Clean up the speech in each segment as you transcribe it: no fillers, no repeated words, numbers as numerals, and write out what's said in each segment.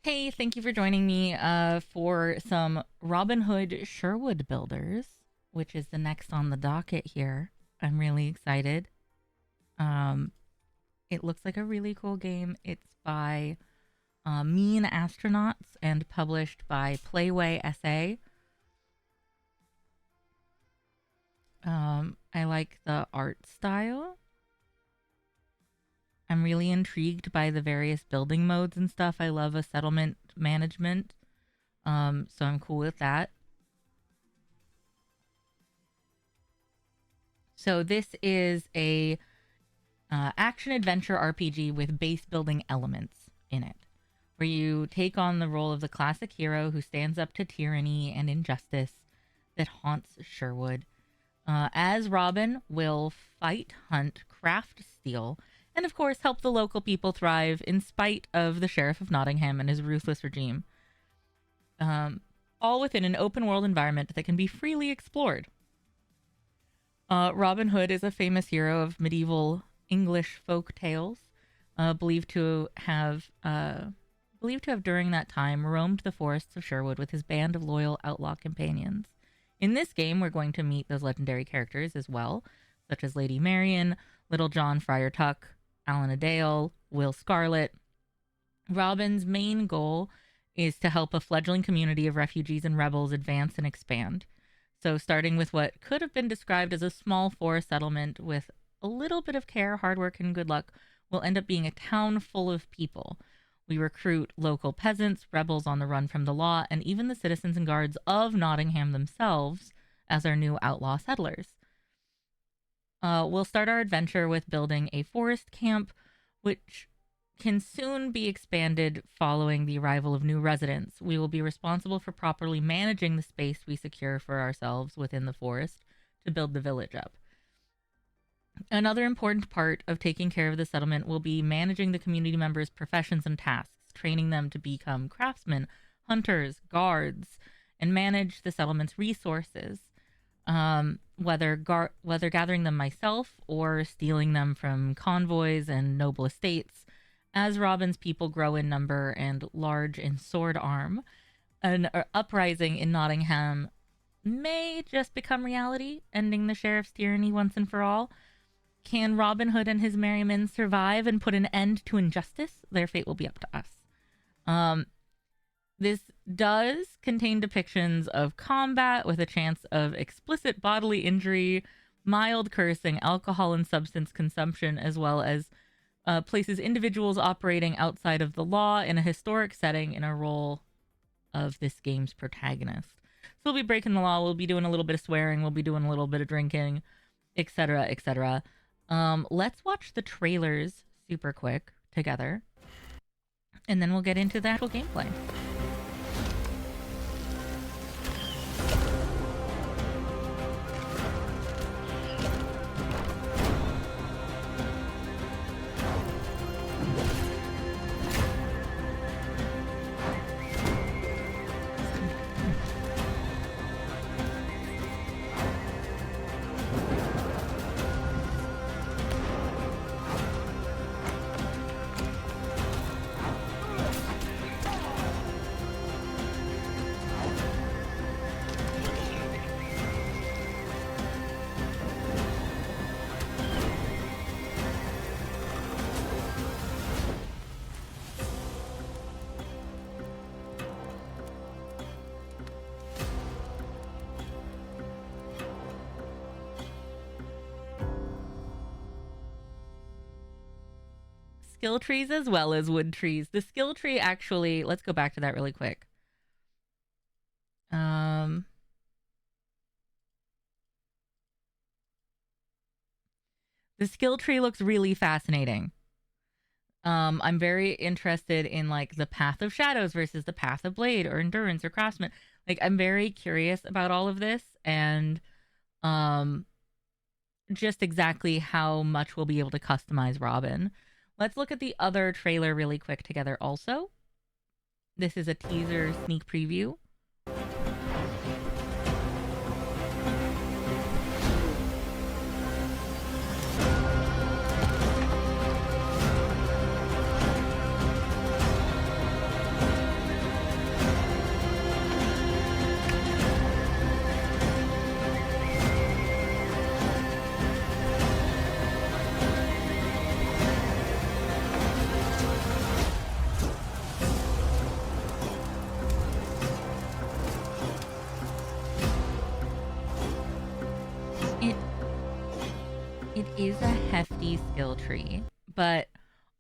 Hey, thank you for joining me for some Robin Hood Sherwood Builders, which is the next on the docket here. I'm really excited. Um, it looks like a really cool game. It's by MeanAstronauts and published by Playway SA. I like the art style. I'm really intrigued by the various building modes and stuff. I love a settlement management. So I'm cool with that. So this is a action adventure RPG with base building elements in it, where you take on the role of the classic hero who stands up to tyranny and injustice that haunts Sherwood. As Robin, will fight, hunt, craft, steal, and of course help the local people thrive in spite of the Sheriff of Nottingham and his ruthless regime. All within an open world environment that can be freely explored. Robin Hood is a famous hero of medieval English folk tales, believed to have during that time roamed the forests of Sherwood with his band of loyal outlaw companions. In this game, we're going to meet those legendary characters as well, such as Lady Marian, Little John Friar Tuck, Alan a Dale, Will Scarlet. Robin's main goal is to help a fledgling community of refugees and rebels advance and expand. So, starting with what could have been described as a small forest settlement with a little bit of care, hard work, and good luck, will end up being a town full of people. We recruit local peasants, rebels on the run from the law, and even the citizens and guards of Nottingham themselves as our new outlaw settlers. We'll start our adventure with building a forest camp, which can soon be expanded following the arrival of new residents. We will be responsible for properly managing the space we secure for ourselves within the forest to build the village up. Another important part of taking care of the settlement will be managing the community members' professions and tasks, training them to become craftsmen, hunters, guards, and manage the settlement's resources, whether gathering them myself or stealing them from convoys and noble estates. As Robin's people grow in number and large in sword arm, an uprising in Nottingham may just become reality, ending the sheriff's tyranny once and for all. Can Robin Hood and his merry men survive and put an end to injustice? Their fate will be up to us. This does contain depictions of combat with a chance of explicit bodily injury, mild cursing, alcohol and substance consumption, as well as places individuals operating outside of the law in a historic setting in a role of this game's protagonist. So we'll be breaking the law, we'll be doing a little bit of swearing, we'll be doing a little bit of drinking, etc., etc. Let's watch the trailers super quick together, and then we'll get into the actual gameplay. Skill trees as well as wood trees. The skill tree actually, let's go back to that really quick. The skill tree looks really fascinating. I'm very interested in like the path of shadows versus the path of blade or endurance or craftsman. Like I'm very curious about all of this and just exactly how much we'll be able to customize Robin. Let's look at the other trailer really quick together also. This is a teaser sneak preview. is a hefty skill tree, but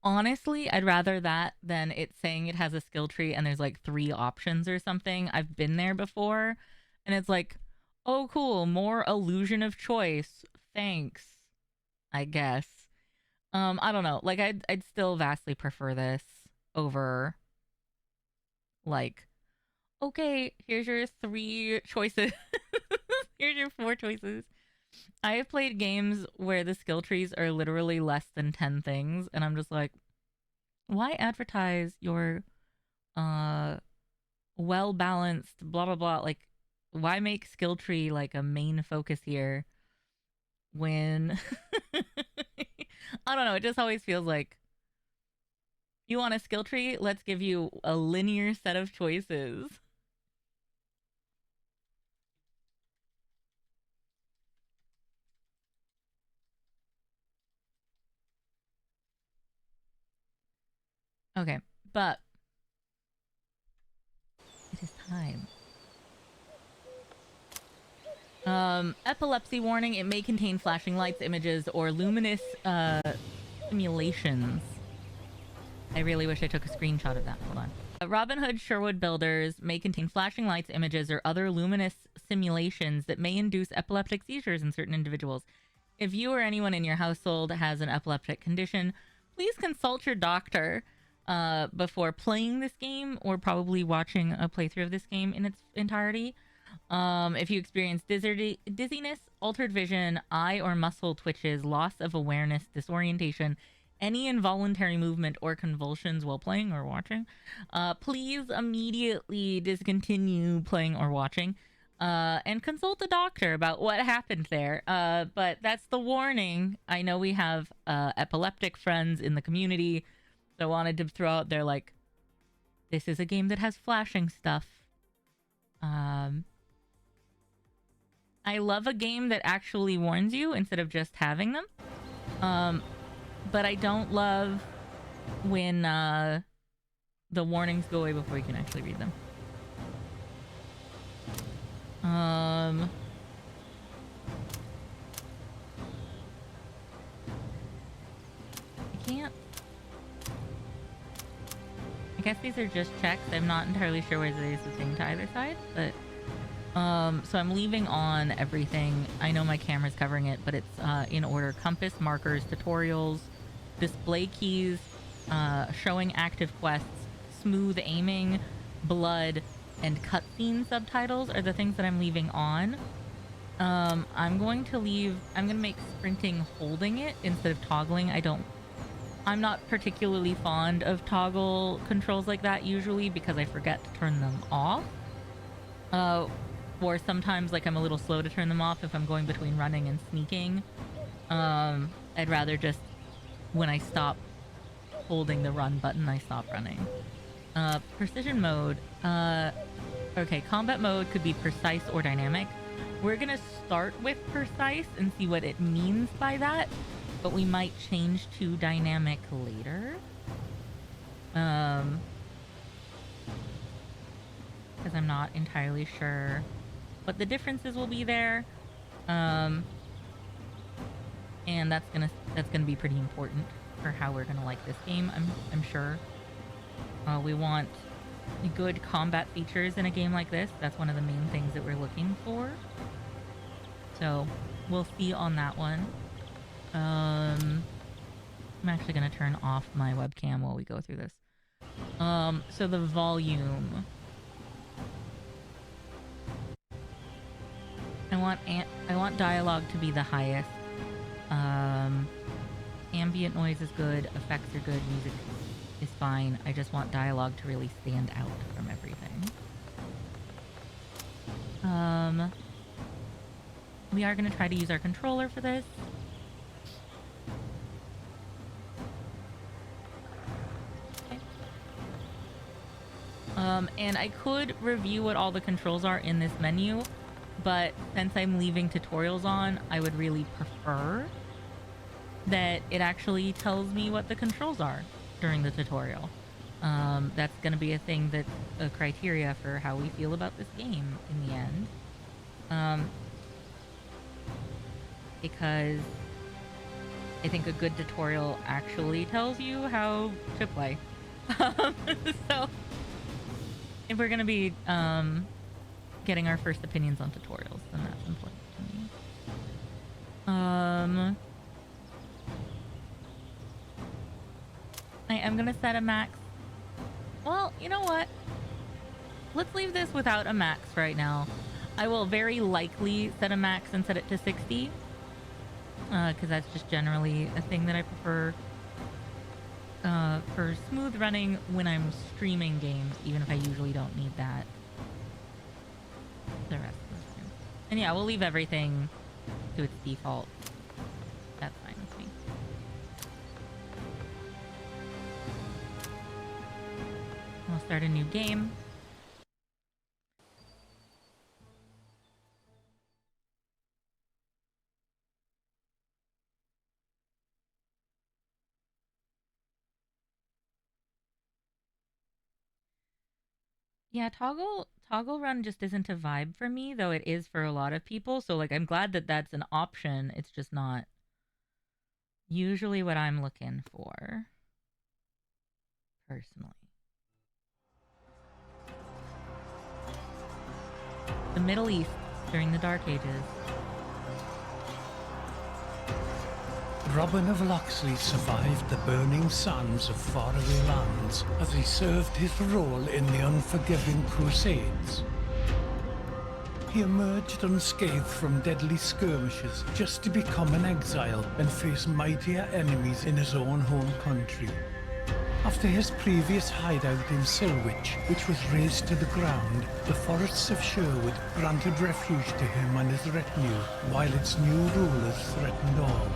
honestly, I'd rather that than it saying it has a skill tree and there's like 3 options or something. I've been there before, and it's like, oh, cool, more illusion of choice. Thanks, I guess. I don't know. Like, I'd still vastly prefer this over, like, okay, here's your 3 choices. Here's your 4 choices. I have played games where the skill trees are literally less than 10 things, and I'm just like, why advertise your well balanced blah blah blah? Like, why make skill tree like a main focus here when I don't know, it just always feels like, you want a skill tree? Let's give you a linear set of choices. Okay, but it is time. Epilepsy warning. It may contain flashing lights, images, or luminous simulations. I really wish I took a screenshot of that. Hold on. Robin Hood Sherwood Builders may contain flashing lights, images, or other luminous simulations that may induce epileptic seizures in certain individuals. If you or anyone in your household has an epileptic condition, please consult your doctor before playing this game, or probably watching a playthrough of this game in its entirety. If you experience dizziness, altered vision, eye or muscle twitches, loss of awareness, disorientation, any involuntary movement or convulsions while playing or watching, please immediately discontinue playing or watching, and consult a doctor about what happened there. But that's the warning. I know we have epileptic friends in the community, so I wanted to throw out there, like, this is a game that has flashing stuff. I love a game that actually warns you instead of just having them. But I don't love when the warnings go away before you can actually read them. I can't. I guess these are just checks. I'm not entirely sure whether there's a thing to either side, but so I'm leaving on everything. I know my camera's covering it, but it's in order: compass, markers, tutorials, display keys, showing active quests, smooth aiming, blood, and cutscene subtitles are the things that I'm leaving on. I'm going to make sprinting holding it instead of toggling. I'm not particularly fond of toggle controls like that usually, because I forget to turn them off. Or sometimes, like, I'm a little slow to turn them off if I'm going between running and sneaking. I'd rather just, when I stop holding the run button, I stop running. Precision mode. Okay, combat mode could be precise or dynamic. We're gonna start with precise and see what it means by that, but we might change to dynamic later. Because I'm not entirely sure what the differences will be there. And that's gonna be pretty important for how we're gonna like this game, I'm sure. We want good combat features in a game like this. That's one of the main things that we're looking for. So we'll see on that one. I'm actually gonna turn off my webcam while we go through this. So the volume. I want dialogue to be the highest. Ambient noise is good, effects are good, music is fine. I just want dialogue to really stand out from everything. We are going to try to use our controller for this. Okay. And I could review what all the controls are in this menu, but since I'm leaving tutorials on, I would really prefer that it actually tells me what the controls are during the tutorial. That's going to be a thing that's a criteria for how we feel about this game in the end. Because I think a good tutorial actually tells you how to play. Um, so if we're gonna be getting our first opinions on tutorials, then that's important to me. I am gonna set a max. Well, you know what? Let's leave this without a max right now. I will very likely set a max and set it to 60. Because that's just generally a thing that I prefer for smooth running when I'm streaming games, even if I usually don't need that the rest of the time. And yeah, we'll leave everything to its default. That's fine with me. We'll start a new game. Yeah, toggle run just isn't a vibe for me, though it is for a lot of people. So like I'm glad that that's an option. It's just not usually what I'm looking for personally. The Middle East during the Dark Ages. Robin of Locksley survived the burning sands of faraway lands as he served his role in the unforgiving Crusades. He emerged unscathed from deadly skirmishes just to become an exile and face mightier enemies in his own home country. After his previous hideout in Silwich, which was razed to the ground, the forests of Sherwood granted refuge to him and his retinue, while its new rulers threatened all.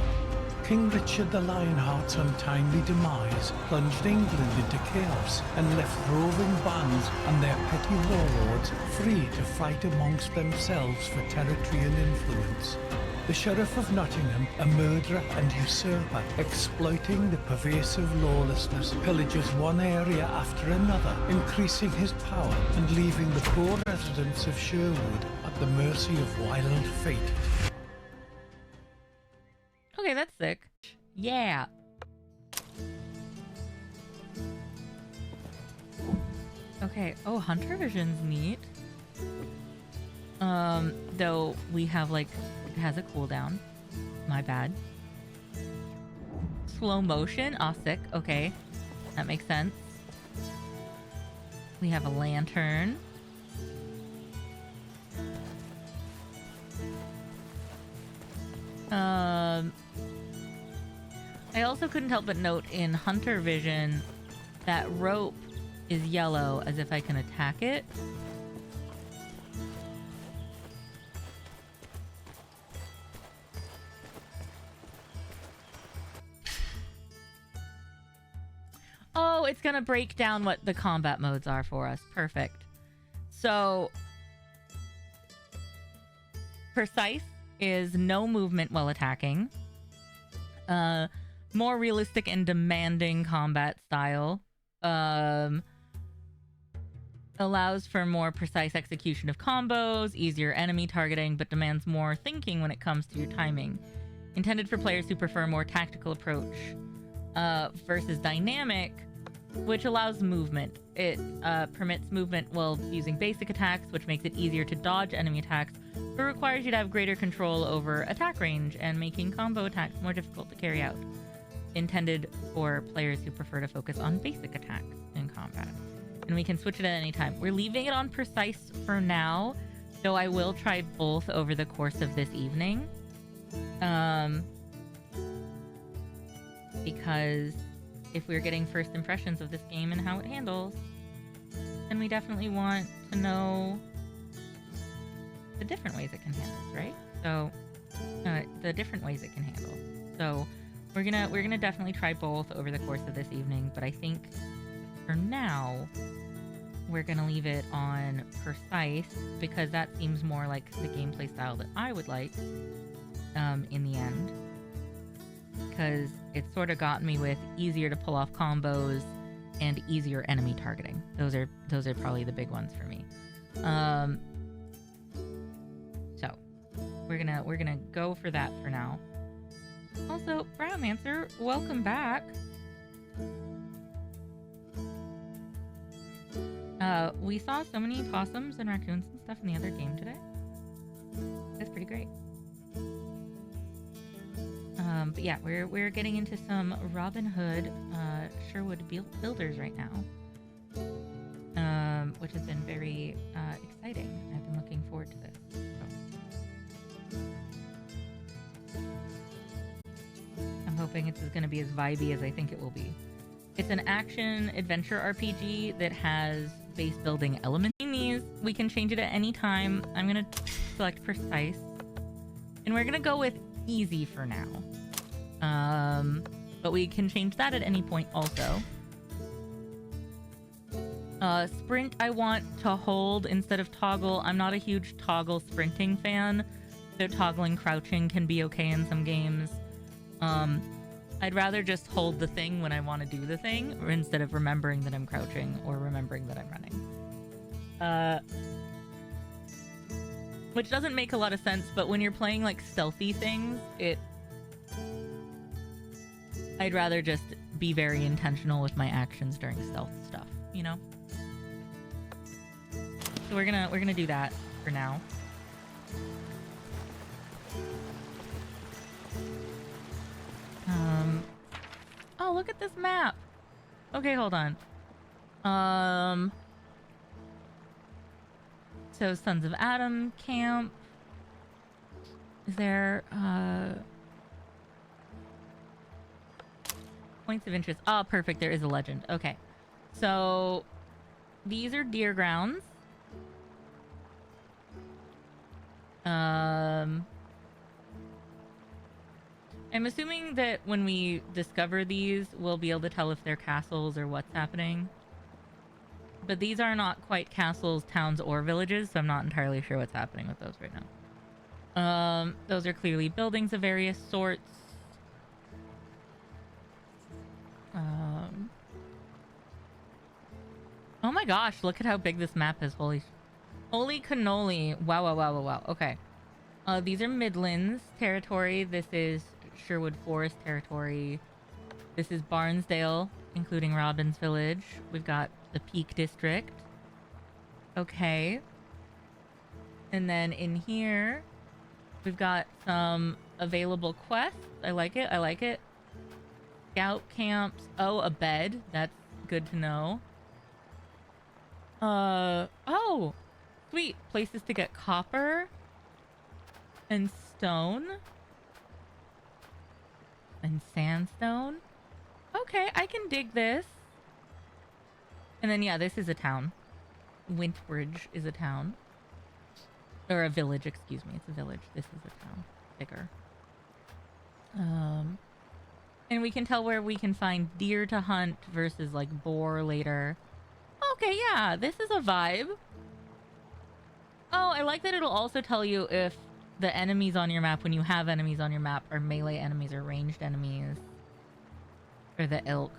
King Richard the Lionheart's untimely demise plunged England into chaos and left roving bands and their petty warlords free to fight amongst themselves for territory and influence. The Sheriff of Nottingham, a murderer and usurper, exploiting the pervasive lawlessness, pillages one area after another, increasing his power and leaving the poor residents of Sherwood at the mercy of wild fate. Okay, that's sick. Yeah. Okay. Oh, Hunter Vision's neat. Though we have like, it has a cooldown. My bad. Slow motion. Ah, sick. Okay. That makes sense. We have a lantern. I also couldn't help but note in Hunter Vision that rope is yellow as if I can attack it. Oh, it's gonna break down what the combat modes are for us. Perfect. So, precise is no movement while attacking. More realistic and demanding combat style. Allows for more precise execution of combos, easier enemy targeting, but demands more thinking when it comes to your timing. Intended for players who prefer a more tactical approach. Versus dynamic, which allows movement. It permits movement while using basic attacks, which makes it easier to dodge enemy attacks, but requires you to have greater control over attack range and making combo attacks more difficult to carry out. Intended for players who prefer to focus on basic attacks in combat. And we can switch it at any time. We're leaving it on precise for now, though I will try both over the course of this evening. Because if we're getting first impressions of this game and how it handles, then we definitely want to know the different ways it can handle, right? So, the different ways it can handle. So, we're gonna definitely try both over the course of this evening, but I think for now we're gonna leave it on precise because that seems more like the gameplay style that I would like in the end. Because it sort of got me with easier to pull off combos and easier enemy targeting. Those are probably the big ones for me. So we're gonna go for that for now. Also, Brownmancer, welcome back. We saw so many possums and raccoons and stuff in the other game today. That's pretty great. But yeah, we're getting into some Robin Hood, Sherwood Builders right now, which has been very exciting. I've been looking forward to this. So. I'm hoping it's going to be as vibey as I think it will be. It's an action adventure RPG that has base building elements. In these, we can change it at any time. I'm going to select precise, and we're going to go with easy for now. But we can change that at any point also. Sprint I want to hold instead of toggle. I'm not a huge toggle sprinting fan, so toggling crouching can be okay in some games. I'd rather just hold the thing when I want to do the thing, or instead of remembering that I'm crouching or remembering that I'm running. Which doesn't make a lot of sense, but when you're playing like stealthy things, I'd rather just be very intentional with my actions during stealth stuff, you know? So we're gonna do that for now. Oh, look at this map. Okay, hold on. So Sons of Adam camp. Is there points of interest? Oh, perfect. There is a legend. Okay. So these are deer grounds. I'm assuming that when we discover these, we'll be able to tell if they're castles or what's happening. But these are not quite castles, towns, or villages, so I'm not entirely sure what's happening with those right now. Those are clearly buildings of various sorts. Oh my gosh, look at how big this map is. Holy cannoli. Wow, wow, wow, wow, wow. Okay. These are Midlands territory. This is Sherwood Forest territory. This is Barnsdale, including Robin's Village. We've got the Peak District. Okay. And then in here, we've got some available quests. I like it. I like it. Scout camps. Oh, a bed. That's good to know. Oh, sweet. Places to get copper and stone and sandstone. Okay, I can dig this. And then, yeah, this is a town. Wintbridge is a town. Or a village, excuse me. It's a village. This is a town. Bigger. And we can tell where we can find deer to hunt versus, like, boar later. Okay, yeah, this is a vibe. Oh, I like that it'll also tell you if the enemies on your map, when you have enemies on your map, are melee enemies or ranged enemies. Or the ilk.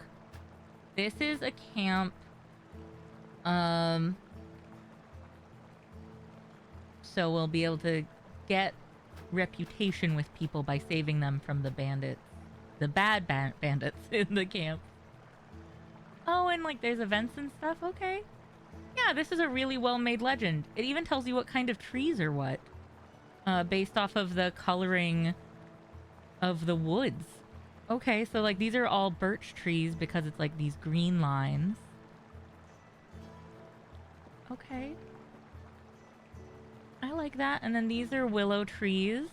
This is a camp. So we'll be able to get reputation with people by saving them from the bandits. The bad bandits in the camp. Oh, and like there's events and stuff. Okay. Yeah, this is a really well-made legend. It even tells you what kind of trees are what. Based off of the coloring of the woods. Okay, so like these are all birch trees because it's like these green lines. Okay. I like that. And then these are willow trees.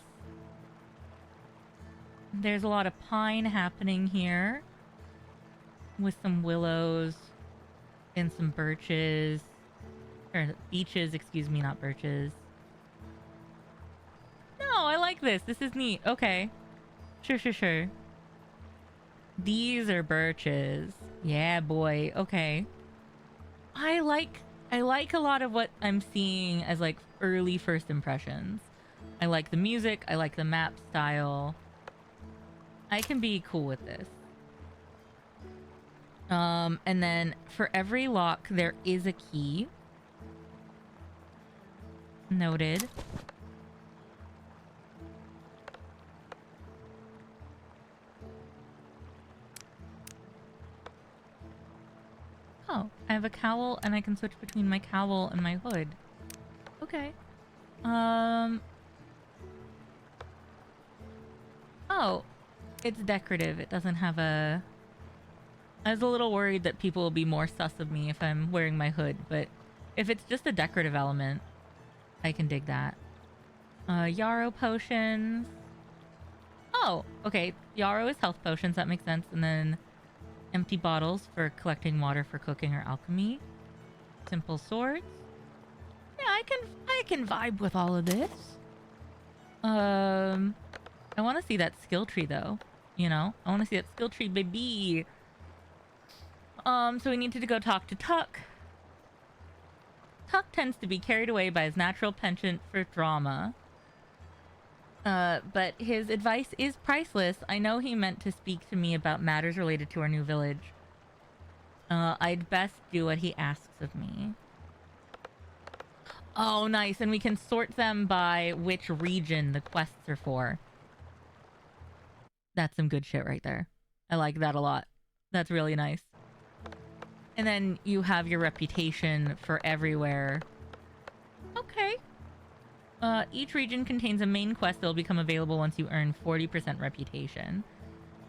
There's a lot of pine happening here. With some willows and some birches. Or beeches, excuse me, not birches. No, I like this. This is neat. Okay. Sure. These are birches. Yeah, boy. Okay. I like a lot of what I'm seeing as like early first impressions. I like the music. I like the map style. I can be cool with this. And then for every lock, there is a key. Noted. I have a cowl and I can switch between my cowl and my hood. Okay. Oh, it's decorative. It doesn't have a... I was a little worried that people will be more sus of me if I'm wearing my hood, but if it's just a decorative element, I can dig that. Yarrow potions. Oh, okay. Yarrow is health potions. That makes sense. And then empty bottles for collecting water for cooking or alchemy. Simple swords. Yeah, I can vibe with all of this. I want to see that skill tree though. You know, I want to see that skill tree, baby. So we need to go talk to Tuck. Tuck tends to be carried away by his natural penchant for drama. But his advice is priceless. I know he meant to speak to me about matters related to our new village. I'd best do what he asks of me. Oh, nice. And we can sort them by which region the quests are for. That's some good shit right there. I like that a lot. That's really nice. And then you have your reputation for everywhere. Okay. Each region contains a main quest that will become available once you earn 40% reputation.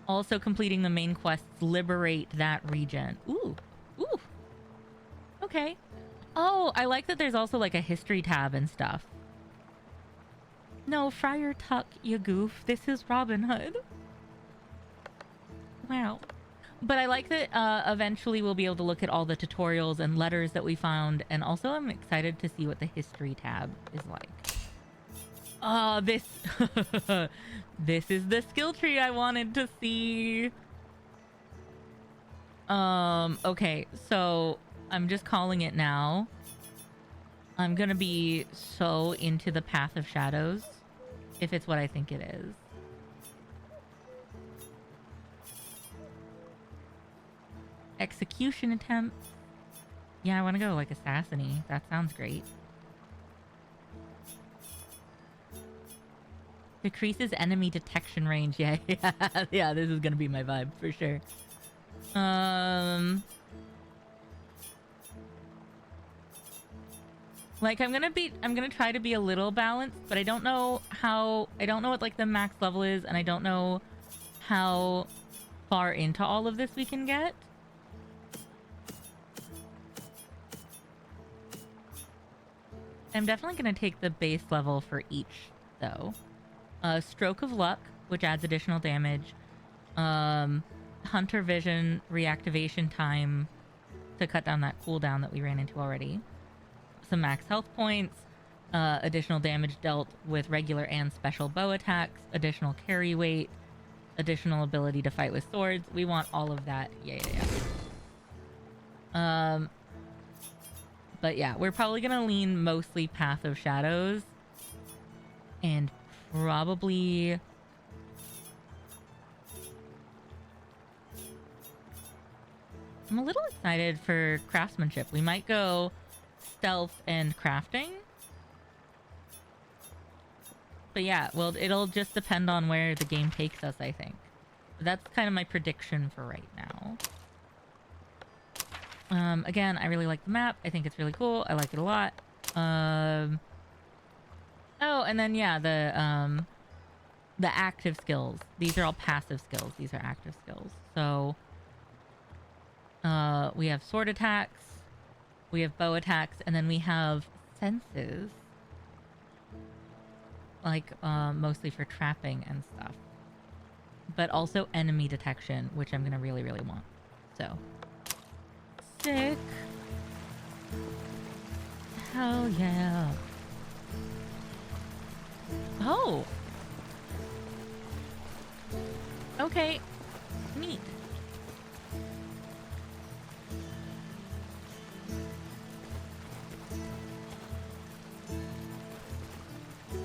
Also, completing the main quests liberate that region. Ooh. Ooh. Okay. Oh, I like that there's also like a history tab and stuff. No, Friar Tuck, you goof. This is Robin Hood. Wow. But I like that eventually we'll be able to look at all the tutorials and letters that we found. And also I'm excited to see what the history tab is like. Oh, this... this is the skill tree I wanted to see. Okay, so I'm just calling it now. I'm gonna be so into the Path of Shadows, if it's what I think it is. Execution attempt. Yeah, I want to go like assassin-y. That sounds great. Decreases enemy detection range. Yeah, yeah, this is gonna be my vibe for sure. Like I'm gonna try to be a little balanced, but I don't know what like the max level is, and I don't know how far into all of this we can get. I'm definitely going to take the base level for each, though. Stroke of Luck, which adds additional damage. Hunter Vision, reactivation time to cut down that cooldown that we ran into already. Some max health points. Additional damage dealt with regular and special bow attacks. Additional carry weight. Additional ability to fight with swords. We want all of that. Yeah. But yeah, we're probably going to lean mostly Path of Shadows. And probably... I'm a little excited for craftsmanship. We might go stealth and crafting. But yeah, well, it'll just depend on where the game takes us, I think. But that's kind of my prediction for right now. Again, I really like the map. I think it's really cool. I like it a lot. Oh, and then yeah, the active skills. These are all passive skills. These are active skills. So we have sword attacks, we have bow attacks, and then we have senses. Like mostly for trapping and stuff. But also enemy detection, which I'm gonna really, really want. So sick. Hell yeah. Oh. Okay. Neat.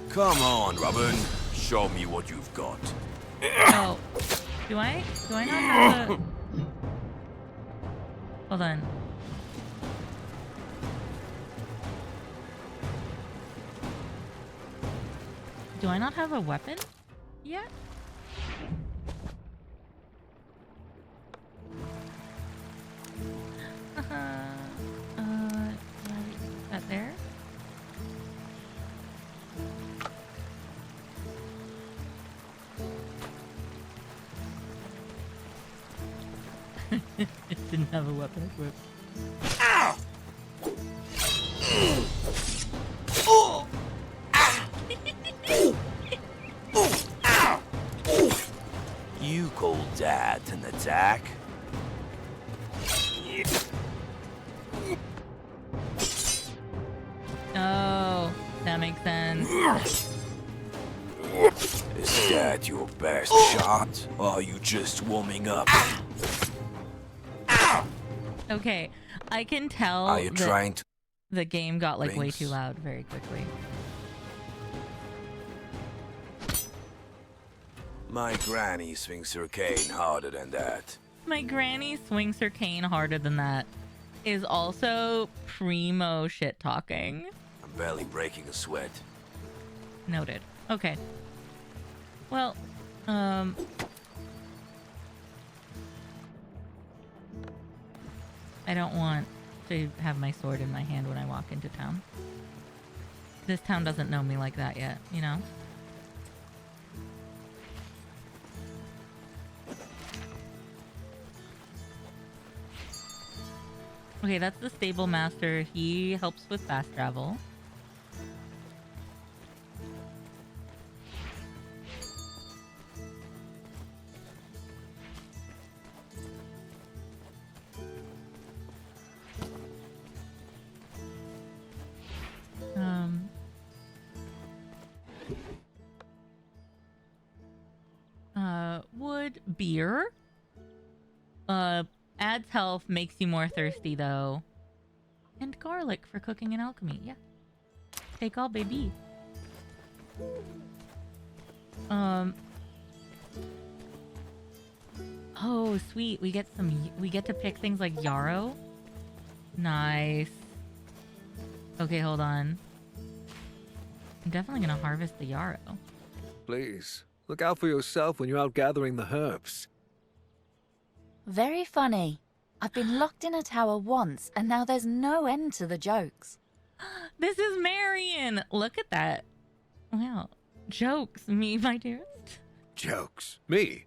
Come on, Robin. Show me what you've got. Oh. Do I not have a... Hold on. Do I not have a weapon yet? It didn't have a weapon equipped. You call that an attack? Oh, that makes sense. Is that your best shot? Or are you just warming up? Okay, I can tell Are you trying to... the game got like way Rings? too loud very quickly. My granny swings her cane harder than that. My granny swings her cane harder than that is also primo shit talking. I'm barely breaking a sweat. Noted. Okay. Well, I don't want to have my sword in my hand when I walk into town. This town doesn't know me like that yet, you know? Okay, that's the stable master. He helps with fast travel. Wood, beer. Adds health, makes you more thirsty though. And garlic for cooking and alchemy. Yeah. Take all, baby. Oh, sweet. We get to pick things like yarrow. Nice. Okay, hold on. I'm definitely gonna harvest the yarrow. Please, look out for yourself when you're out gathering the herbs. Very funny. I've been locked in a tower once, and now there's no end to the jokes. This is Marion! Look at that. Wow. Jokes, me, my dearest. Jokes? Me?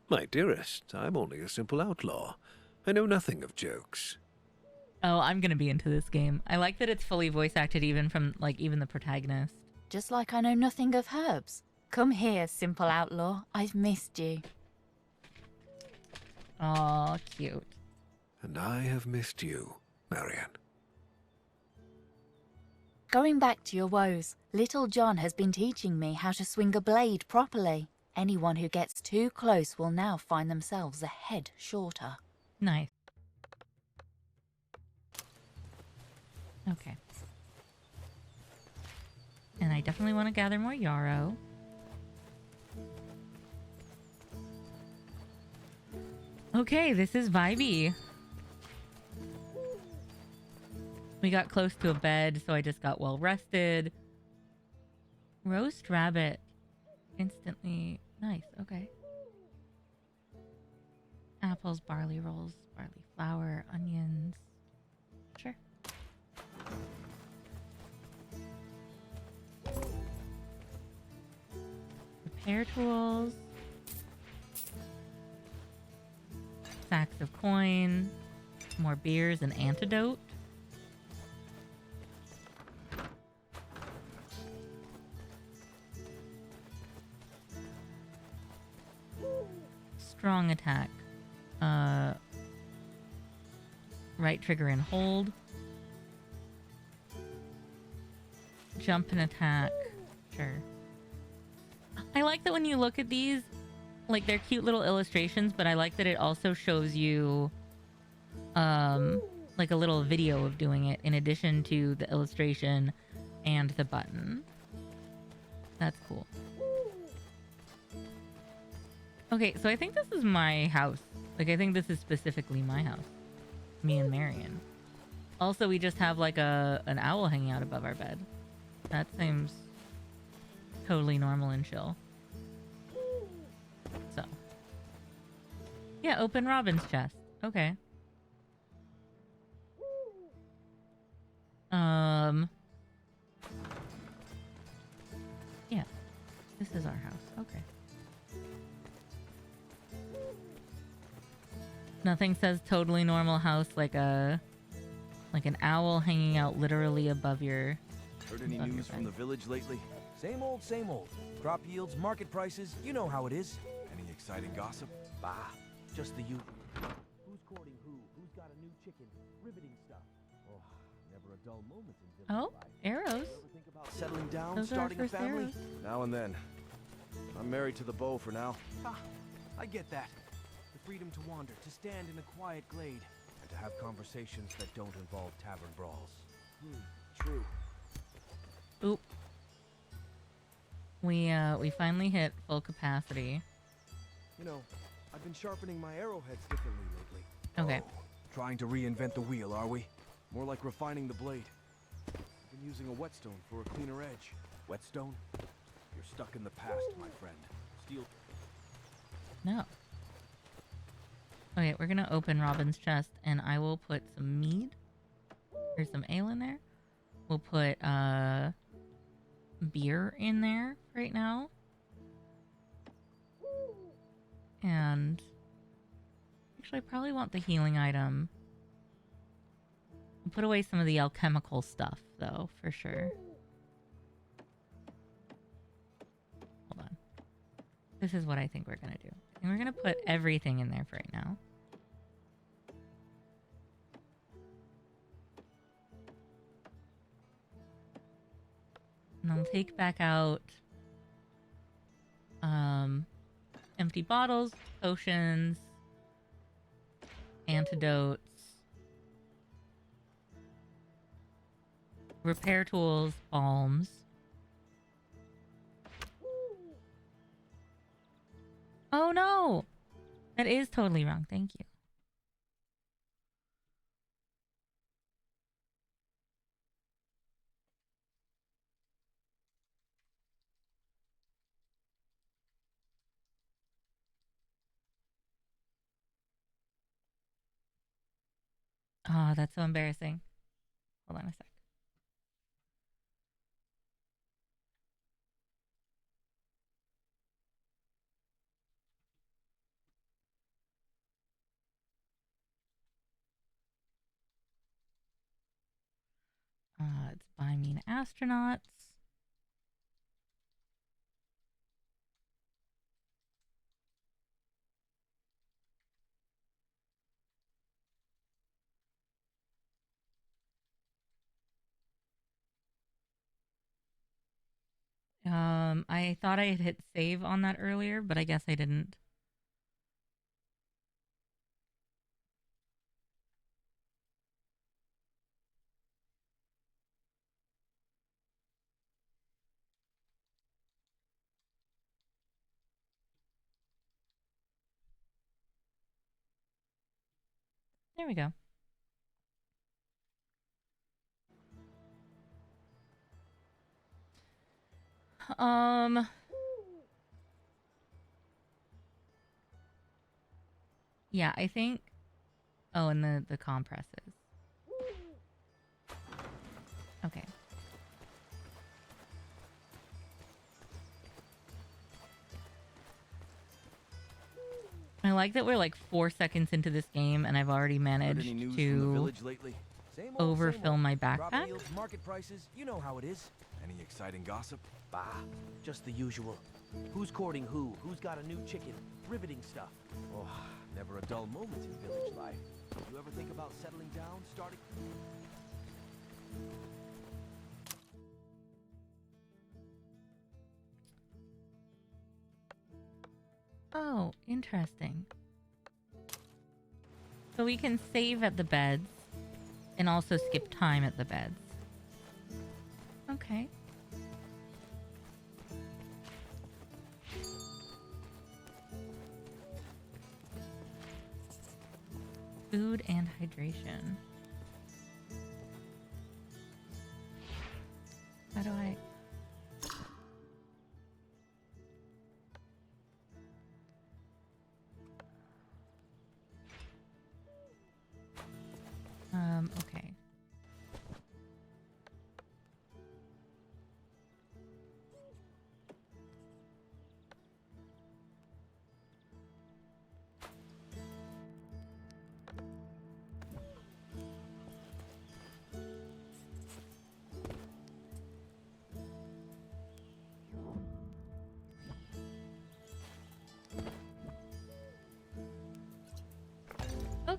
My dearest, I'm only a simple outlaw. I know nothing of jokes. Oh, I'm gonna be into this game. I like that it's fully voice acted even from, like, even the protagonist. Just like I know nothing of herbs. Come here, simple outlaw. I've missed you. Aw, cute. And I have missed you, Marian. Going back to your woes, Little John has been teaching me how to swing a blade properly. Anyone who gets too close will now find themselves a head shorter. Nice. Okay. And I definitely want to gather more yarrow. Okay, this is vibey. We got close to a bed, so I just got well rested. Roast rabbit. Instantly. Nice, okay. Apples, barley rolls, barley flour, onions. Sure. Repair tools. Sacks of coin. More beers and antidote. Strong attack. Right trigger and hold. Jump and attack. Sure. I like that when you look at these, like, they're cute little illustrations, but I like that it also shows you like a little video of doing it in addition to the illustration and the button. That's cool. Okay, so I think this is my house. Like, I think this is specifically my house. Me and Marion. Also, we just have like an owl hanging out above our bed. That seems totally normal and chill. So. Yeah, open Robin's chest. Okay. Yeah. This is our house. Okay. Nothing says totally normal house like an owl hanging out literally above your. Heard any news from the village lately? Same old, same old. Crop yields, market prices, you know how it is. Any exciting gossip? Bah, just the you. Who's courting who? Who's got a new chicken? Riveting stuff. Oh, never a dull moment in village life. Arrows. You ever think about settling down, Those are our starting a first family? arrows. Now and then. I'm married to the bow for now. Ah, I get that. The freedom to wander, to stand in a quiet glade, and to have conversations that don't involve tavern brawls. True. Oop. We finally hit full capacity. You know, I've been sharpening my arrowheads differently lately. Okay. Oh, trying to reinvent the wheel, are we? More like refining the blade. I've been using a whetstone for a cleaner edge. Whetstone? You're stuck in the past, my friend. Steel. No. Okay, we're gonna open Robin's chest, and I will put some mead or some ale in there. We'll put beer in there right now, and actually, I probably want the healing item. I'll put away some of the alchemical stuff, though, for sure. Hold on. This is what I think we're gonna do. And we're gonna put everything in there for right now. And I'll take back out empty bottles, potions, antidotes, repair tools, balms. Oh no! That is totally wrong. Thank you. Oh, that's so embarrassing. Hold on a sec. It's by MeanAstronauts. I thought I had hit save on that earlier, but I guess I didn't. There we go. Yeah, I think. Oh, and the compresses. Okay. I like that we're like 4 seconds into this game, and I've already managed to overfill my backpack. Market prices, you know how it is. Any exciting gossip? Bah, just the usual. Who's courting who? Who's got a new chicken? Riveting stuff. Oh, never a dull moment in village life. You ever think about settling down, starting... Oh, interesting. So we can save at the beds and also skip time at the beds. Okay. Food and hydration. How do I... okay.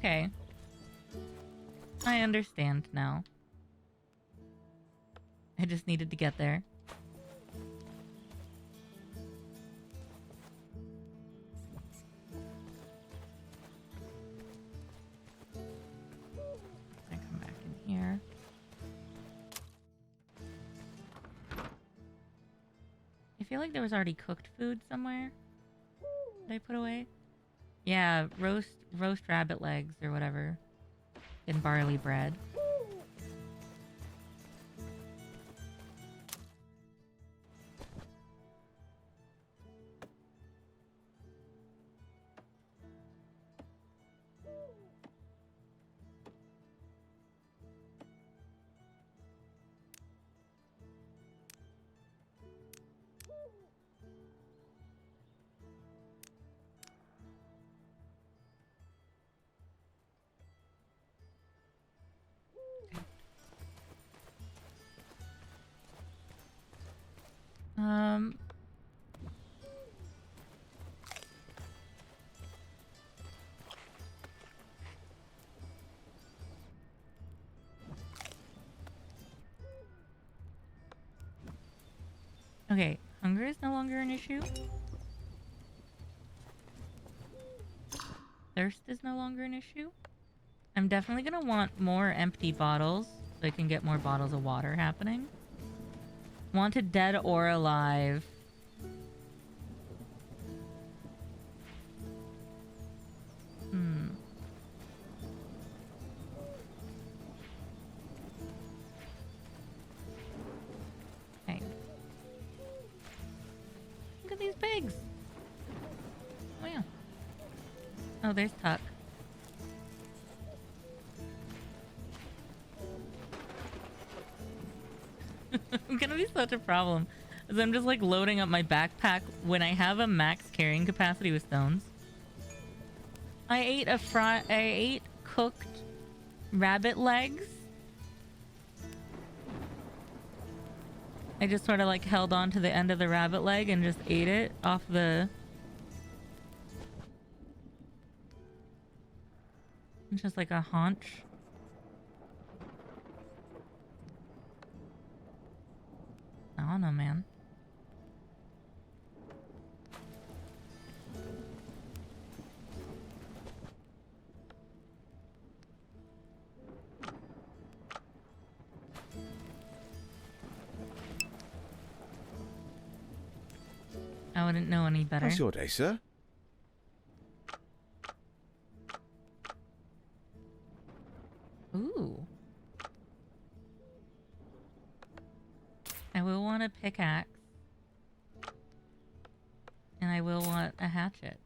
Okay. I understand now. I just needed to get there. I come back in here. I feel like there was already cooked food somewhere. Did I put away? Yeah, roast rabbit legs or whatever. And barley bread. Um, okay, hunger is no longer an issue. Thirst is no longer an issue. I'm definitely gonna want more empty bottles so I can get more bottles of water happening. Wanted dead or alive. Okay. Look at these pigs. Oh yeah. Oh, there's Tuck. I'm gonna be such a problem as I'm just like loading up my backpack when I have a max carrying capacity with stones. I ate cooked rabbit legs. I just sort of like held on to the end of the rabbit leg and just ate it off the... It's just like a haunch. I don't know, man. I wouldn't know any better. How's your day, sir? Ooh. I will want a pickaxe. And I will want a hatchet.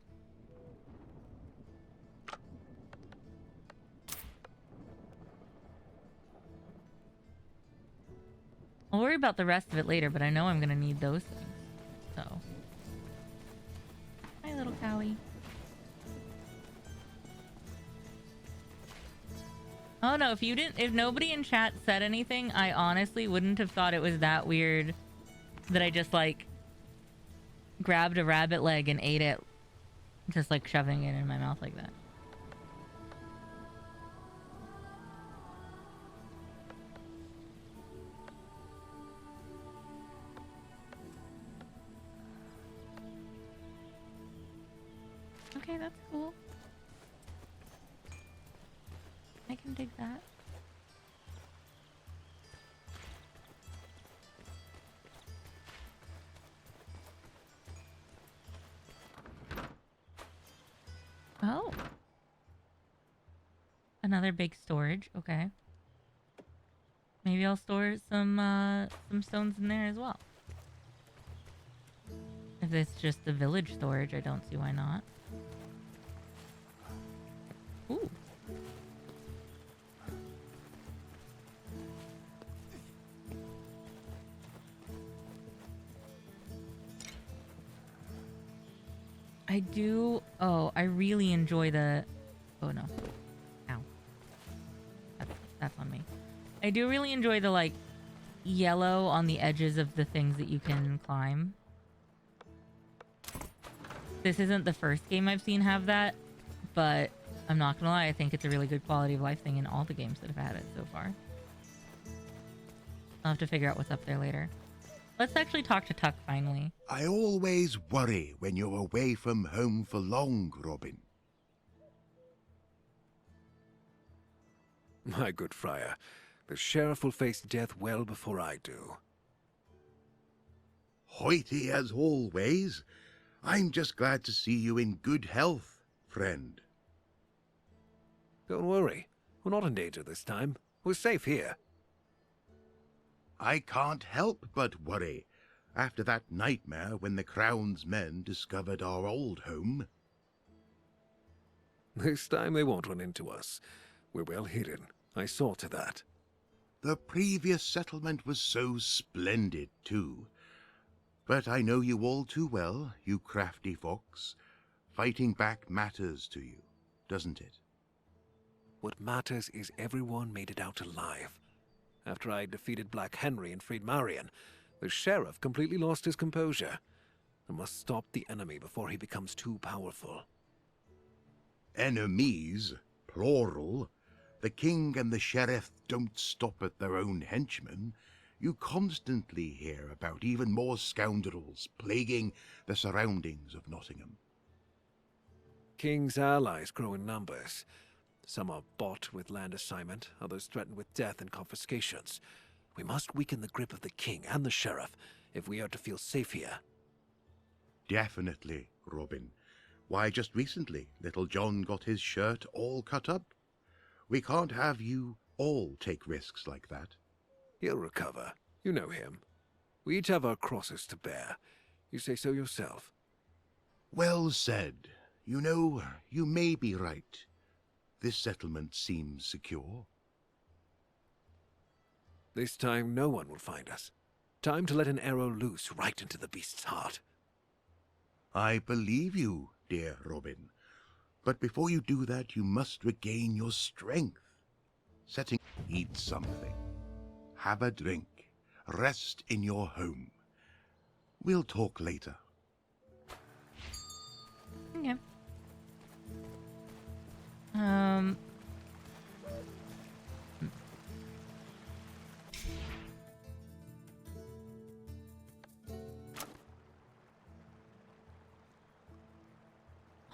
I'll worry about the rest of it later, but I know I'm gonna need those things. So. Hi, little cowie. Oh no, if nobody in chat said anything, I honestly wouldn't have thought it was that weird that I just like grabbed a rabbit leg and ate it, just like shoving it in my mouth like that. Okay, that's cool. I can dig that. Oh. Another big storage. Okay. Maybe I'll store some stones in there as well. If it's just the village storage, I don't see why not. Ooh. I do... Oh, I really enjoy the... Oh, no. Ow. That's on me. I do really enjoy the, like, yellow on the edges of the things that you can climb. This isn't the first game I've seen have that, but I'm not gonna lie, I think it's a really good quality of life thing in all the games that have had it so far. I'll have to figure out what's up there later. Let's actually talk to Tuck finally. I always worry when you're away from home for long, Robin. My good friar, the sheriff will face death well before I do. Hoity as always. I'm just glad to see you in good health, friend. Don't worry, we're not in danger this time. We're safe here. I can't help but worry after that nightmare when the Crown's men discovered our old home. This time they won't run into us. We're well hidden. I saw to that. The previous settlement was so splendid, too. But I know you all too well, you crafty fox. Fighting back matters to you, doesn't it? What matters is everyone made it out alive. After I defeated Black Henry and freed Marion, the sheriff completely lost his composure. I must stop the enemy before he becomes too powerful. Enemies, plural. The king and the sheriff don't stop at their own henchmen. You constantly hear about even more scoundrels plaguing the surroundings of Nottingham. King's allies grow in numbers. Some are bought with land assignment, others threatened with death and confiscations. We must weaken the grip of the king and the sheriff if we are to feel safe here. Definitely, Robin. Why, just recently, little John got his shirt all cut up. We can't have you all take risks like that. He'll recover. You know him. We each have our crosses to bear. You say so yourself. Well said. You know, you may be right. This settlement seems secure. This time no one will find us. Time to let an arrow loose right into the beast's heart. I believe you, dear Robin. But before you do that, you must regain your strength. Eat something. Have a drink. Rest in your home. We'll talk later. Okay.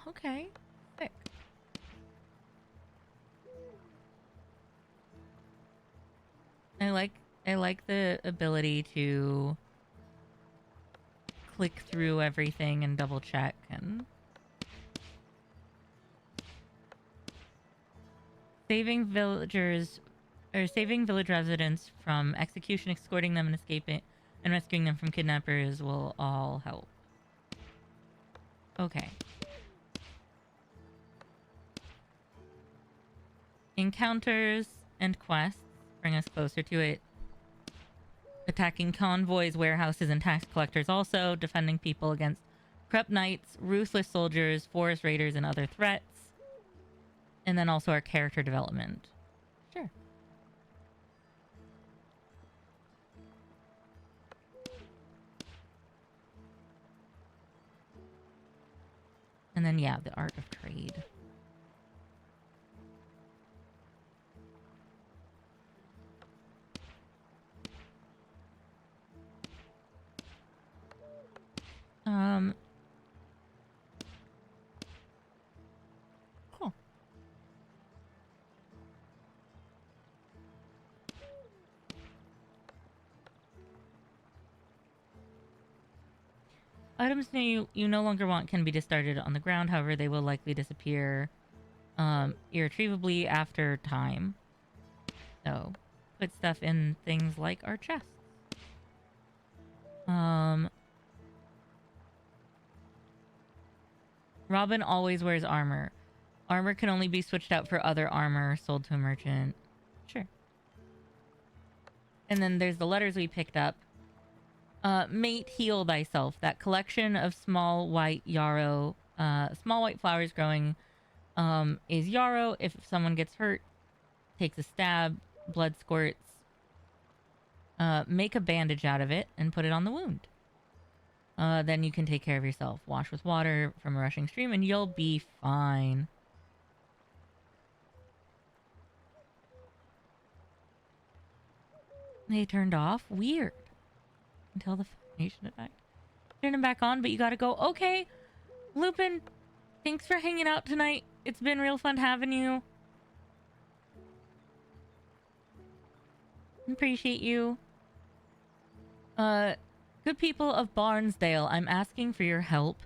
Okay. Sick. I like the ability to click through everything and double check and saving village residents from execution, escorting them and escaping and rescuing them from kidnappers will all help. Okay. Encounters and quests bring us closer to it. Attacking convoys, warehouses, and tax collectors also. Defending people against corrupt knights, ruthless soldiers, forest raiders, and other threats. And then also our character development. Sure. And then, yeah, the art of trade. Cool. Items you no longer want can be discarded on the ground. However, they will likely disappear irretrievably after time. So, put stuff in things like our chests. Robin always wears armor. Armor can only be switched out for other armor sold to a merchant. Sure. And then there's the letters we picked up. Mate, heal thyself. That collection of small white yarrow, small white flowers growing, is yarrow. If someone gets hurt, takes a stab, blood squirts, make a bandage out of it and put it on the wound. Then you can take care of yourself. Wash with water from a rushing stream and you'll be fine. They turned off? Weird. Until the foundation attack. Turn them back on, but you gotta go. Okay. Lupin, thanks for hanging out tonight. It's been real fun having you. Appreciate you. Good people of Barnesdale, I'm asking for your help.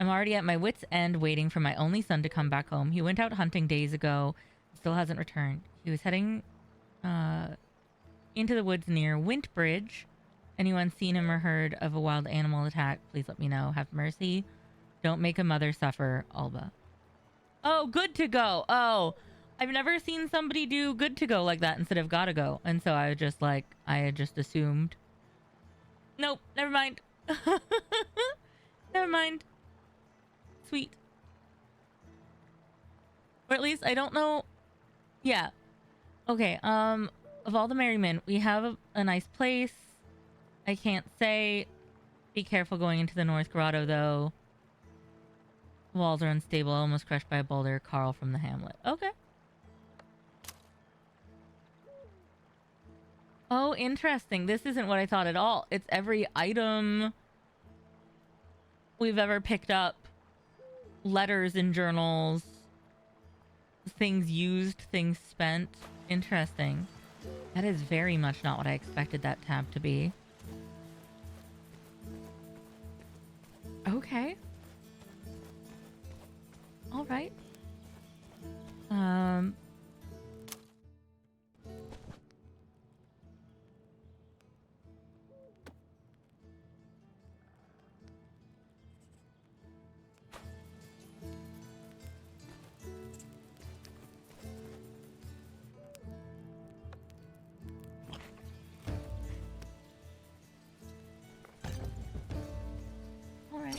I'm already at my wit's end waiting for my only son to come back home. He went out hunting days ago. Still hasn't returned. He was heading into the woods near Wintbridge. Anyone seen him or heard of a wild animal attack, please let me know. Have mercy. Don't make a mother suffer. Alba. Oh, good to go. Oh, I've never seen somebody do good to go like that instead of gotta go. And so I was just like, I had just assumed. Nope, never mind. Never mind. Sweet. Or at least I don't know. Yeah. Okay, of all the merry men, we have a nice place. I can't say. Be careful going into the North Grotto, though. Walls are unstable, almost crushed by a boulder. Carl from the hamlet. Okay. Oh, interesting. This isn't what I thought at all. It's every item we've ever picked up. Letters in journals. Things used, things spent. Interesting. That is very much not what I expected that tab to be. Okay. All right. All right.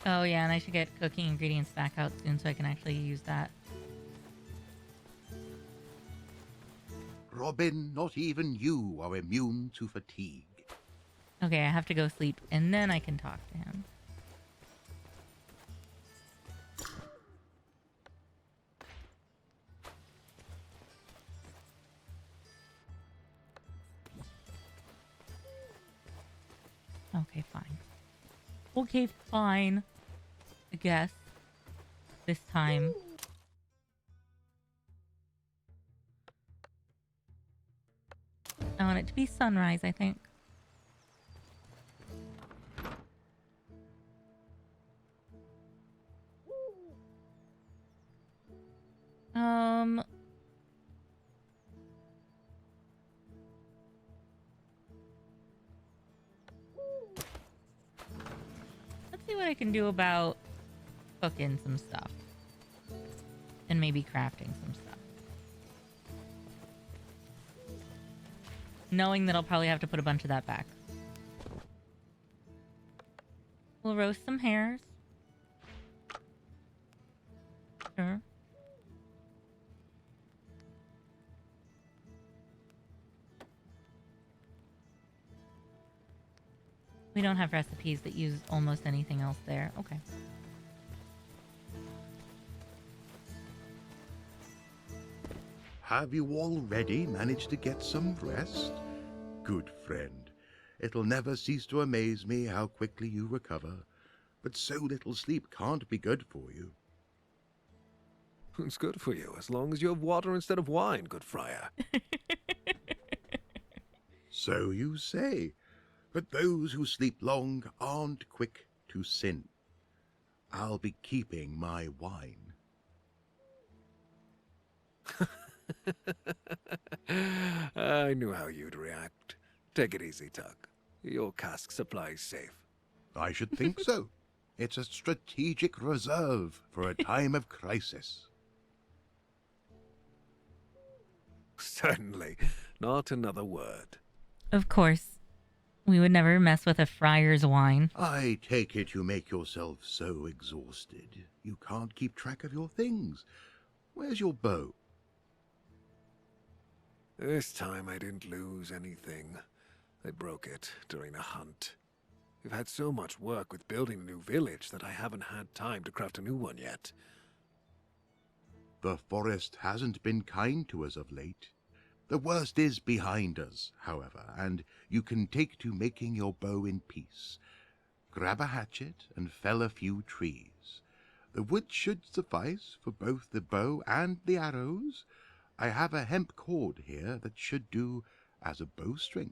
Oh yeah, and I should get cooking ingredients back out soon so I can actually use that. Robin, not even you are immune to fatigue. Okay, I have to go sleep and then I can talk to him. Okay, fine. Okay, fine. I guess. This time. I want it to be sunrise, I think. Let's see what I can do about cooking some stuff. And maybe crafting some stuff. Knowing that I'll probably have to put a bunch of that back. We'll roast some hares. Sure. We don't have recipes that use almost anything else there. Okay. Have you already managed to get some rest? Good friend. It'll never cease to amaze me how quickly you recover. But so little sleep can't be good for you. It's good for you, as long as you have water instead of wine, good friar. So you say. But those who sleep long aren't quick to sin. I'll be keeping my wine. I knew how you'd react. Take it easy, Tuck. Your cask supply's safe. I should think so. It's a strategic reserve for a time of crisis. Certainly. Not another word. Of course. We would never mess with a friar's wine. I take it you make yourself so exhausted you can't keep track of your things. Where's your bow? This time I didn't lose anything. I broke it during a hunt. We've had so much work with building a new village that I haven't had time to craft a new one yet. The forest hasn't been kind to us of late. The worst is behind us, however, and you can take to making your bow in peace. Grab a hatchet and fell a few trees. The wood should suffice for both the bow and the arrows. I have a hemp cord here that should do as a bowstring.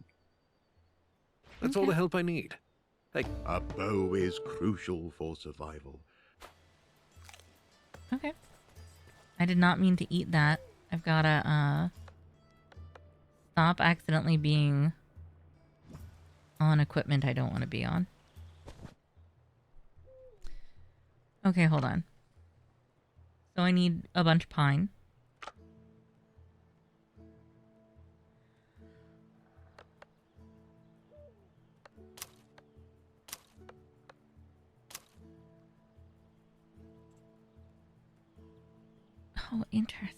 That's all the help I need. Hey, A bow is crucial for survival. Okay. I did not mean to eat that. I've gotta, stop accidentally being on equipment I don't want to be on. Okay, hold on. So I need a bunch of pine. Oh, interesting.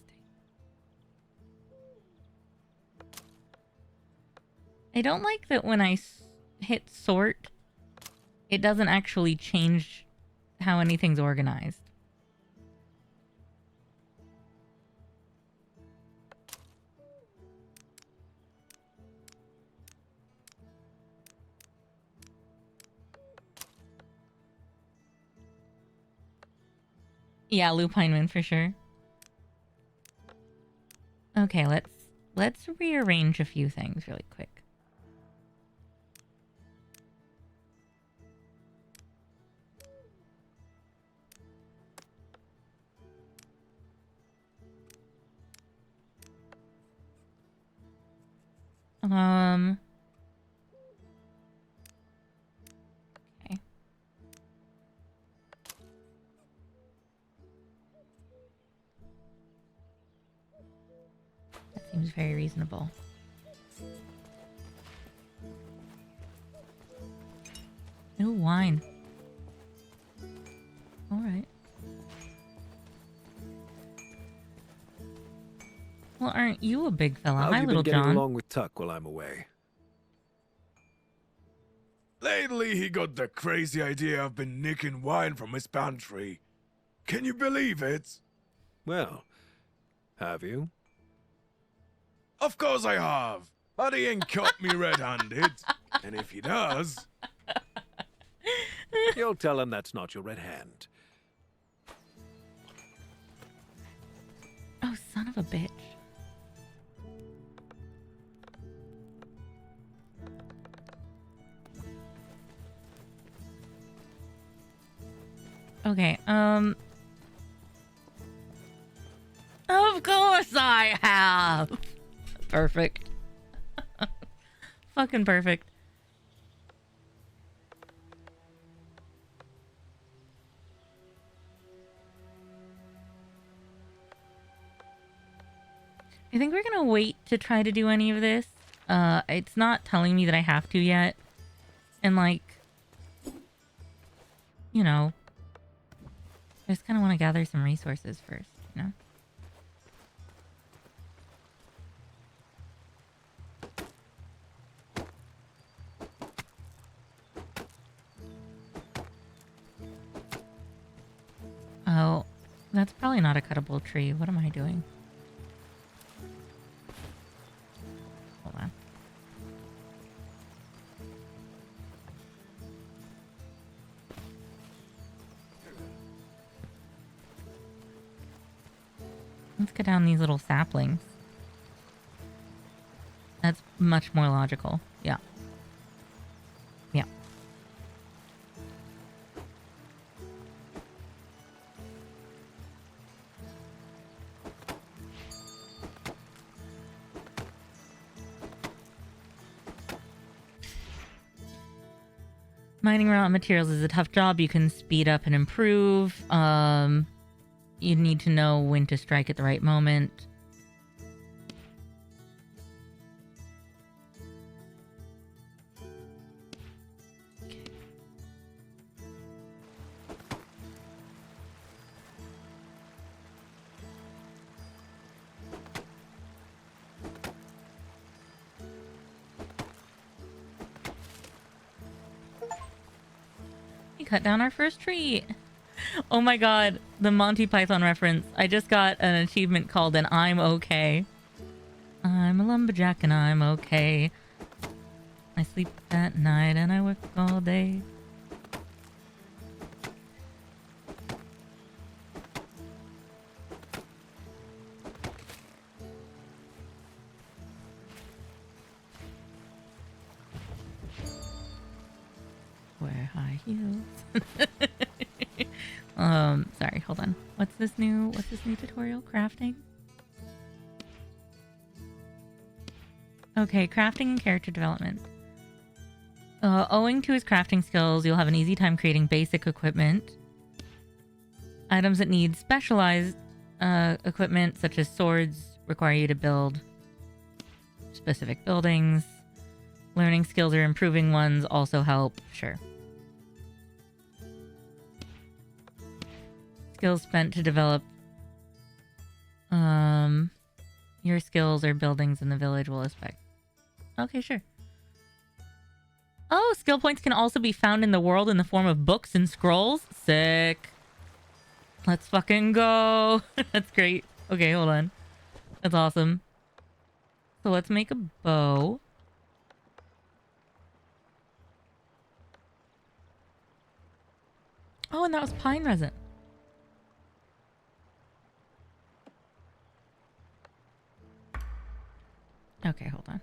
I don't like that when I hit sort, it doesn't actually change how anything's organized. Yeah, Lupineman for sure. Okay, let's rearrange a few things really quick. Okay. That seems very reasonable. Ooh, wine. All right. Well, aren't you a big fella? how Hi, have you little been getting John. along with Tuck while I'm away? Lately, he got the crazy idea of been nicking wine from his pantry. Can you believe it? Well, have you? Of course I have. But he ain't caught me red-handed. And if he does... You'll tell him that's not your red hand. Oh, son of a bitch. Okay, of course I have. Perfect. Fucking perfect. I think we're gonna wait to try to do any of this. It's not telling me that I have to yet. And like, you know, I just kind of want to gather some resources first, you know? Oh, that's probably not a cuttable tree. What am I doing? Hold on. Let's cut down these little saplings. That's much more logical. Yeah. Yeah. Mining raw materials is a tough job. You can speed up and improve. You need to know when to strike at the right moment. Okay. We cut down our first tree. Oh my god, the Monty Python reference. I just got an achievement called an I'm okay. I'm a lumberjack and I'm okay. I sleep at night and I work all day. Wear high heels. Sorry, hold on. What's this new tutorial? Crafting? Okay, crafting and character development. Owing to his crafting skills, you'll have an easy time creating basic equipment. Items that need specialized equipment, such as swords, require you to build specific buildings. Learning skills or improving ones also help. Sure. Skills spent to develop your skills or buildings in the village will affect. Okay, sure. Oh, skill points can also be found in the world in the form of books and scrolls. Sick. Let's fucking go. That's great. Okay, hold on. That's awesome. So let's make a bow. Oh, and that was pine resin. Okay, hold on.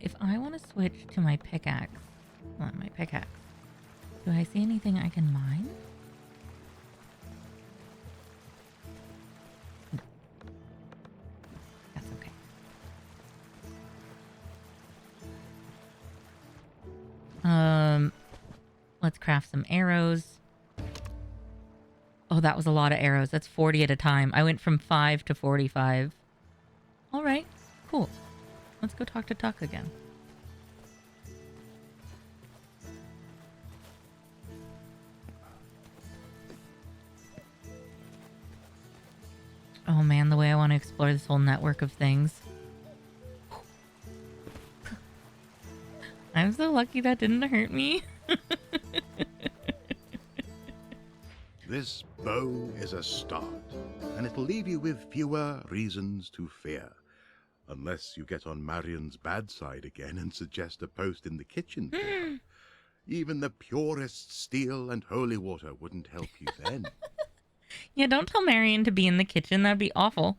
If I want to switch to my pickaxe, do I see anything I can mine? No. That's okay. Let's craft some arrows. Oh, that was a lot of arrows. That's 40 at a time. I went from 5 to 45. All right, cool. Let's go talk to Tuck again. Oh man, the way I want to explore this whole network of things. I'm so lucky that didn't hurt me. This bow is a start, and it'll leave you with fewer reasons to fear. Unless you get on Marion's bad side again and suggest a post in the kitchen. Even the purest steel and holy water wouldn't help you then. Yeah, don't tell Marion to be in the kitchen. That'd be awful.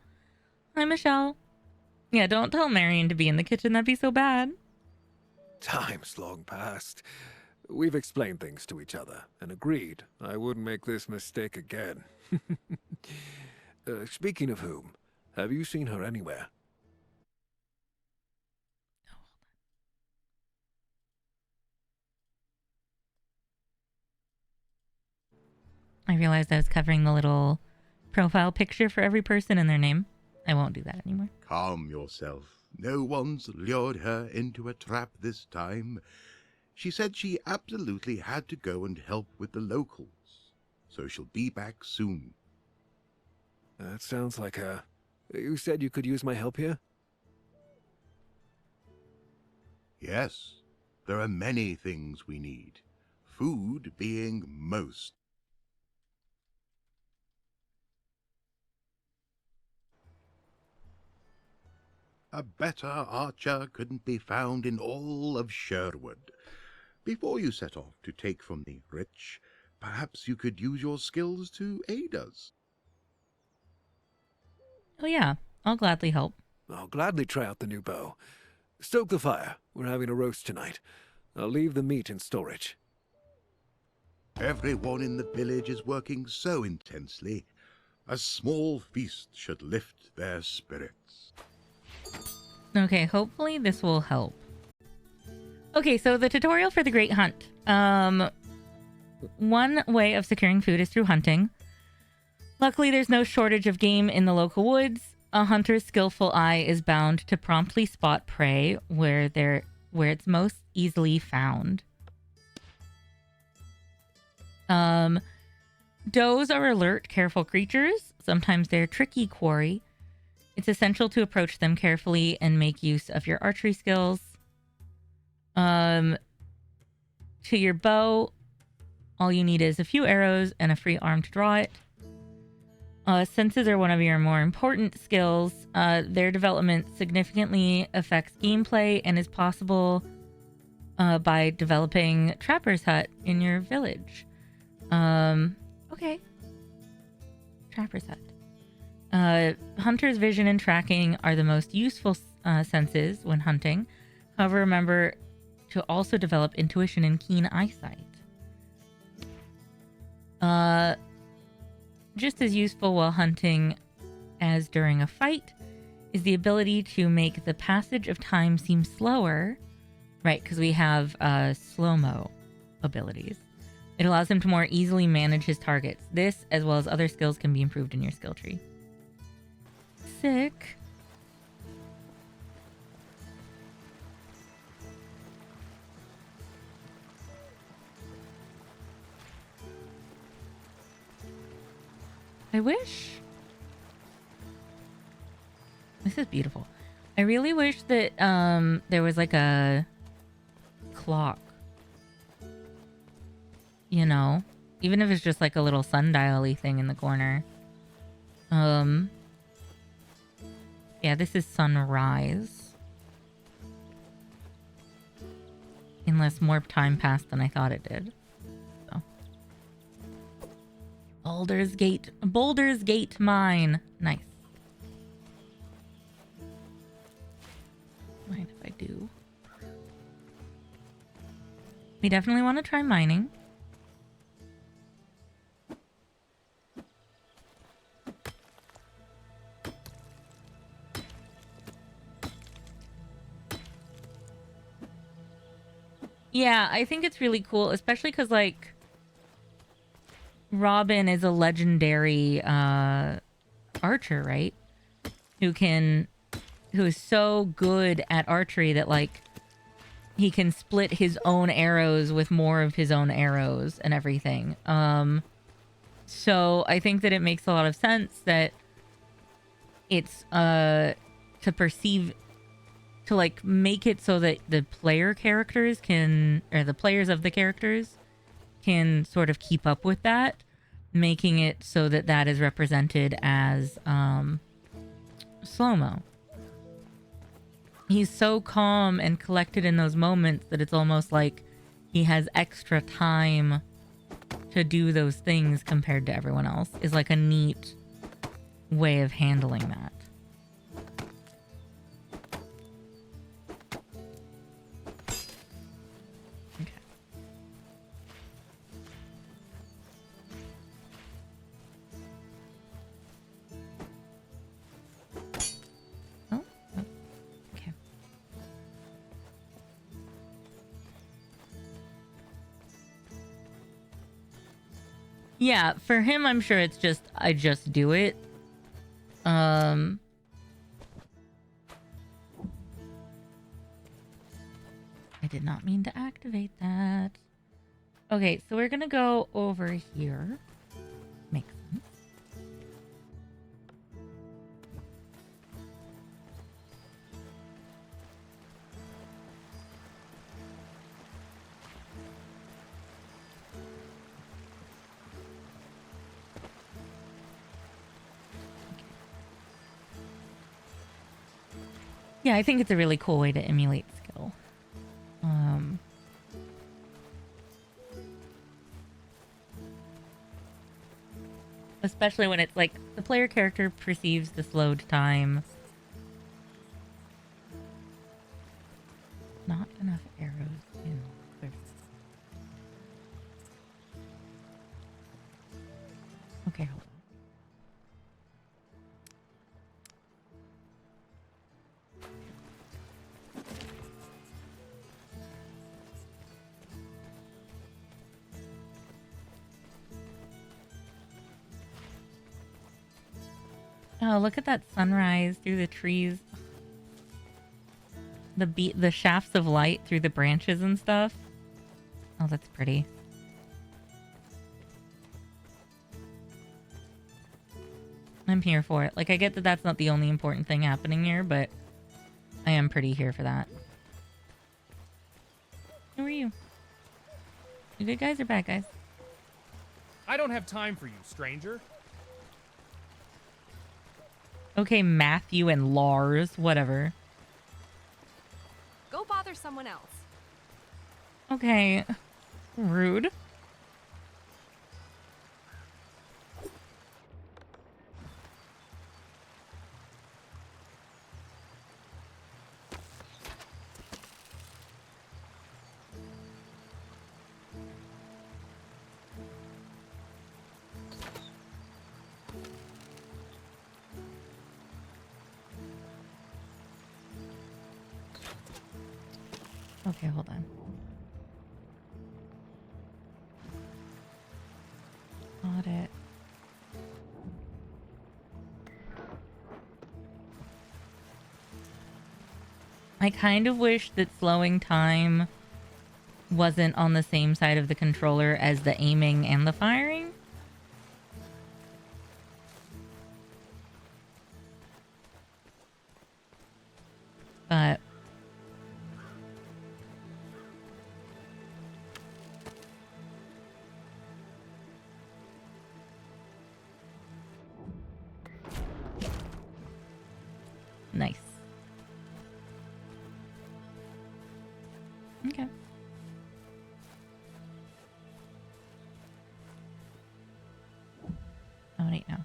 Hi, Michelle. Yeah, don't tell Marion to be in the kitchen. That'd be so bad. Time's long past. We've explained things to each other and agreed I wouldn't make this mistake again. Speaking of whom, have you seen her anywhere? I realized I was covering the little profile picture for every person and their name. I won't do that anymore. Calm yourself. No one's lured her into a trap this time. She said she absolutely had to go and help with the locals, so she'll be back soon. That sounds like her. You said you could use my help here? Yes, there are many things we need, food being most. A better archer couldn't be found in all of Sherwood. Before you set off to take from the rich, perhaps you could use your skills to aid us. Oh yeah, I'll gladly help. I'll gladly try out the new bow. Stoke the fire. We're having a roast tonight. I'll leave the meat in storage. Everyone in the village is working so intensely. A small feast should lift their spirits. Okay, hopefully this will help. Okay, so the tutorial for the Great Hunt. One way of securing food is through hunting. Luckily, there's no shortage of game in the local woods. A hunter's skillful eye is bound to promptly spot prey where it's most easily found. Does are alert, careful creatures. Sometimes they're tricky quarry. It's essential to approach them carefully and make use of your archery skills. To your bow, all you need is a few arrows and a free arm to draw it. Senses are one of your more important skills. Their development significantly affects gameplay and is possible by developing Trapper's Hut in your village. Okay. Trapper's Hut. Hunter's vision and tracking are the most useful senses when hunting. However, remember to also develop intuition and keen eyesight. Just as useful while hunting as during a fight is the ability to make the passage of time seem slower, right? Because we have slow-mo abilities. It allows him to more easily manage his targets. This, as well as other skills, can be improved in your skill tree. Sick. I wish... This is beautiful. I really wish that there was like a clock. You know? Even if it's just like a little sundial-y thing in the corner. Yeah, this is sunrise. Unless more time passed than I thought it did. So. Baldur's Gate mine. Nice. Mind if I do? We definitely want to try mining. Yeah, I think it's really cool, especially because, like, Robin is a legendary archer, right? Who is so good at archery that, like, he can split his own arrows with more of his own arrows and everything. So I think that it makes a lot of sense that it's to perceive, to like make it so that the player characters can, or the players of the characters can sort of keep up with that, making it so that that is represented as slow-mo. He's so calm and collected in those moments that it's almost like he has extra time to do those things compared to everyone else. Is like a neat way of handling that. Okay. Oh, okay. Yeah, for him, I'm sure it's just, I just do it. I did not mean to activate that. Okay, so we're gonna go over here. Makes sense. Yeah, I think it's a really cool way to emulate skill. Especially when it's like the player character perceives the slowed time. Not enough arrows in there. Okay, hold on. Oh, look at that sunrise through the trees. The shafts of light through the branches and stuff. Oh, that's pretty. I'm here for it. Like, I get that that's not the only important thing happening here, but I am pretty here for that. Who are you? You good guys or bad guys? I don't have time for you, stranger. Okay, Matthew and Lars, whatever. Go bother someone else. Okay. Rude. Okay, hold on. Got it. I kind of wish that slowing time wasn't on the same side of the controller as the aiming and the firing. But nice. Okay. Oh, wait, no.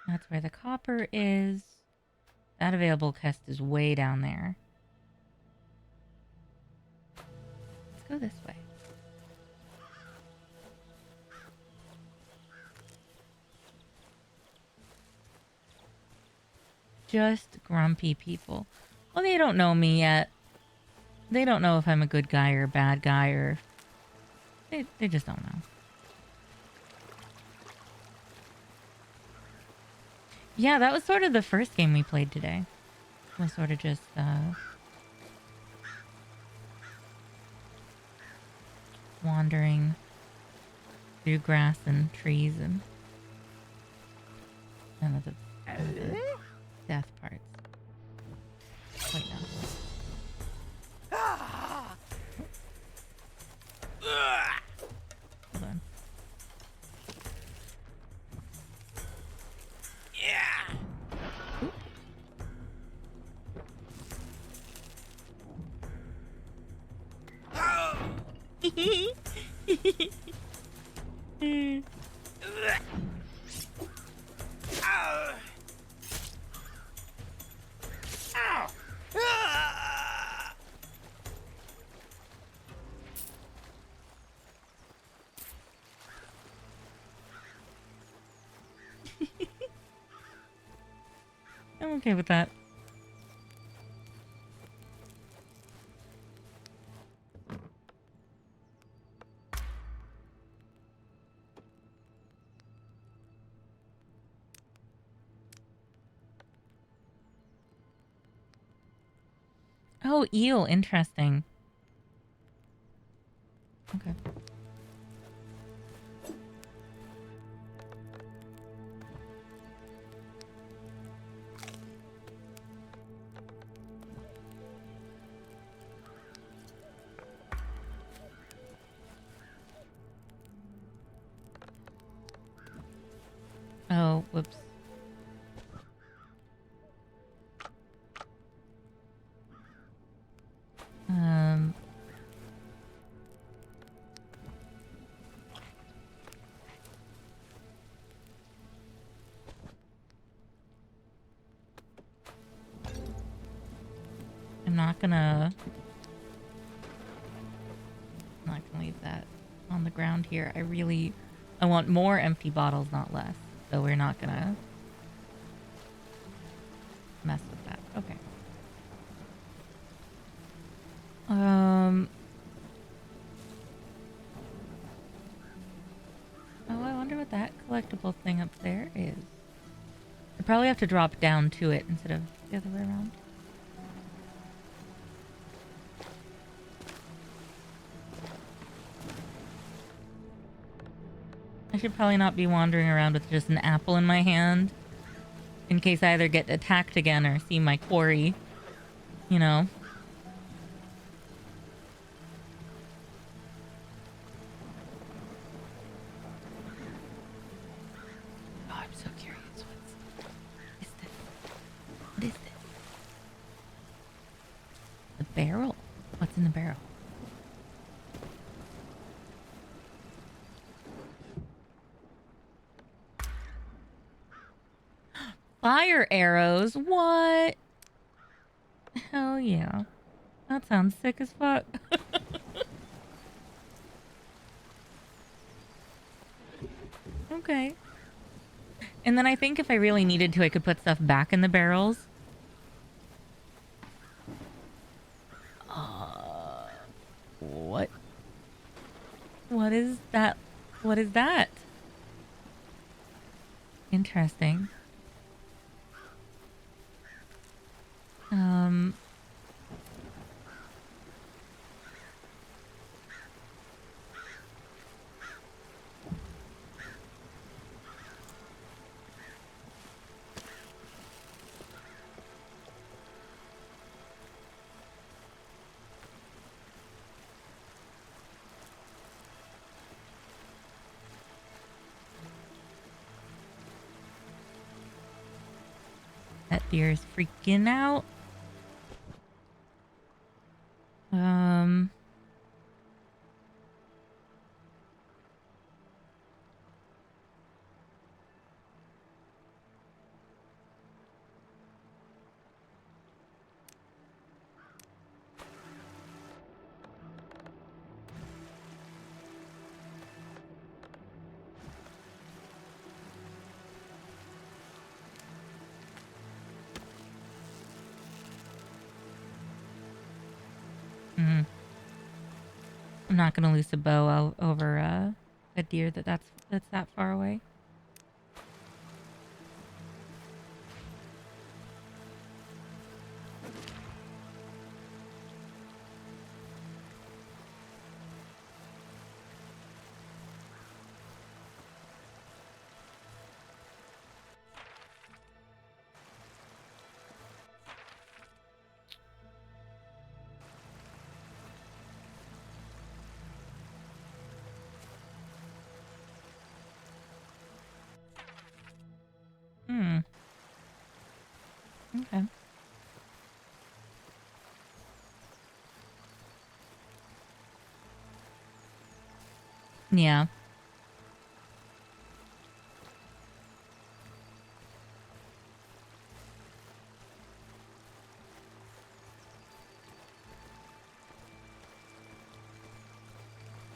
That's where the copper is. That available quest is way down there. Let's go this way. Just grumpy people. Well, they don't know me yet. They don't know if I'm a good guy or a bad guy, or... They just don't know. Yeah, that was sort of the first game we played today. It was sort of just, wandering through grass and trees and... none of the death parts. Wait, no. Hold on. I'm okay with that. Oh, eel. Interesting. Okay. Oh, whoops. I'm not gonna leave that on the ground here. I want more empty bottles, not less. So we're not gonna mess with that. Okay. Oh, I wonder what that collectible thing up there is. I probably have to drop down to it instead of the other way around. I should probably not be wandering around with just an apple in my hand. In case I either get attacked again or see my quarry. You know. Oh, I'm so curious. What is this? What is this? The barrel? What's in the barrel? Fire arrows? What? Hell yeah. That sounds sick as fuck. Okay. And then I think if I really needed to, I could put stuff back in the barrels. What? What is that? What is that? Interesting. That deer is freaking out. I'm not gonna loose a bow over a deer that's that far away. Okay. Yeah.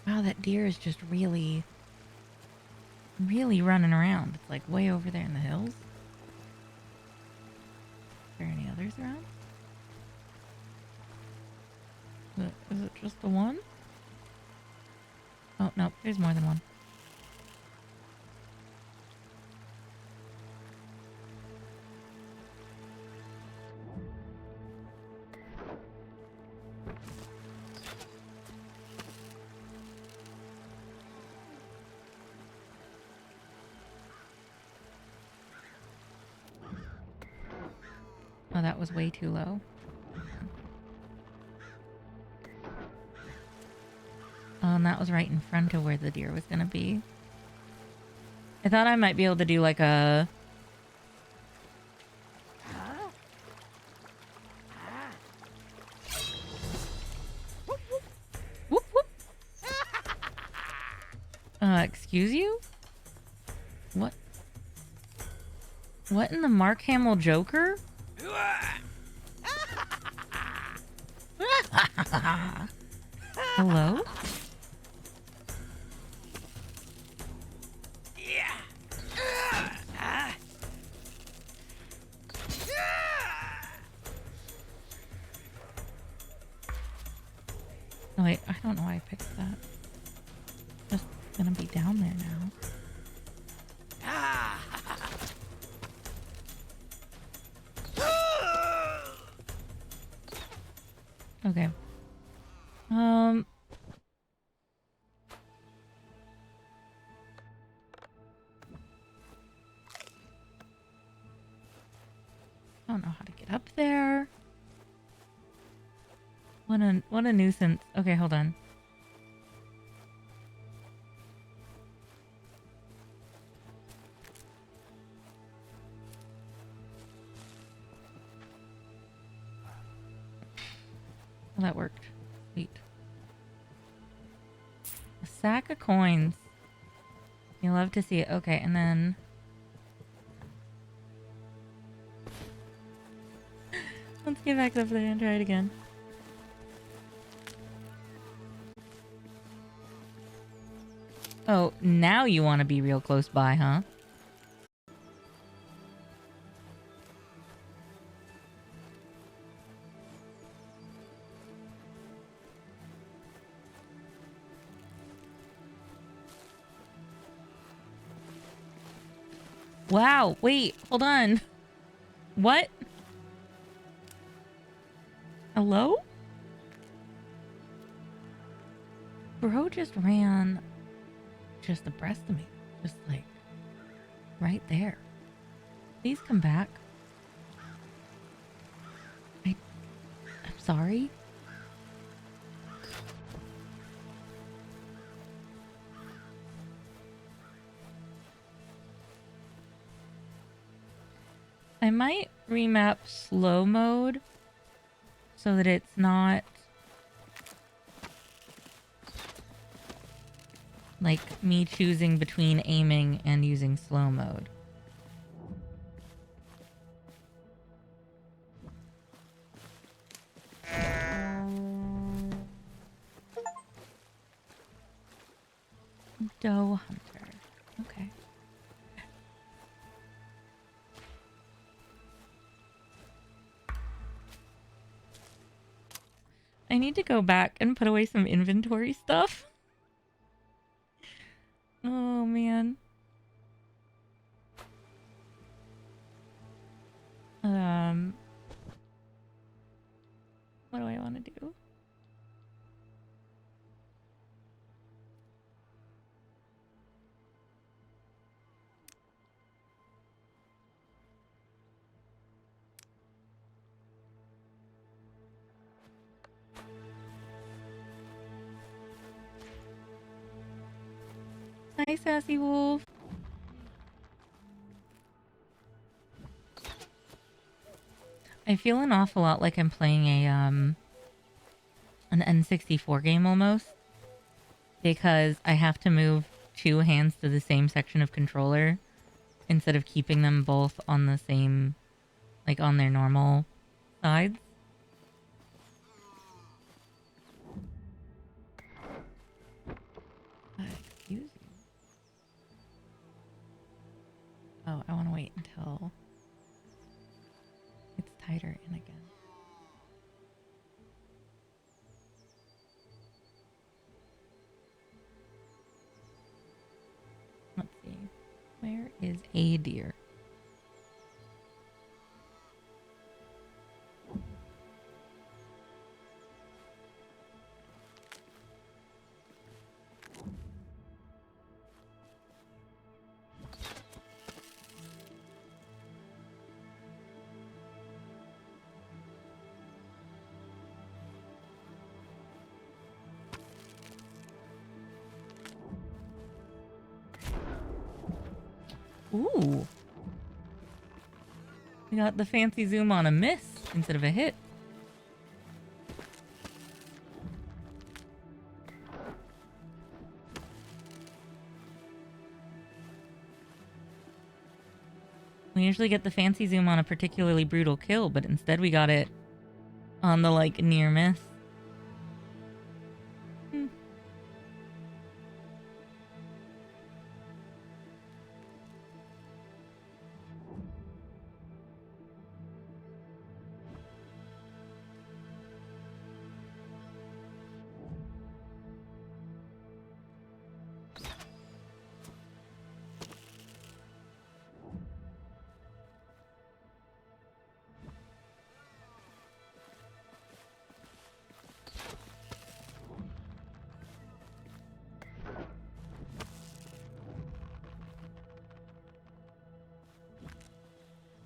Wow, that deer is just really running around. It's like way over there in the hills. Are there any others around? Is it just the one? Oh, no, there's more than one. Oh, that was way too low. Oh, and that was right in front of where the deer was gonna be. I thought I might be able to do like a... Whoop, whoop. Excuse you? What? What in the Mark Hamill Joker? Hello? Oh, wait, I don't know why I picked that. Just gonna be down there now. Okay. don't know how to get up there. What a nuisance. Okay, hold on. Well, that worked. Sweet. A sack of coins. You love to see it. Okay, and then... Let's get back up there and try it again. Oh, now you want to be real close by, huh? Wow, wait, hold on. What? Hello? Bro just ran just abreast of me. Just like right there. Please come back. I'm sorry. I might remap slow mode so that it's not like me choosing between aiming and using slow mode. Doe hunter. Okay. I need to go back and put away some inventory stuff. Oh, man. What do I want to do? Hi, Sassy Wolf. I feel an awful lot like I'm playing a an N64 game almost, because I have to move two hands to the same section of controller instead of keeping them both on the same, like on their normal sides. Excuse you. Oh, I want to wait until it's tighter in again. Let's see. Where is a deer? Ooh. We got the fancy zoom on a miss instead of a hit. We usually get the fancy zoom on a particularly brutal kill, but instead we got it on the, like, near miss.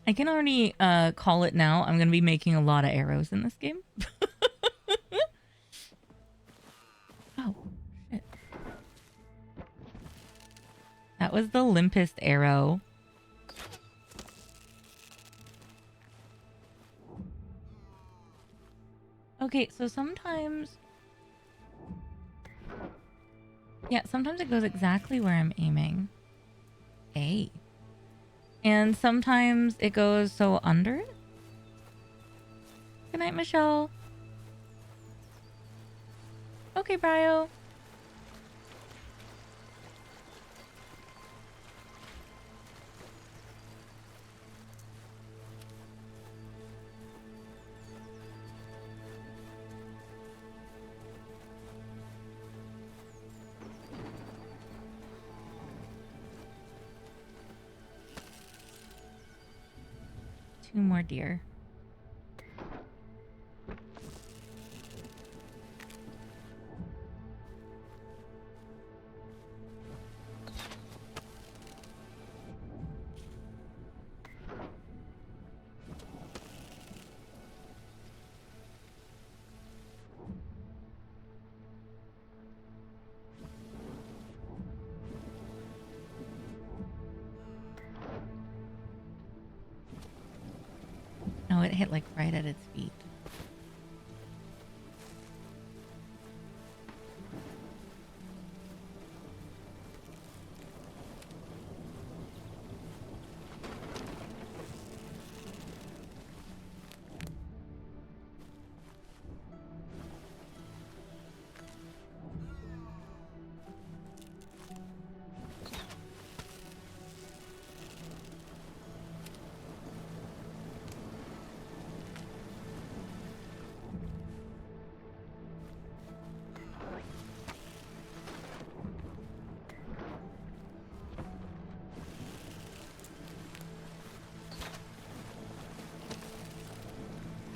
I can already call it now. I'm going to be making a lot of arrows in this game. Oh, shit. That was the limpest arrow. Okay, so sometimes... Yeah, sometimes it goes exactly where I'm aiming. A. And sometimes it goes so under it. Good night, Michelle. Okay, Brio. Two more deer. No, it hit like right at its feet.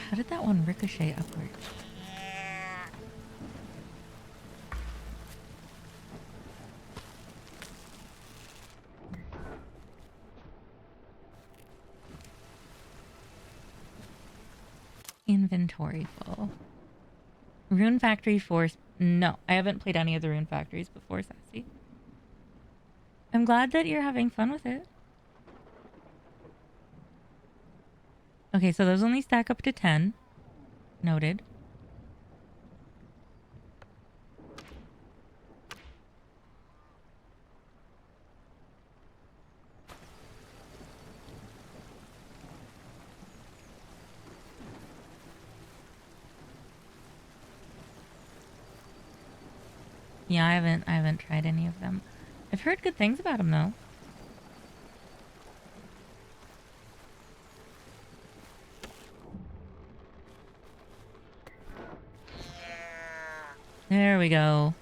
How did that one ricochet upward? Inventory full. Rune Factory Force. No, I haven't played any of the Rune Factories before, Sassy. I'm glad that you're having fun with it. Okay, so those only stack up to 10. Noted. Yeah, I haven't tried any of them. I've heard good things about them though. There we go.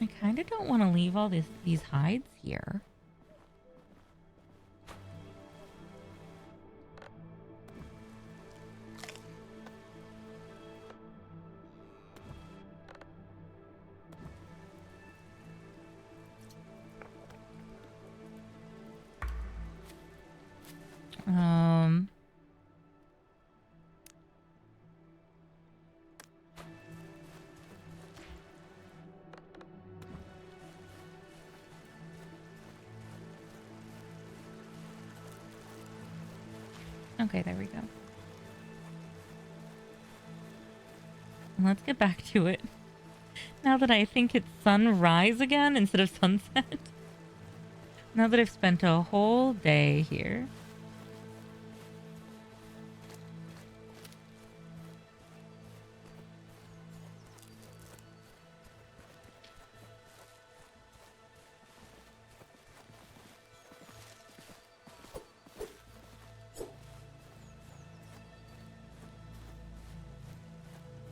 I kind of don't want to leave all these hides here. Okay, there we go. Let's get back to it. Now that I think it's sunrise again instead of sunset. Now that I've spent a whole day here.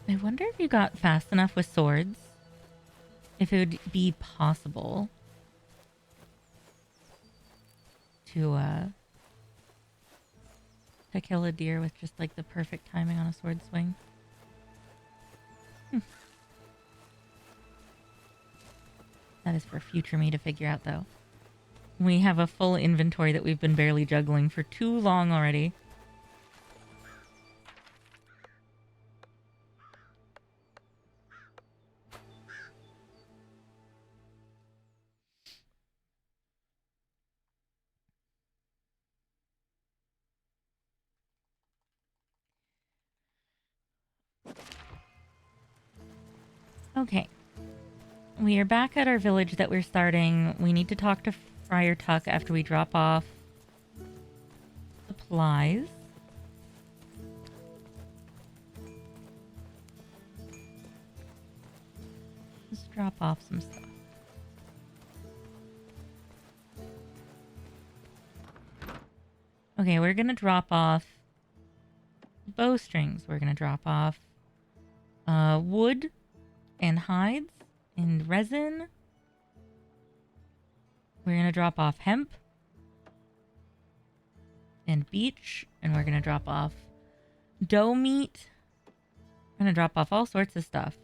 I wonder if you got fast enough with swords. If it would be possible to kill a deer with just like the perfect timing on a sword swing. That is for future me to figure out, though. We have a full inventory that we've been barely juggling for too long already. Okay. We are back at our village that we're starting. We need to talk to Friar Tuck after we drop off supplies. Let's drop off some stuff. Okay, we're gonna drop off bowstrings. We're gonna drop off wood and hides and resin. We're gonna drop off hemp and beech, and we're gonna drop off doe meat. We're gonna drop off all sorts of stuff.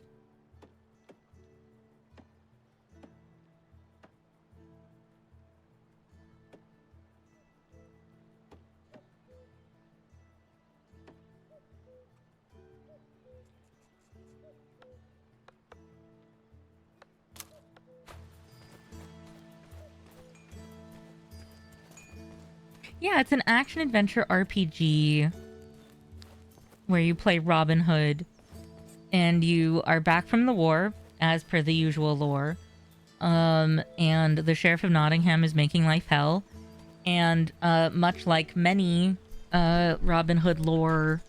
Yeah, it's an action-adventure RPG where you play Robin Hood, and you are back from the war, as per the usual lore. And the Sheriff of Nottingham is making life hell. And much like many Robin Hood lore,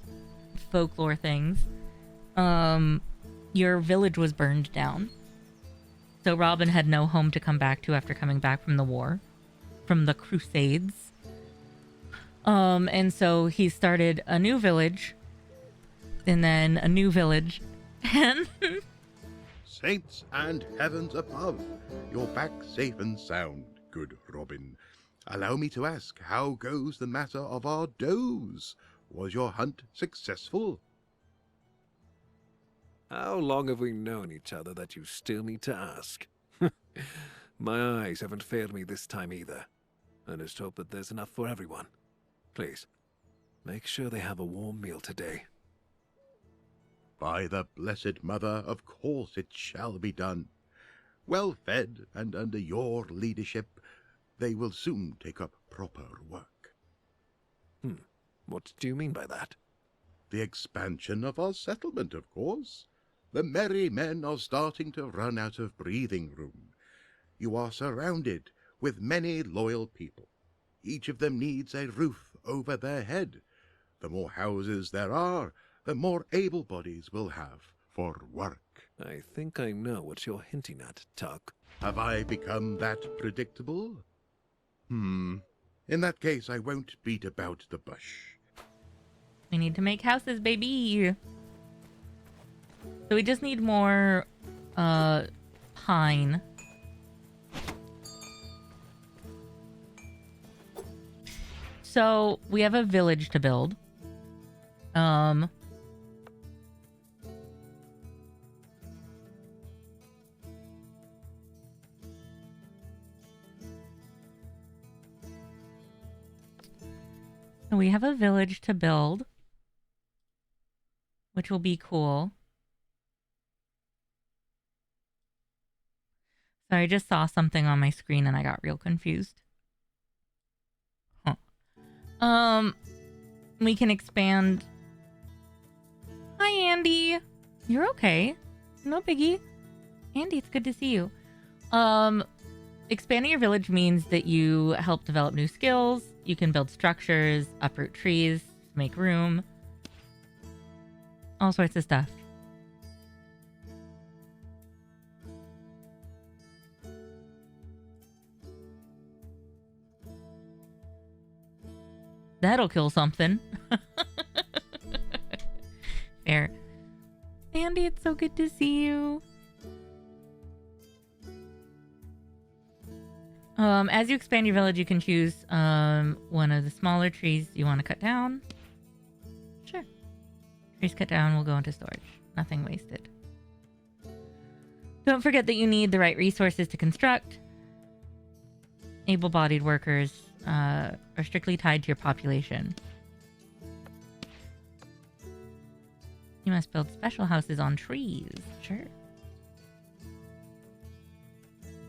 folklore things, your village was burned down. So Robin had no home to come back to after coming back from the war, from the Crusades. And so he started a new village, and then a new village, and Saints and heavens above, you're back safe and sound, good Robin. Allow me to ask, how goes the matter of our does? Was your hunt successful? How long have we known each other that you still need to ask? My eyes haven't failed me this time either. I just hope that there's enough for everyone. Please, make sure they have a warm meal today. By the Blessed Mother, of course it shall be done. Well fed, and under your leadership, they will soon take up proper work. What do you mean by that? The expansion of our settlement, of course. The merry men are starting to run out of breathing room. You are surrounded with many loyal people. Each of them needs a roof over their head. The more houses there are, the more able bodies we'll have for work. I think I know what you're hinting at, Tuck. Have I become that predictable? In that case, I won't beat about the bush. we need to make houses, baby. So we just need more pine. So we have a village to build. So we have a village to build, which will be cool. So I just saw something on my screen and I got real confused. We can expand. Hi, Andy. You're okay. No biggie. Andy, it's good to see you. Expanding your village means that you help develop new skills. You can build structures, uproot trees, make room. All sorts of stuff. That'll kill something. Fair. Andy, it's so good to see you. As you expand your village, you can choose one of the smaller trees you want to cut down. Sure. Trees cut down will go into storage. Nothing wasted. Don't forget that you need the right resources to construct. Able-bodied workers are strictly tied to your population. You must build special houses on trees. Sure.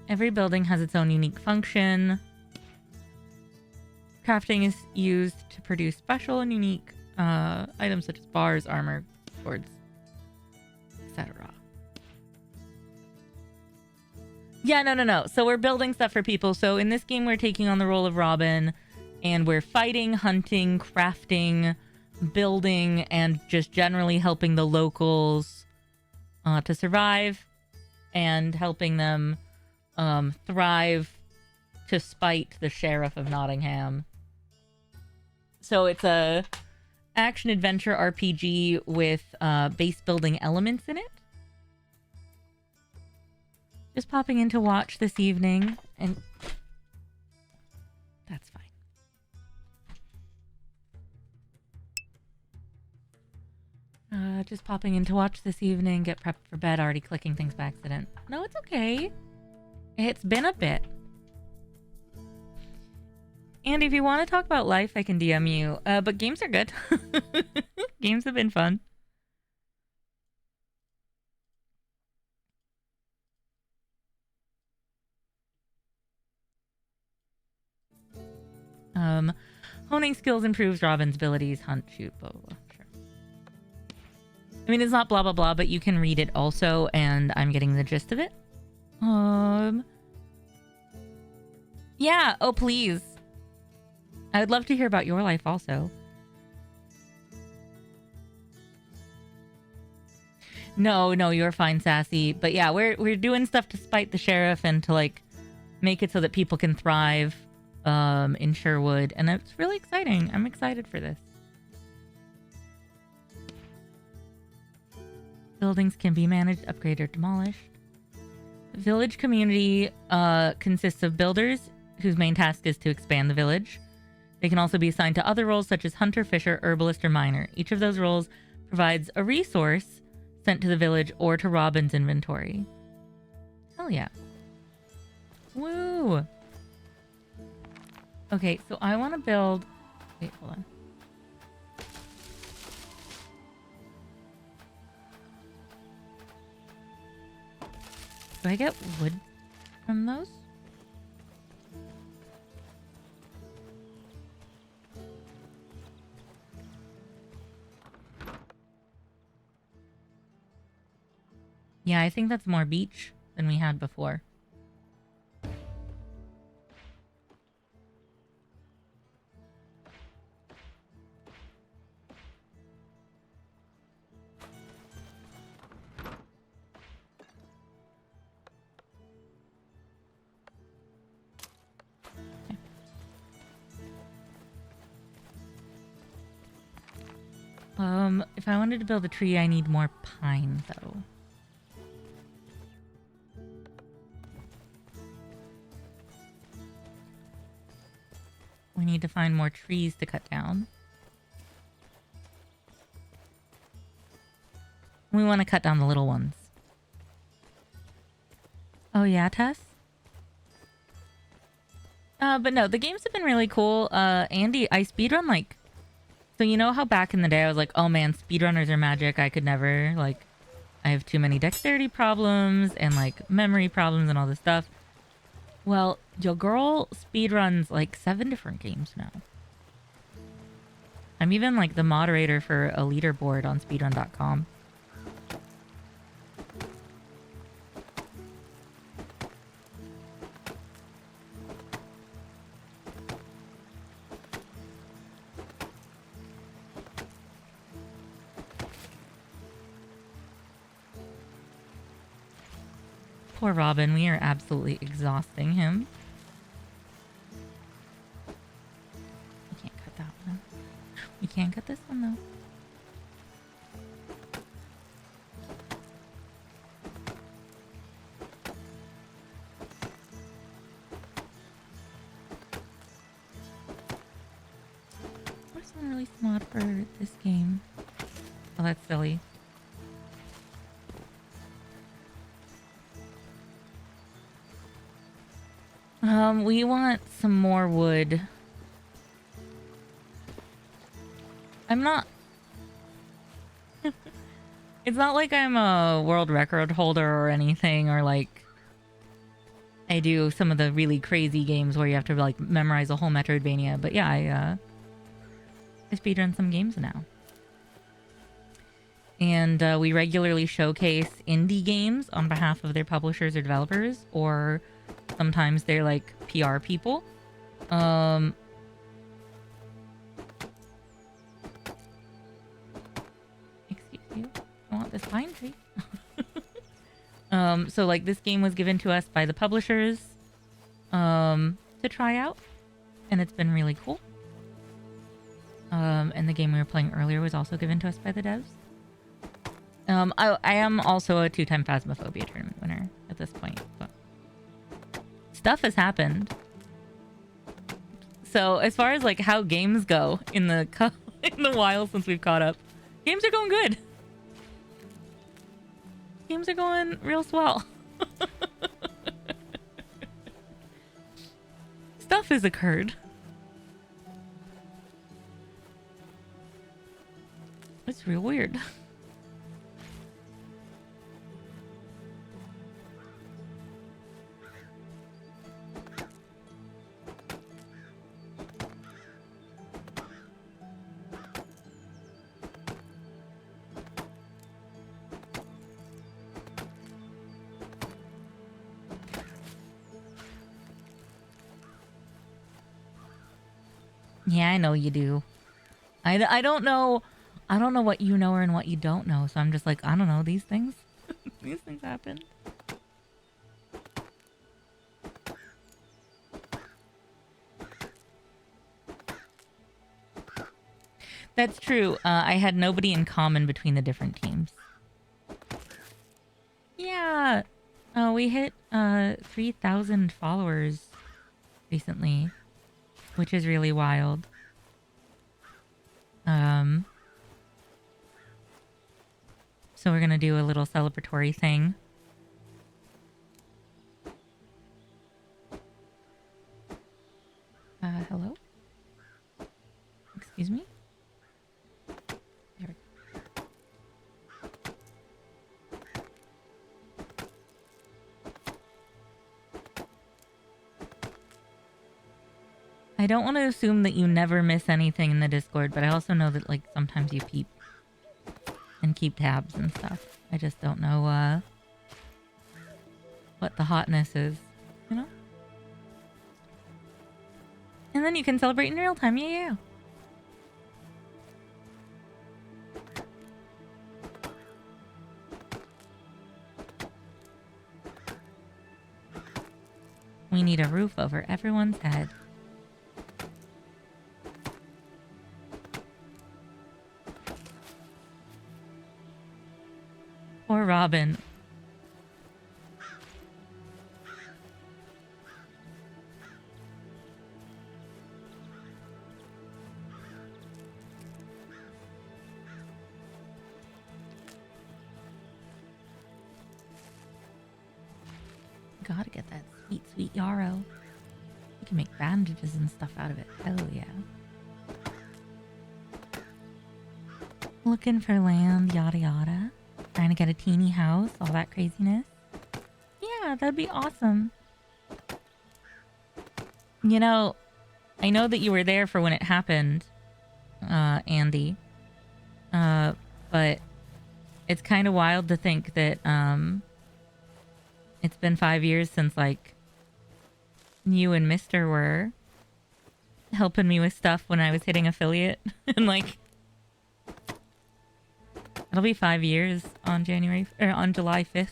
Every building has its own unique function. Crafting is used to produce special and unique items such as bars, armor, swords, etc. Yeah, no. So we're building stuff for people. So in this game, we're taking on the role of Robin, and we're fighting, hunting, crafting, building, and just generally helping the locals to survive and helping them thrive to spite the Sheriff of Nottingham. So it's a action-adventure RPG with base building elements in it. Just popping in to watch this evening, and that's fine. Just popping in to watch this evening, get prepped for bed, already clicking things by accident. No, it's okay. It's been a bit. And if you want to talk about life, I can DM you. But games are good. Games have been fun. Honing skills improves Robin's abilities. Hunt, shoot, blah, blah, blah. Sure. I mean, it's not blah, blah, blah, but you can read it also, and I'm getting the gist of it. Yeah, oh, please. I would love to hear about your life also. No, you're fine, Sassy. But yeah, we're doing stuff to spite the sheriff and to, like, make it so that people can thrive in Sherwood, and it's really exciting. I'm excited for this. Buildings can be managed, upgraded, or demolished. The village community consists of builders whose main task is to expand the village. They can also be assigned to other roles such as hunter, fisher, herbalist, or miner. Each of those roles provides a resource sent to the village or to Robin's inventory. Hell yeah. Woo! Okay, so I want to build... Wait, hold on. Do I get wood from those? Yeah, I think that's more beach than we had before. If I wanted to build a tree, I need more pine, though. We need to find more trees to cut down. We want to cut down the little ones. Oh yeah, Tess? But no, the games have been really cool. Andy, I speedrun, like... So you know how back in the day I was like, oh man, speedrunners are magic. I could never, like... I have too many dexterity problems and, like, memory problems and all this stuff. Well, your girl speedruns, like, 7 different games now. I'm even, like, the moderator for a leaderboard on speedrun.com. Poor Robin, we are absolutely exhausting him. We can't cut that one. We can cut this one, though. What's one really smart for this game? Oh, that's silly. We want some more wood. I'm not... It's not like I'm a world record holder or anything, or like I do some of the really crazy games where you have to like memorize a whole Metroidvania. But yeah, I speedrun some games now. And we regularly showcase indie games on behalf of their publishers or developers, or sometimes they're like PR people. Excuse you. I want this pine tree. So like this game was given to us by the publishers to try out, and it's been really cool. And the game we were playing earlier was also given to us by the devs. I am also a 2-time Phasmophobia tournament winner at this point, but stuff has happened. So as far as like how games go in the while since we've caught up, games are going good. Games are going real swell. Stuff has occurred. It's real weird. Yeah, I know you do. I don't know. I don't know what you know and what you don't know. So I'm just like, I don't know these things. These things happen. That's true. I had nobody in common between the different teams. Yeah. We hit 3,000 followers recently, which is really wild. So we're gonna do a little celebratory thing. Hello? Excuse me? There we go. I don't want to assume that you never miss anything in the Discord, but I also know that like sometimes you peep and keep tabs and stuff. I just don't know what the hotness is, you know? And then you can celebrate in real time. Yeah. We need a roof over everyone's head. Poor Robin. Gotta get that sweet, sweet yarrow. You can make bandages and stuff out of it. Hell yeah. Looking for land, yada yada. Trying to get a teeny house, all that craziness. Yeah, that'd be awesome. You know, I know that you were there for when it happened, Andy. But it's kind of wild to think that, it's been 5 years since, like, you and Mister were helping me with stuff when I was hitting affiliate. And, like, it'll be 5 years on on July 5th.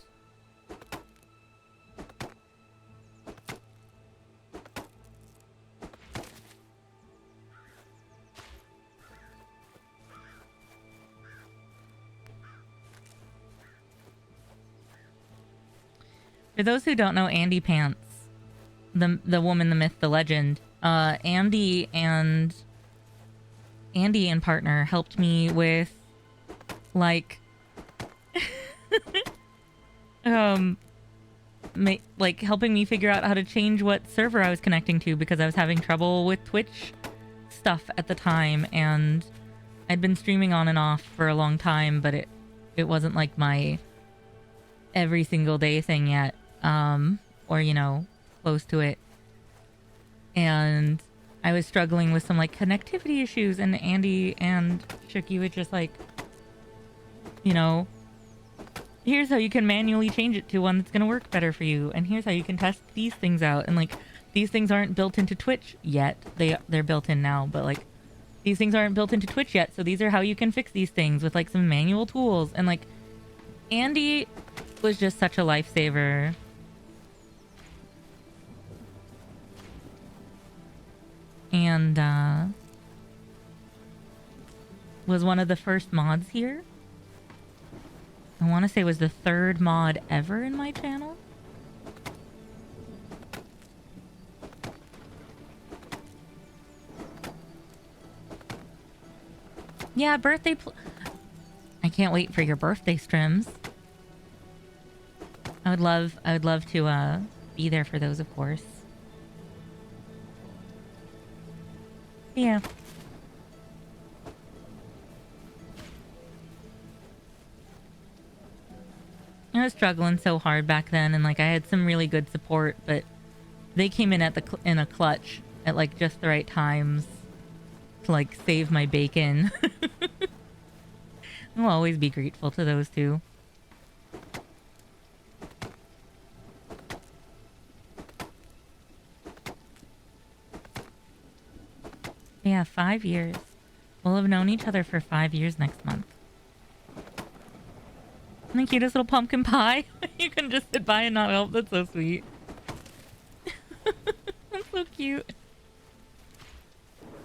For those who don't know Andy Pants, the woman, the myth, the legend, Andy and partner helped me with, like, like helping me figure out how to change what server I was connecting to because I was having trouble with Twitch stuff at the time, and I'd been streaming on and off for a long time, but it wasn't like my every single day thing yet, or you know, close to it. And I was struggling with some like connectivity issues, and Andy and Shuki would just like, you know, here's how you can manually change it to one that's going to work better for you, and here's how you can test these things out. And like, these things aren't built into Twitch yet. They're built in now, but like, these things aren't built into Twitch yet, so these are how you can fix these things with like some manual tools. And like, Andy was just such a lifesaver. And was one of the first mods here. I want to say was the third mod ever in my channel. Yeah, birthday. I can't wait for your birthday streams. I would love to be there for those, of course. Yeah. I was struggling so hard back then, and like I had some really good support, but they came in at in a clutch at like just the right times to like save my bacon. I'll always be grateful to those two. Yeah, 5 years. We'll have known each other for 5 years next month. And the cutest little pumpkin pie. You can just sit by and not help. That's so sweet. That's so cute.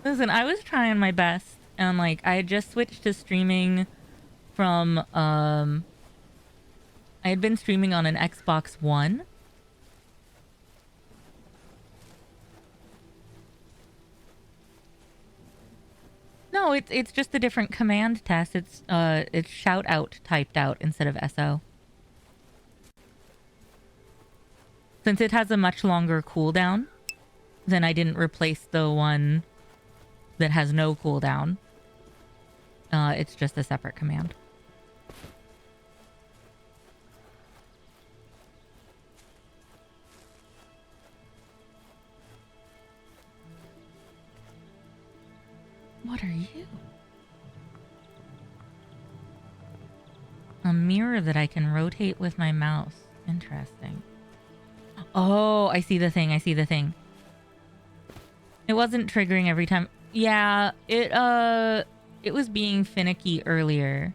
Listen, I was trying my best, and like I had just switched to streaming from I had been streaming on an Xbox One. No, it's just a different command test. It's shout out typed out instead of SO. Since it has a much longer cooldown, then I didn't replace the one that has no cooldown. It's just a separate command. What are you? A mirror that I can rotate with my mouse. Interesting. Oh, I see the thing. I see the thing. It wasn't triggering every time. Yeah, it was being finicky earlier.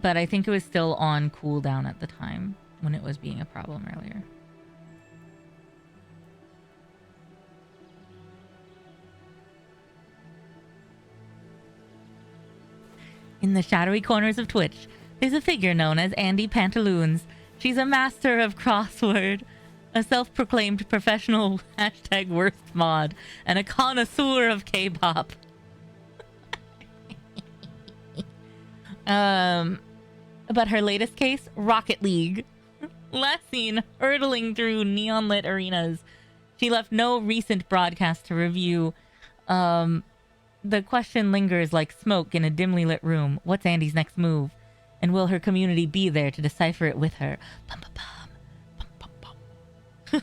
But I think it was still on cooldown at the time when it was being a problem earlier. In the shadowy corners of Twitch, there's a figure known as Andy Pantaloons. She's a master of crossword, a self-proclaimed professional #worst mod, and a connoisseur of K-pop. About her latest case, Rocket League. Last seen hurtling through neon-lit arenas. She left no recent broadcast to review. The question lingers like smoke in a dimly lit room. What's Andy's next move? And will her community be there to decipher it with her? Bum, bum, bum. Bum, bum,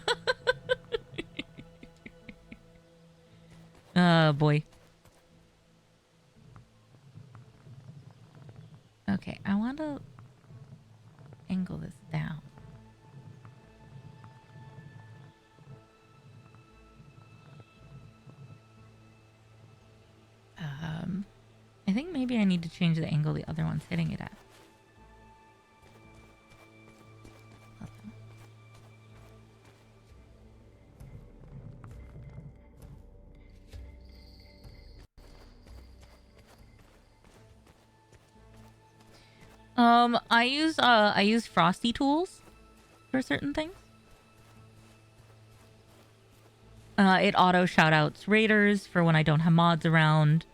bum. Oh, boy. Okay, I want to angle this down. I think maybe I need to change the angle the other one's hitting it at. I use Frosty tools for certain things. It auto shoutouts raiders for when I don't have mods around.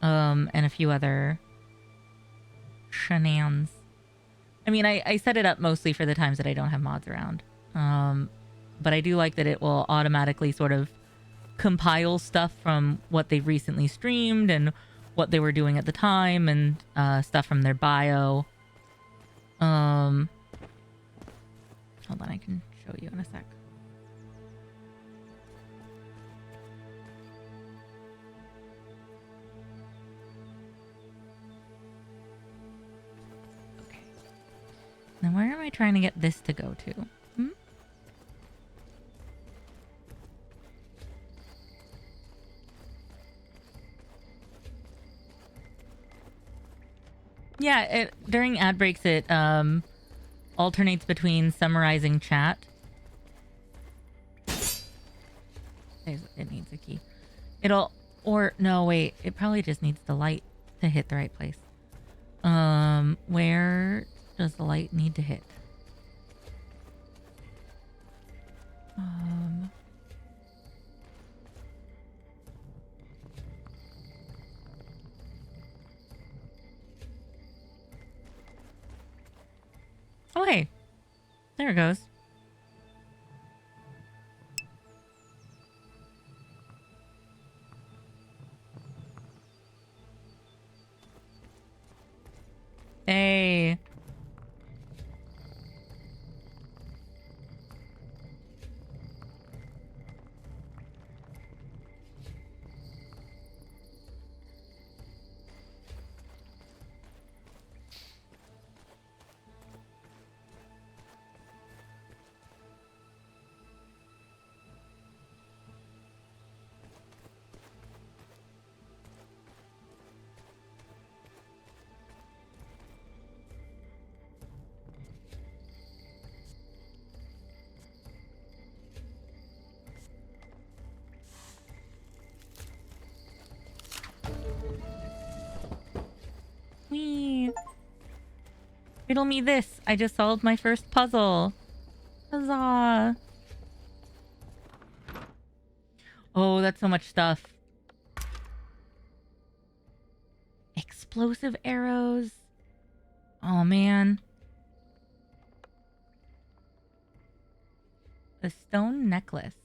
And a few other shenanigans. I mean, I set it up mostly for the times that I don't have mods around. But I do like that it will automatically sort of compile stuff from what they've recently streamed and what they were doing at the time, and stuff from their bio. Hold on, I can show you in a sec. Okay. Now where am I trying to get this to go to? Yeah, during ad breaks, it alternates between summarizing chat. It needs a key. No, wait. It probably just needs the light to hit the right place. Where does the light need to hit? Oh, hey. There it goes. Hey. Whee! Riddle me this. I just solved my first puzzle. Huzzah! Oh, that's so much stuff. Explosive arrows. Oh, man. A stone necklace.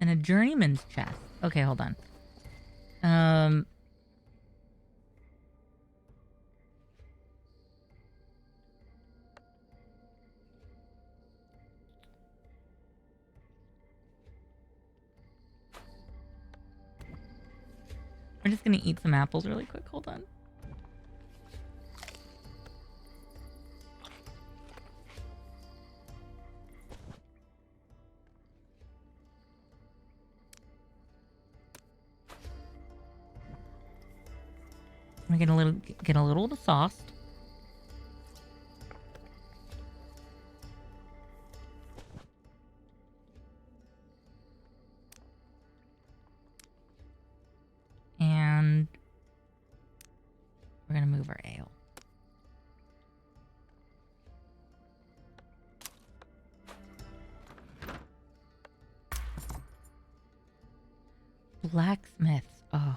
And a journeyman's chest. Okay, hold on. We're just gonna eat some apples really quick. Hold on. We're gonna get a little sauced. And we're gonna move our ale. Blacksmiths. Oh.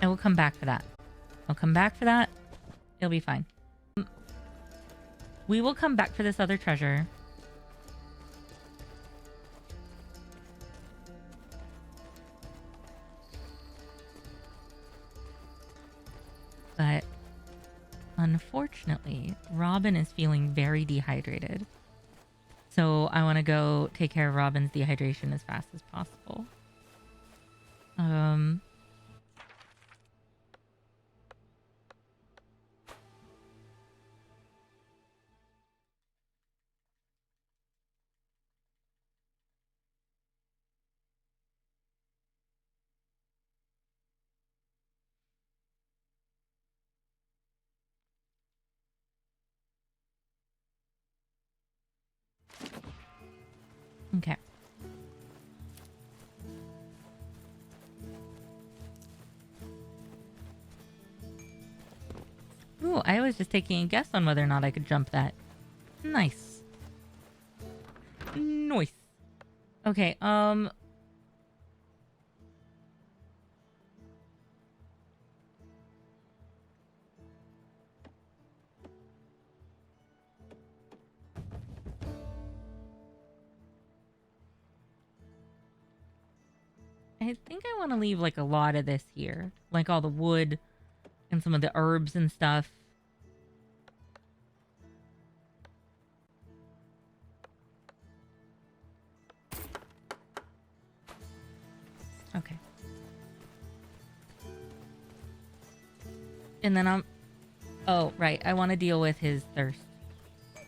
I will come back for that. I'll come back for that. It'll be fine. We will come back for this other treasure. But unfortunately, Robin is feeling very dehydrated. So I want to go take care of Robin's dehydration as fast as possible. Okay. Ooh, I was just taking a guess on whether or not I could jump that. Nice. Nice. Okay, I think I want to leave like a lot of this here, like all the wood and some of the herbs and stuff. Okay. And then oh, right. I want to deal with his thirst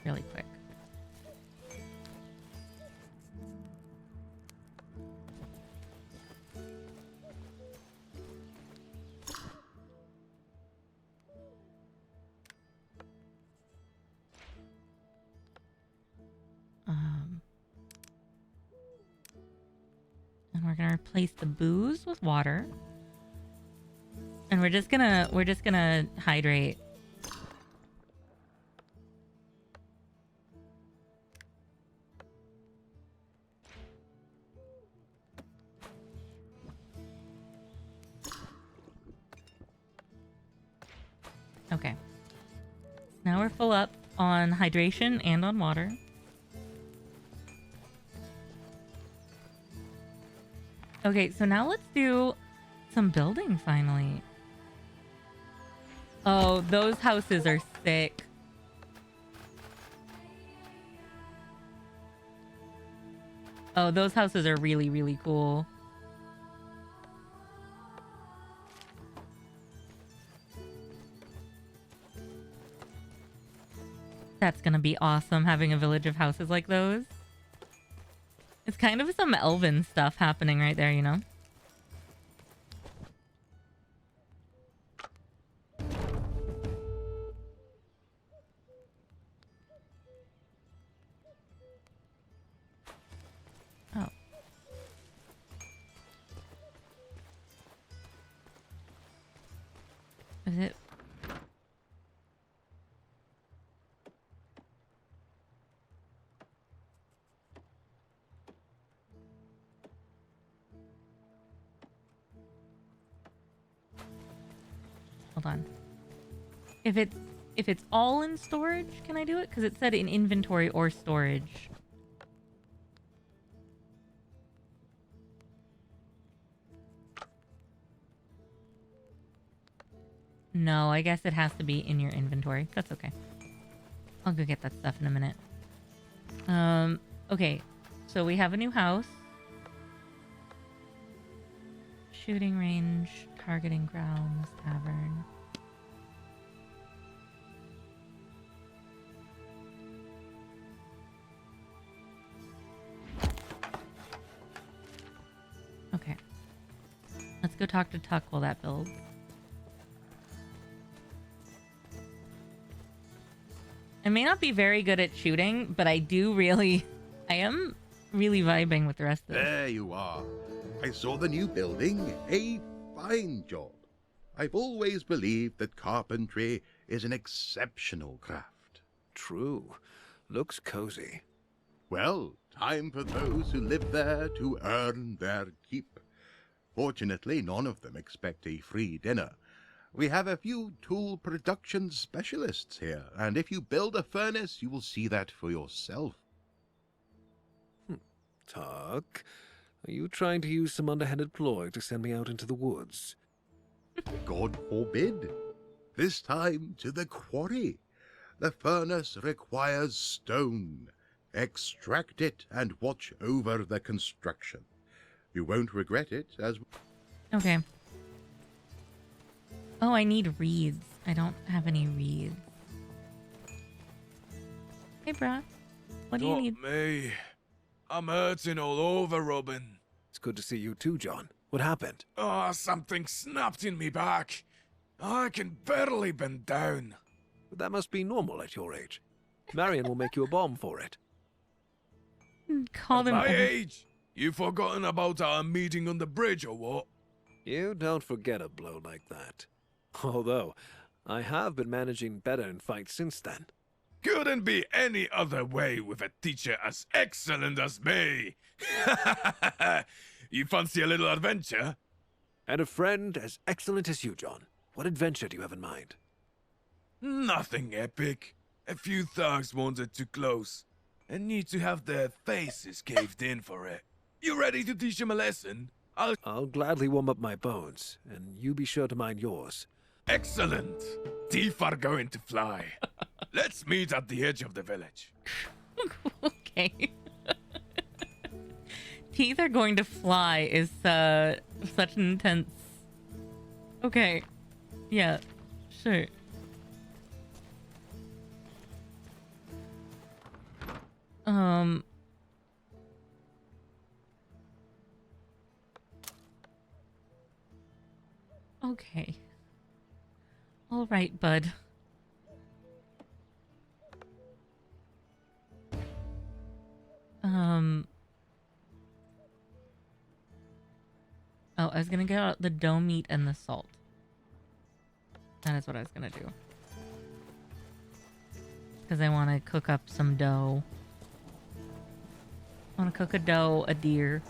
really quick. And we're gonna replace the booze with water. And we're just gonna hydrate. Okay. Now we're full up on hydration and on water. Okay, so now let's do some building finally. Oh, those houses are sick. Oh, those houses are really, really cool. That's gonna be awesome, having a village of houses like those. It's kind of some elven stuff happening right there, you know? Oh. Is it? Hold on. If it's all in storage, can I do it? Because it said in inventory or storage. No, I guess it has to be in your inventory. That's okay. I'll go get that stuff in a minute. Okay. So we have a new house. Shooting range, targeting grounds, tavern. Okay. Let's go talk to Tuck while that builds. I may not be very good at shooting, but I am really vibing with the rest of it. There you are. I saw the new building. A fine job. I've always believed that carpentry is an exceptional craft. True. Looks cozy. Well, time for those who live there to earn their keep. Fortunately, none of them expect a free dinner. We have a few tool production specialists here, and if you build a furnace, you will see that for yourself. Tuck, are you trying to use some underhanded ploy to send me out into the woods? God forbid. This time to the quarry. The furnace requires stone. Extract it and watch over the construction. You won't regret it, as... Okay. Oh, I need reeds. I don't have any reeds. Hey, bruh. What do you need? Not me. I'm hurting all over, Robin. It's good to see you too, John. What happened? Oh, something snapped in me back. I can barely bend down. But that must be normal at your age. Marion will make you a balm for it. Call At them. my age? You forgotten about our meeting on the bridge or what? You don't forget a blow like that. Although, I have been managing better in fights since then. Couldn't be any other way with a teacher as excellent as me. You fancy a little adventure? And a friend as excellent as you, John. What adventure do you have in mind? Nothing epic. A few thugs wandered too close and need to have their faces caved in for it. You ready to teach them a lesson? I'll gladly warm up my bones, and you be sure to mind yours. Excellent. Teeth are going to fly. Let's meet at the edge of the village. Okay. Teeth are going to fly is such an intense. Okay. Yeah. Sure. Okay. All right, bud. Oh, I was gonna get out the dough meat and the salt. That is what I was gonna do. Because I want to cook up some dough. I want to cook a deer.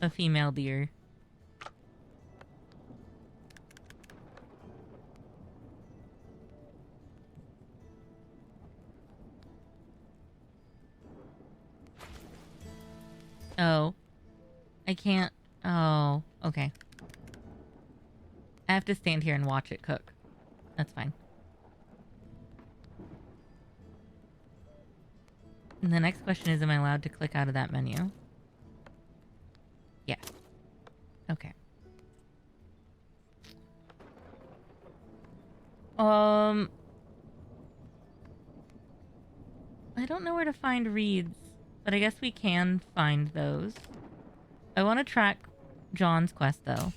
A female deer. Oh. I can't. Oh, okay. I have to stand here and watch it cook. That's fine. And the next question is, am I allowed to click out of that menu? Yeah. Okay. I don't know where to find reeds, but I guess we can find those. I want to track John's quest, though.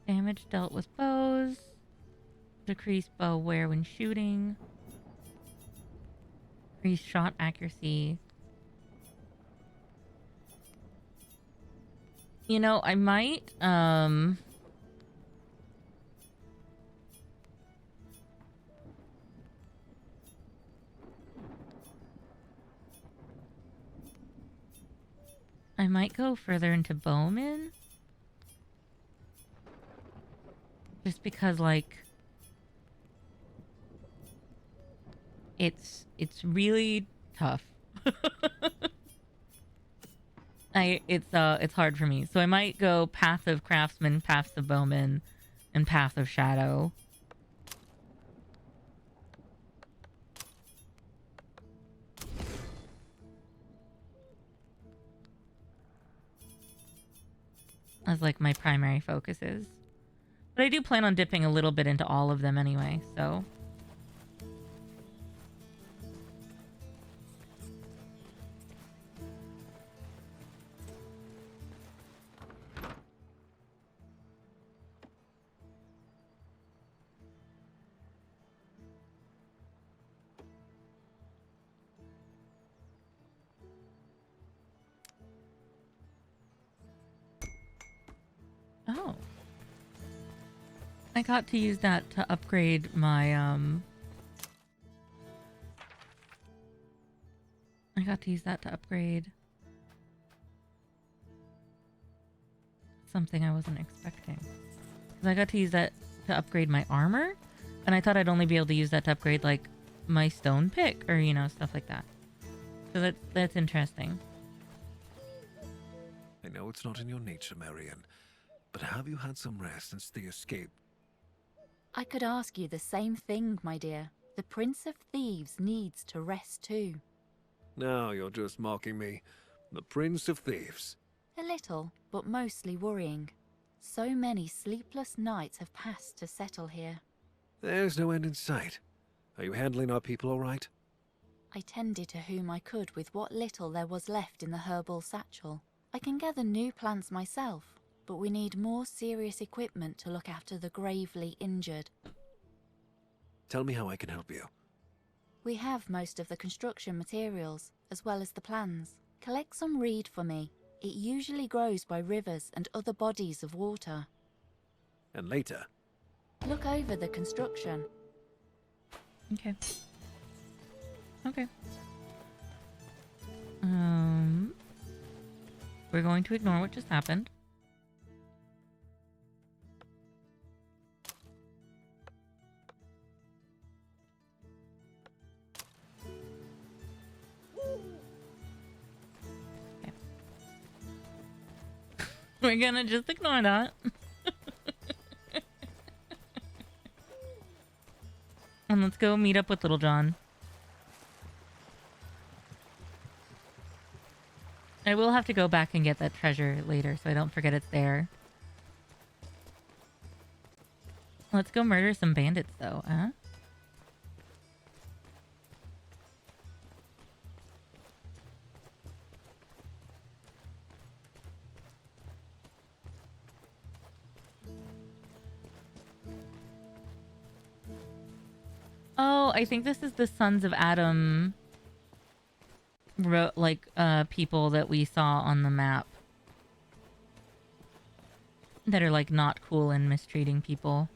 Damage dealt with bows. Decreased bow wear when shooting. Increased shot accuracy. You know, I might, I might go further into Bowman. Just because, like, it's really tough. It's hard for me. So I might go Path of Craftsman, Path of Bowman, and Path of Shadow. As like my primary focuses. But I do plan on dipping a little bit into all of them anyway, so. Oh. I got to use that to upgrade my, I got to use that to upgrade something I wasn't expecting. Because I got to use that to upgrade my armor, and I thought I'd only be able to use that to upgrade, like, my stone pick, or, you know, stuff like that. So that's interesting. I know it's not in your nature, Marion, but have you had some rest since the escape? I could ask you the same thing, my dear. The Prince of Thieves needs to rest too. Now you're just mocking me. The Prince of Thieves. A little, but mostly worrying. So many sleepless nights have passed to settle here. There's no end in sight. Are you handling our people all right? I tended to whom I could with what little there was left in the herbal satchel. I can gather new plants myself, but we need more serious equipment to look after the gravely injured. Tell me how I can help you. We have most of the construction materials, as well as the plans. Collect some reed for me. It usually grows by rivers and other bodies of water. And later, Look over the construction. Okay. Okay. We're going to ignore what just happened. Okay. We're gonna just ignore that. And let's go meet up with Little John. I will have to go back and get that treasure later, so I don't forget it's there. Let's go murder some bandits, though, huh? Oh, I think this is the Sons of Adam, people that we saw on the map. That are, like, not cool and mistreating people.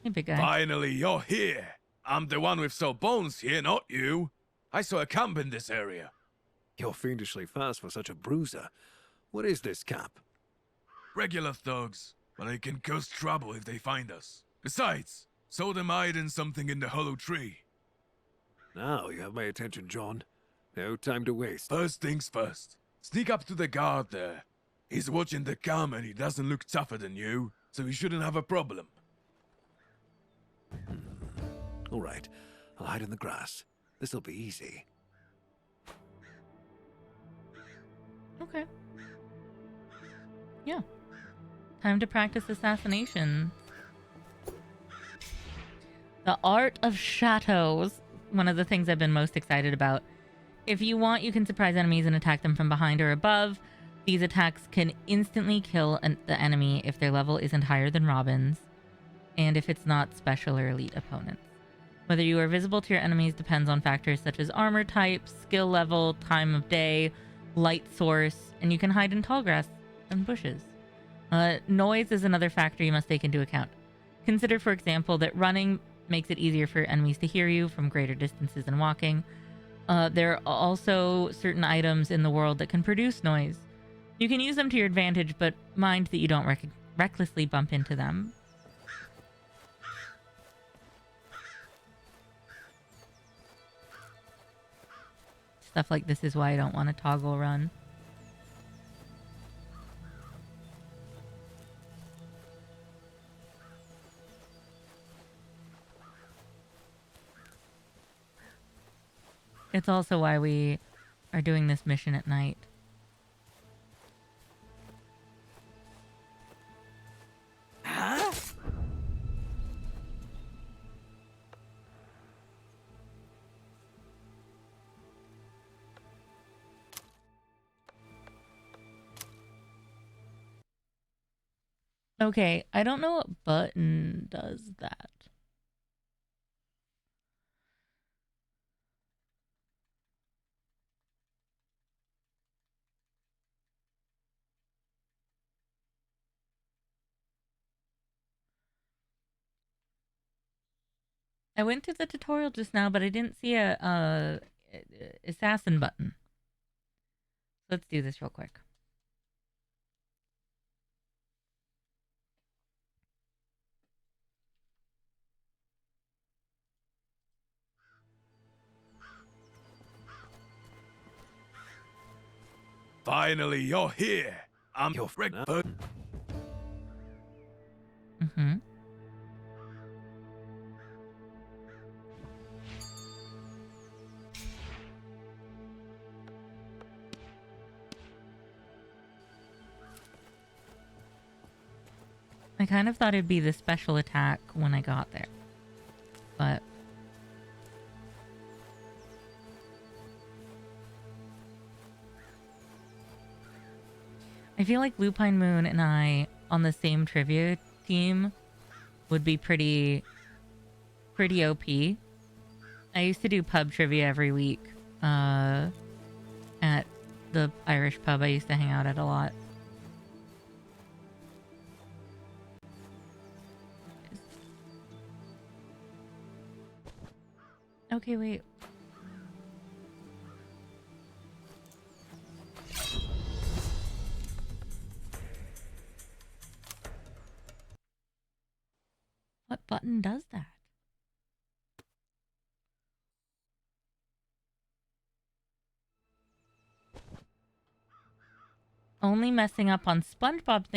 Hey, big guy. Finally, you're here. I'm the one with sore bones here, not you. I saw a camp in this area. you're fiendishly fast for such a bruiser. What is this camp? Regular thugs, but they can cause trouble if they find us. Besides, saw them hiding something in the hollow tree. Now you have my attention, John. No time to waste. First things first. Sneak up to the guard there. He's watching the camp and he doesn't look tougher than you, so he shouldn't have a problem. All right, I'll hide in the grass. This'll be easy. Okay. Yeah. Time to practice assassination. The art of shadows. One of the things I've been most excited about. If you want, you can surprise enemies and attack them from behind or above. These attacks can instantly kill the enemy if their level isn't higher than Robin's, and if it's not special or elite opponents. Whether you are visible to your enemies depends on factors such as armor type, skill level, time of day, light source, and you can hide in tall grass and bushes. Noise is another factor you must take into account. Consider, for example, that running makes it easier for enemies to hear you from greater distances than walking. There are also certain items in the world that can produce noise. You can use them to your advantage, but mind that you don't recklessly bump into them. Stuff like this is why I don't want to toggle run. It's also why we are doing this mission at night. Okay, I don't know what button does that. I went through the tutorial just now, but I didn't see a assassin button. Let's do this real quick. Finally, you're here. I'm your friend. Mm-hmm. I kind of thought it'd be the special attack when I got there, but I feel like Lupine Moon and I on the same trivia team would be pretty OP. I used to do pub trivia every week at the Irish pub I used to hang out at a lot. Okay, wait. What button does that? Only messing up on SpongeBob's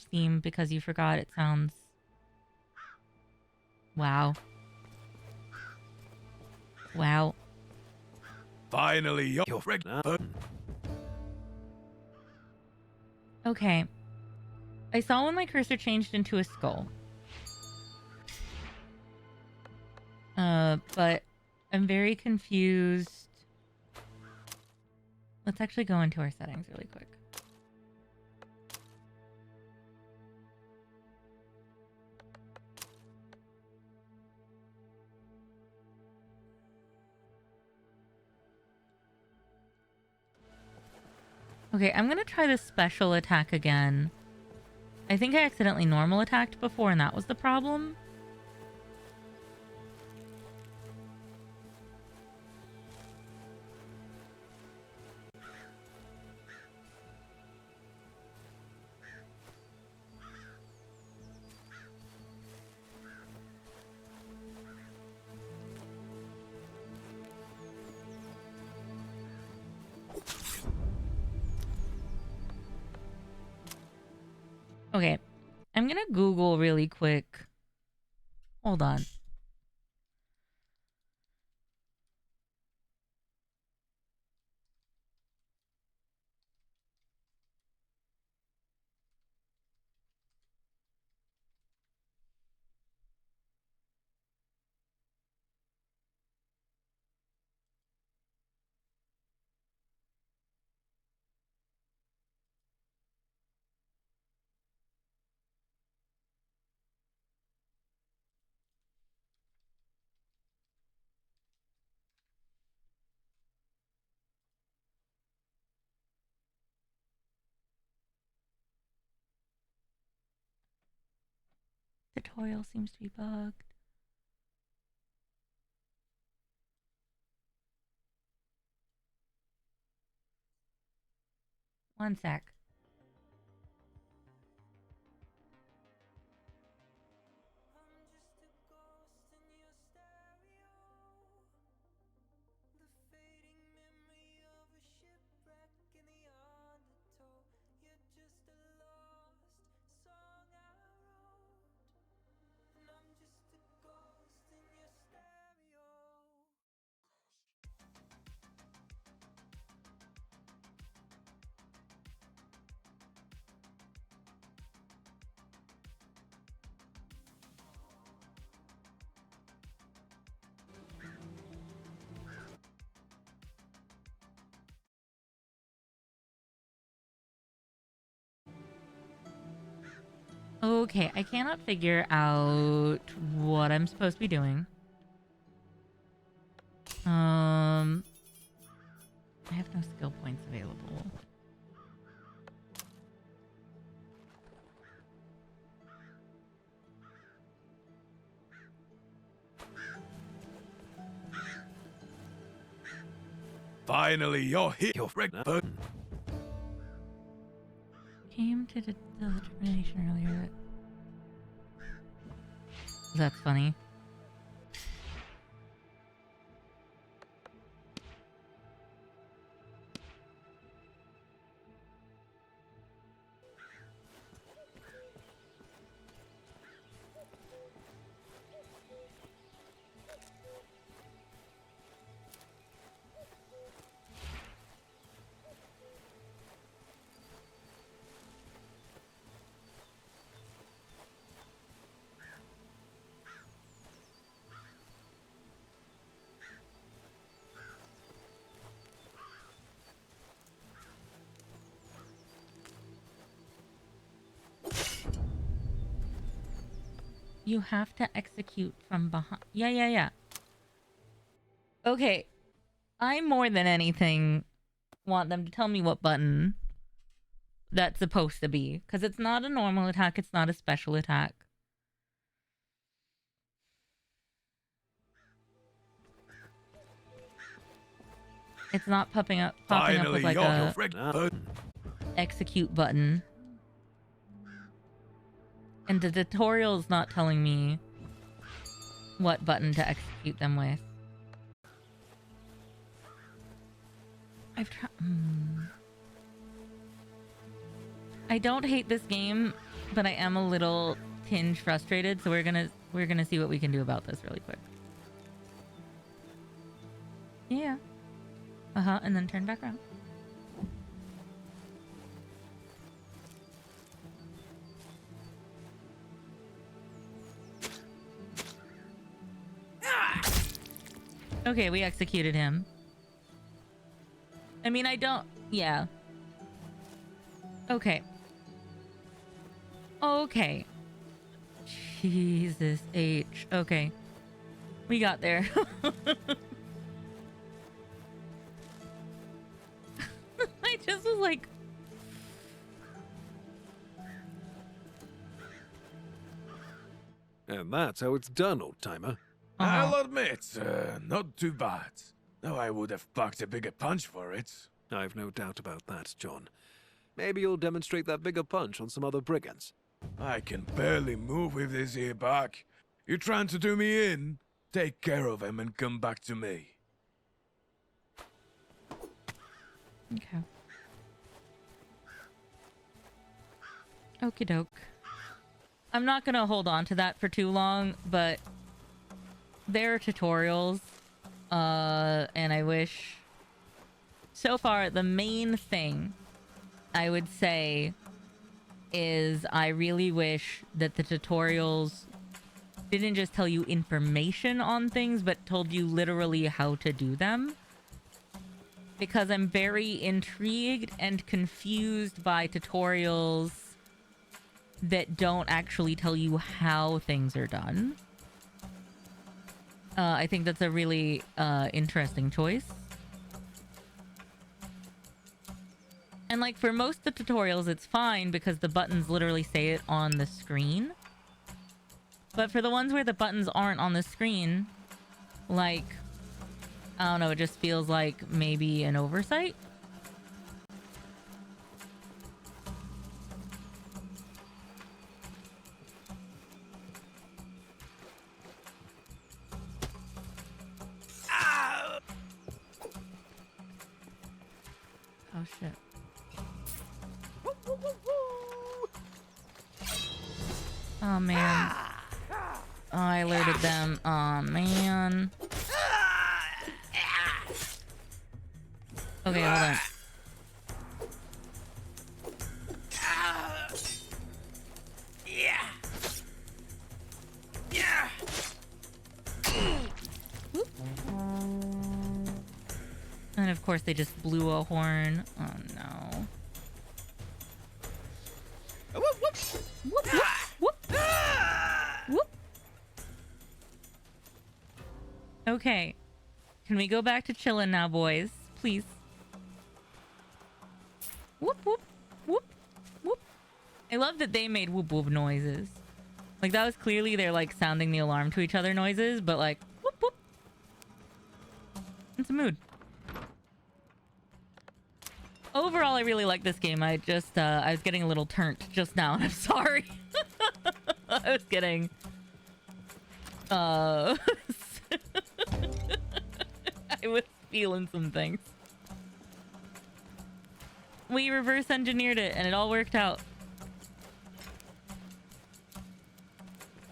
theme because you forgot it sounds... Wow. Wow. Finally, you're Okay. I saw when my cursor changed into a skull. But I'm very confused. Let's actually go into our settings really quick. Okay, I'm gonna try this special attack again. I think I accidentally normal attacked before and that was the problem. Okay, I'm gonna Google really quick. Hold on. Tutorial seems to be bugged. One sec. Okay, I cannot figure out what I'm supposed to be doing. I have no skill points available. Finally, you're here. You're pregnant. Came to the determination earlier that... That's funny. You have to execute from behind. Yeah. Okay. I more than anything want them to tell me what button that's supposed to be. Because it's not a normal attack. It's not a special attack. It's not popping up with like a execute button. And the tutorial is not telling me what button to execute them with. I've tried. I don't hate this game, but I am a little tinge frustrated. So we're gonna see what we can do about this really quick. Yeah. And then turn back around. Okay, we executed him. I mean, I don't... Yeah. Okay. Okay. Jesus H. Okay. We got there. I just was like... And that's how it's done, old-timer. I'll admit, not too bad. Though I would have packed a bigger punch for it. I've no doubt about that, John. Maybe you'll demonstrate that bigger punch on some other brigands. I can barely move with this here back. You trying to do me in? Take care of him and come back to me. Okay. Okie doke. I'm not gonna hold on to that for too long, but there are tutorials, and I wish... So far, the main thing I would say is I really wish that the tutorials didn't just tell you information on things, but told you literally how to do them. Because I'm very intrigued and confused by tutorials that don't actually tell you how things are done. I think that's a really interesting choice. And like for most of the tutorials, it's fine because the buttons literally say it on the screen. But for the ones where the buttons aren't on the screen, like, I don't know, it just feels like maybe an oversight. Oh shit. Oh man. Oh, I alerted them. Oh man. Okay, hold on. And of course they just blew a horn. Oh no. Whoop, whoop. Whoop, whoop, whoop. Whoop. Okay. Can we go back to chilling now, boys? Please. Whoop, whoop, whoop, whoop. I love that they made whoop, whoop noises. Like, that was clearly they're, like, sounding the alarm to each other noises, but, like, whoop, whoop. It's a mood. Overall, I really like this game. I just, I was getting a little turnt just now, and I'm sorry. I was getting... I was feeling some things. We reverse engineered it, and it all worked out.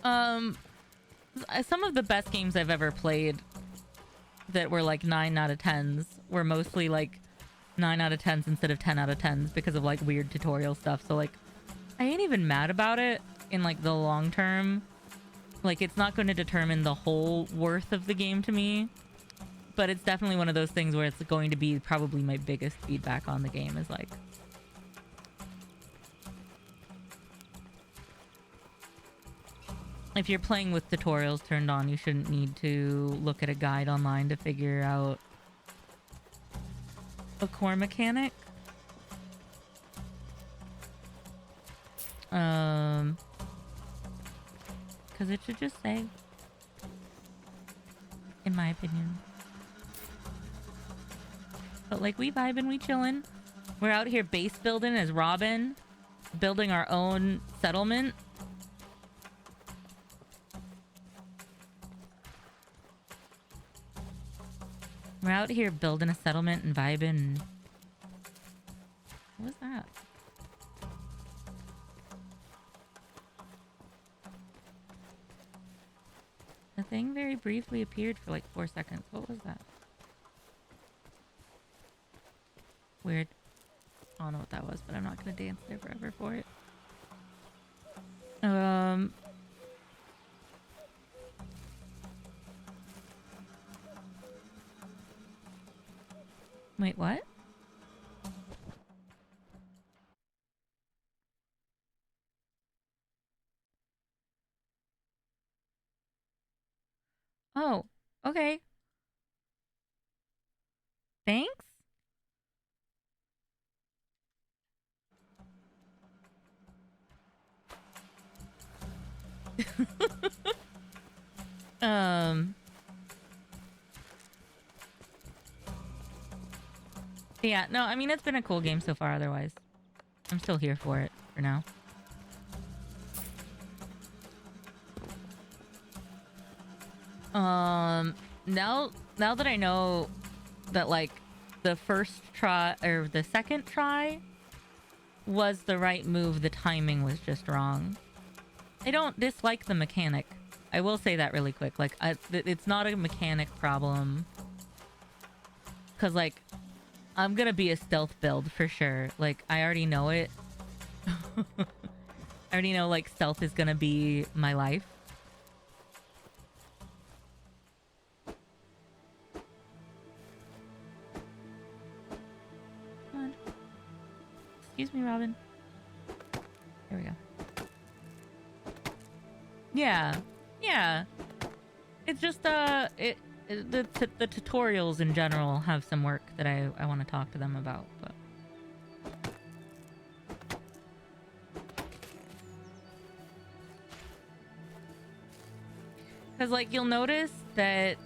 Some of the best games I've ever played that were, like, 9 out of 10s were mostly, like, 9 out of 10s instead of 10 out of 10s because of like weird tutorial stuff. So like I ain't even mad about it in like the long term. Like it's not going to determine the whole worth of the game to me, but it's definitely one of those things where it's going to be probably my biggest feedback on the game is like if you're playing with tutorials turned on, you shouldn't need to look at a guide online to figure out a core mechanic. Because it should just say, in my opinion. But like, we vibing, we chilling. We're out here base building as Robin, building our own settlement. We're out here building a settlement and vibing. What was that? The thing very briefly appeared for like 4 seconds. What was that? Weird. I don't know what that was, but I'm not gonna dance there forever for it. Wait, what? Oh, okay. Thanks? Yeah, no, I mean, it's been a cool game so far otherwise. I'm still here for it for now. Now that I know that like the first try or the second try was the right move, the timing was just wrong. I don't dislike the mechanic. I will say that really quick. Like, it's not a mechanic problem. Cause like, I'm gonna be a stealth build for sure. Like, I already know it. I already know like stealth is gonna be my life. Come on. Excuse me, Robin. There we go. Yeah. Yeah. It's just, the tutorials in general have some work that I want to talk to them about, but... Because, like, you'll notice that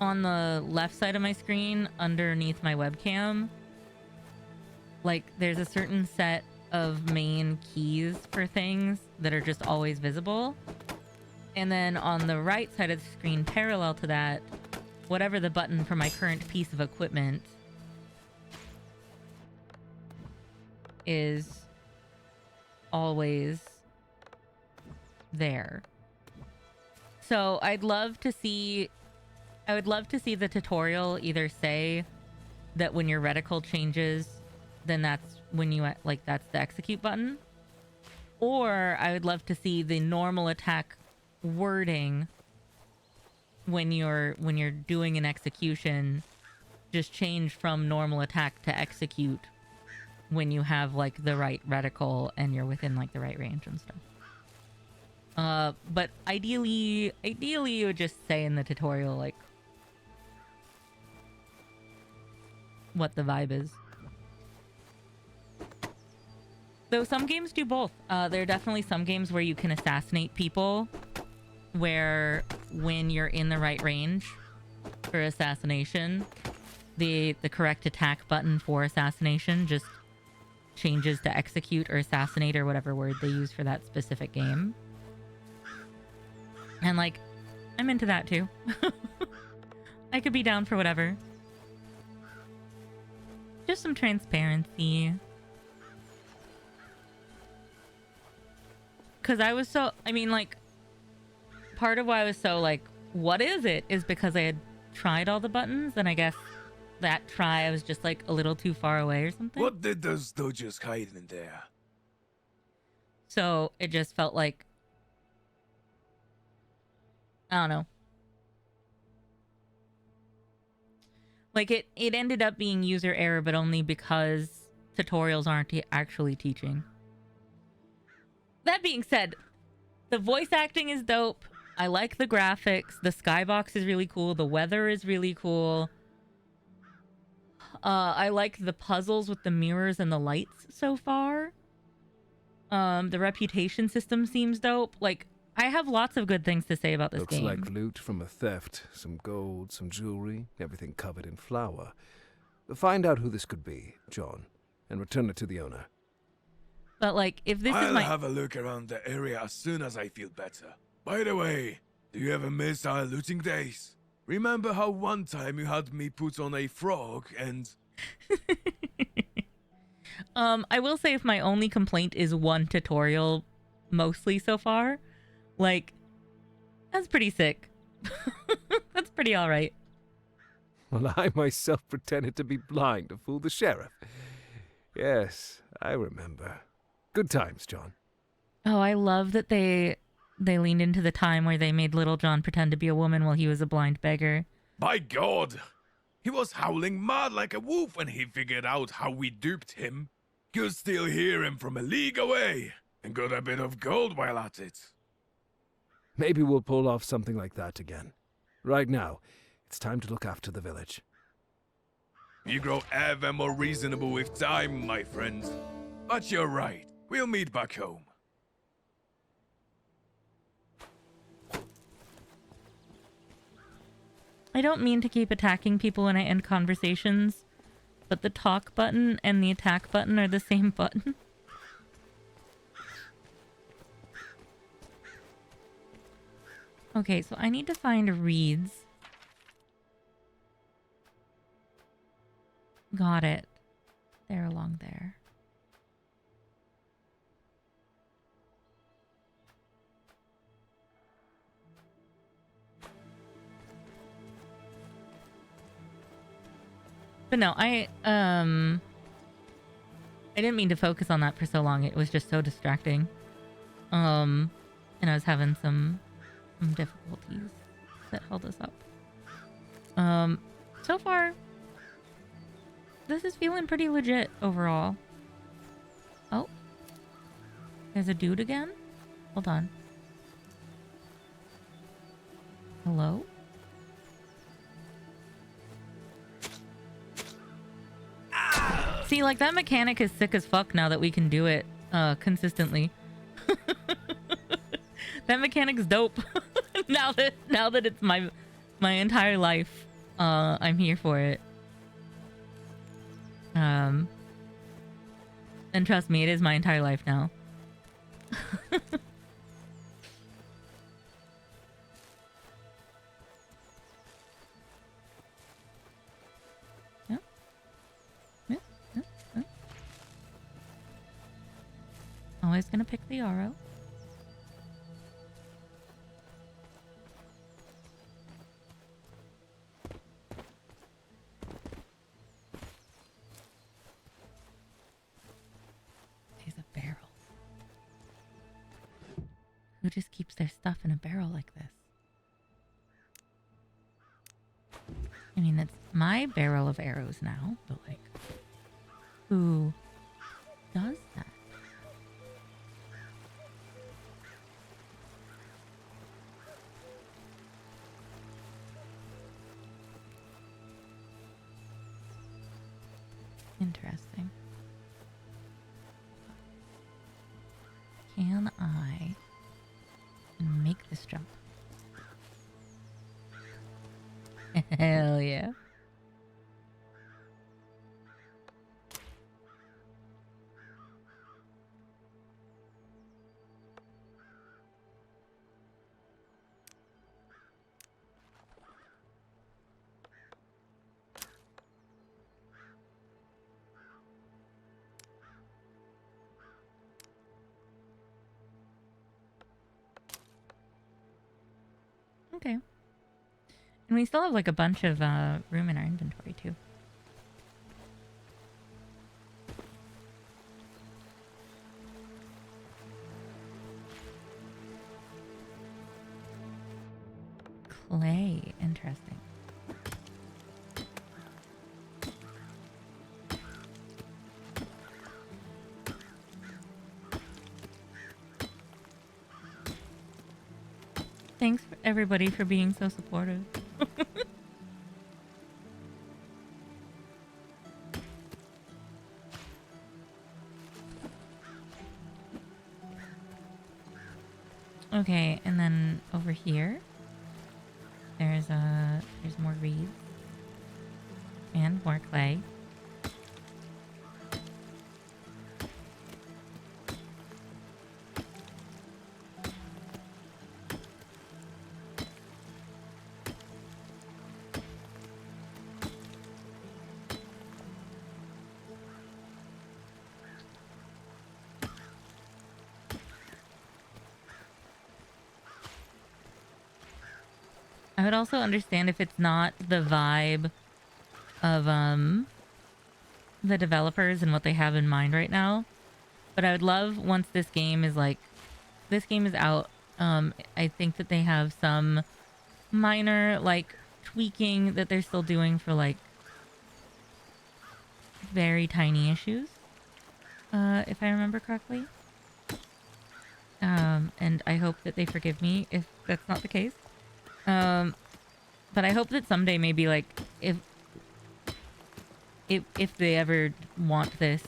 on the left side of my screen, underneath my webcam, like, there's a certain set of main keys for things that are just always visible. And then on the right side of the screen, parallel to that, whatever the button for my current piece of equipment is always there. So I would love to see the tutorial either say that when your reticle changes, then that's when you, like, that's the execute button. Or I would love to see the normal attack wording when you're doing an execution just change from normal attack to execute when you have like the right reticle and you're within like the right range and stuff. But ideally you would just say in the tutorial like what the vibe is. Though some games do both. There are definitely some games where you can assassinate people, where when you're in the right range for assassination, the correct attack button for assassination just changes to execute or assassinate or whatever word they use for that specific game. And like, I'm into that too. I could be down for whatever. Just some transparency. Because part of why I was so like, what is it? Is because I had tried all the buttons, and I guess that try I was just like a little too far away or something. What did those dodgers hide in there? So it just felt like, I don't know. Like it ended up being user error, but only because tutorials aren't actually teaching. That being said, The voice acting is dope. I like the graphics. The skybox is really cool. The weather is really cool. I like the puzzles with the mirrors and the lights so far. The reputation system seems dope. Like, I have lots of good things to say about this game. Looks like loot from a theft. Some gold, some jewelry, everything covered in flour. Find out who this could be, John, and return it to the owner. But, like, if this is I'll my... have a look around the area as soon as I feel better. By the way, do you ever miss our looting days? Remember how one time you had me put on a frog and... I will say if my only complaint is one tutorial, mostly so far, like, that's pretty sick. That's pretty alright. Well, I myself pretended to be blind to fool the sheriff. Yes, I remember. Good times, John. Oh, I love that they leaned into the time where they made Little John pretend to be a woman while he was a blind beggar. By God! He was howling mad like a wolf when he figured out how we duped him. Could still hear him from a league away, and got a bit of gold while at it. Maybe we'll pull off something like that again. Right now, it's time to look after the village. You grow ever more reasonable with time, my friend. But you're right. We'll meet back home. I don't mean to keep attacking people when I end conversations, but the talk button and the attack button are the same button. Okay, so I need to find reeds. Got it. They're along there. But no, I didn't mean to focus on that for so long. It was just so distracting. And I was having some difficulties that held us up. So far, this is feeling pretty legit overall. Oh, there's a dude again? Hold on. Hello? See, like, that mechanic is sick as fuck now that we can do it consistently. That mechanic's dope. now that it's my entire life, I'm here for it. And trust me, it is my entire life now. Always gonna pick the arrow. There's a barrel. Who just keeps their stuff in a barrel like this? I mean, it's my barrel of arrows now, but like, who does that? Interesting. Can I make this jump? Hell yeah. Okay. And we still have like a bunch of room in our inventory too. Clay, interesting. Thanks everybody for being so supportive. Okay, and then over here, there's more reeds and more clay. I would also understand if it's not the vibe of the developers and what they have in mind right now. But I would love once this game is out, I think that they have some minor like tweaking that they're still doing for like very tiny issues. If I remember correctly. And I hope that they forgive me if that's not the case. But I hope that someday maybe like if they ever want this,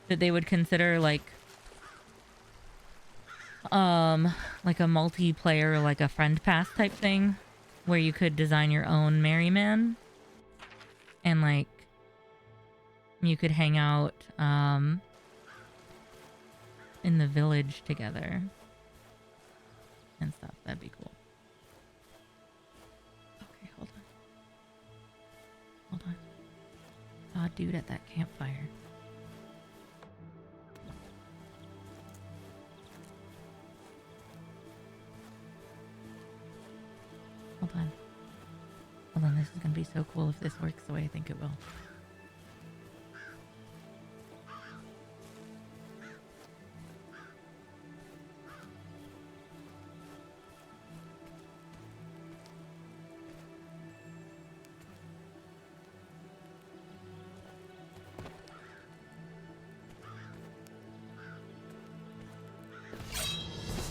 that they would consider like a multiplayer, like a friend pass type thing where you could design your own merryman and like you could hang out in the village together and stuff. That'd be cool. Okay, hold on. Saw a dude at that campfire. Hold on, this is gonna be so cool if this works the way I think it will.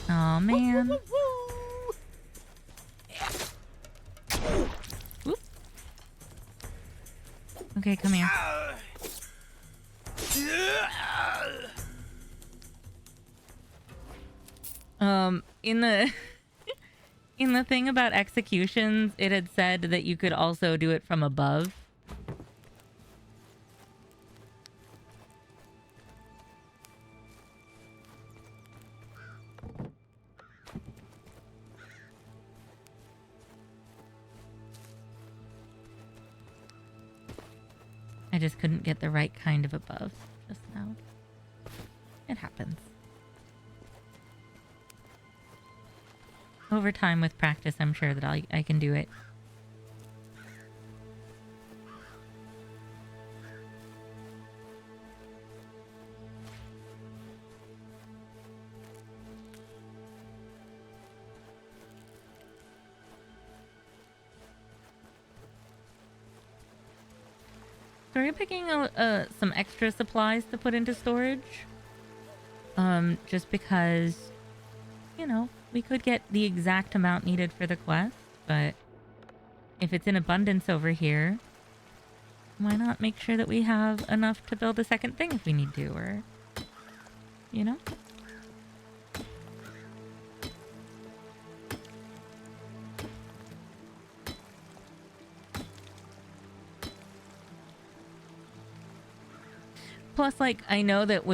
Oh man. Whoop. Okay, come here. In the in the thing about executions, it had said that you could also do it from above. I just couldn't get the right kind of above just now. It happens. Over time with practice, I'm sure that I can do it. So we're picking some extra supplies to put into storage. Just because, you know, we could get the exact amount needed for the quest, but if it's in abundance over here, why not make sure that we have enough to build a second thing if we need to, or, you know? Plus, like, I know that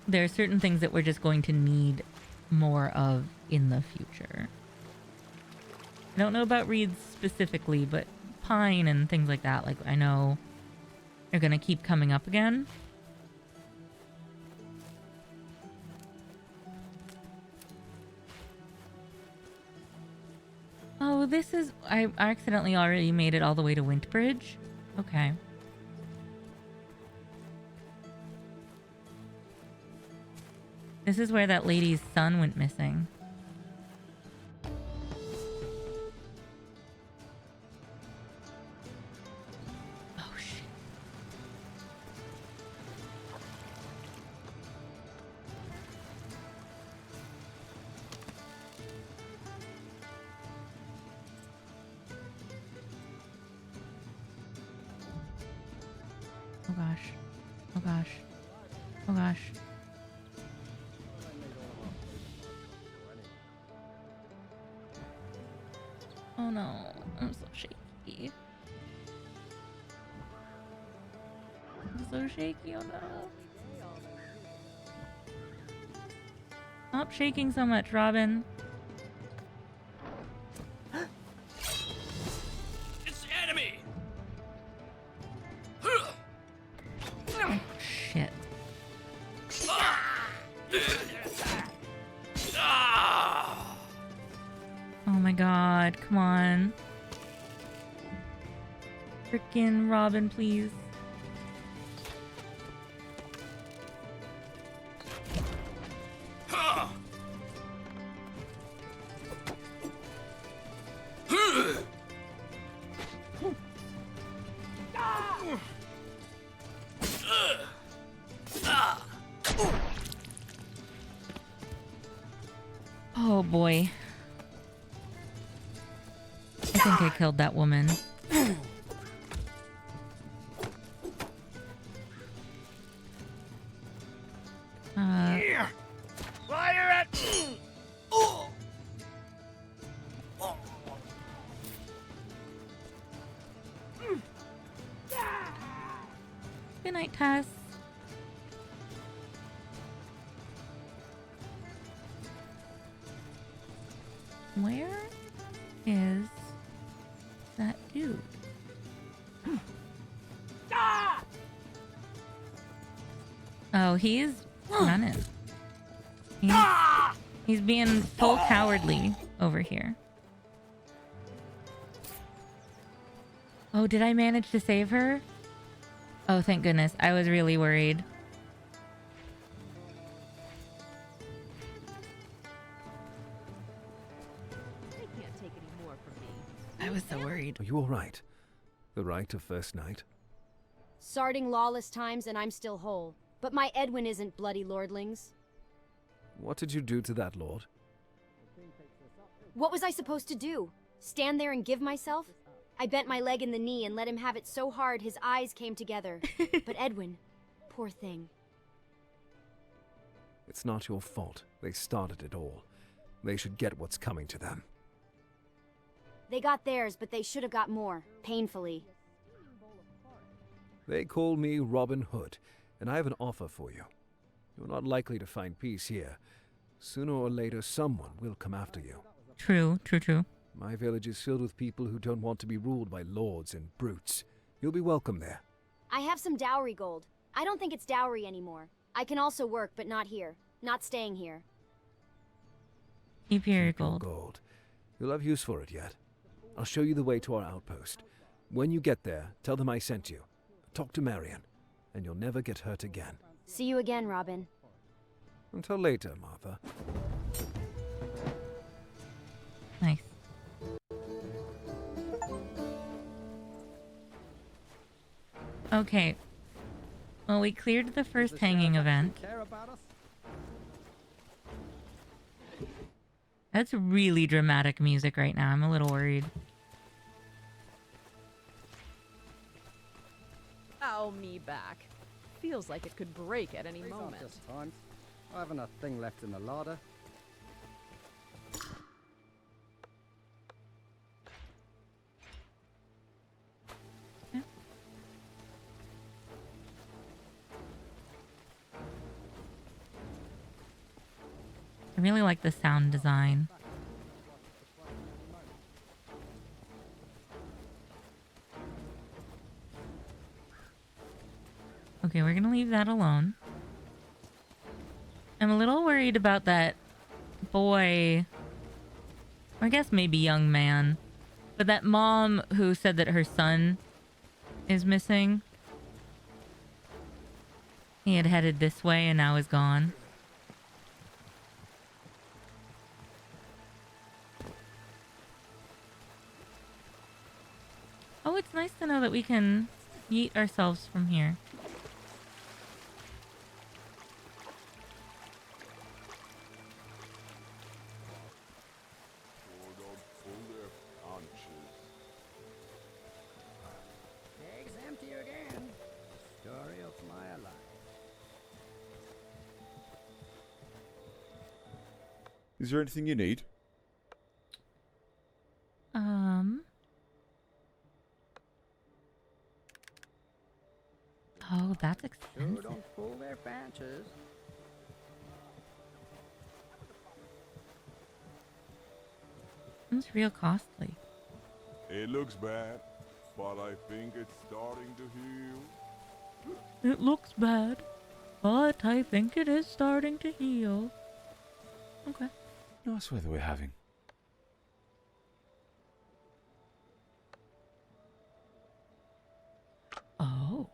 there are certain things that we're just going to need more of in the future. I don't know about reeds specifically, but pine and things like that, like, I know they're gonna keep coming up again. Oh, this is... I accidentally already made it all the way to Wintbridge. Okay. This is where that lady's son went missing. Oh, shit. Oh gosh. Oh gosh. Oh gosh. Oh no. I'm so shaky. I'm so shaky. Oh no. Stop shaking so much, Robin. It's the enemy! Oh, shit. Oh my god, come on. Frickin' Robin, please. Oh boy. I think I killed that woman. Fire at... Good night, Tess. Where is that dude? Oh, he's running. He's being full cowardly over here. Oh, did I manage to save her? Oh, thank goodness. I was really worried. They can't take any more from me. I was so worried. Are you all right? The rite of first night? Sarding lawless times and I'm still whole. But my Edwin isn't bloody lordlings. What did you do to that lord? What was I supposed to do? Stand there and give myself? I bent my leg in the knee and let him have it so hard his eyes came together. But Edwin, poor thing. It's not your fault. They started it all. They should get what's coming to them. They got theirs, but they should have got more, painfully. They call me Robin Hood, and I have an offer for you. You're not likely to find peace here. Sooner or later, someone will come after you. True, true, true. My village is filled with people who don't want to be ruled by lords and brutes. You'll be welcome there. I have some dowry gold. I don't think it's dowry anymore. I can also work, but not here. Not staying here. Keep your Keep your gold. gold. You'll have use for it yet. I'll show you the way to our outpost. When you get there, tell them I sent you. Talk to Marion, and you'll never get hurt again. See you again, Robin. Until later, Martha. Nice. Okay. Well, we cleared the first hanging event. That's really dramatic music right now. I'm a little worried. Ow, me back. Feels like it could break at any moment. Times. I haven't a thing left in the larder. I really like the sound design. Okay, we're gonna leave that alone. I'm a little worried about that boy, or I guess maybe young man, but that mom who said that her son is missing. He had headed this way and now is gone. Oh, it's nice to know that we can yeet ourselves from here. Eggs empty again. Store of my ally. Is there anything you need? Oh, that's Sure expensive. don't pull their fancies. It's real costly. It looks bad, but I think it's starting to heal. It looks bad, but I think it is starting to heal. Okay. Nice weather we're having. Oh.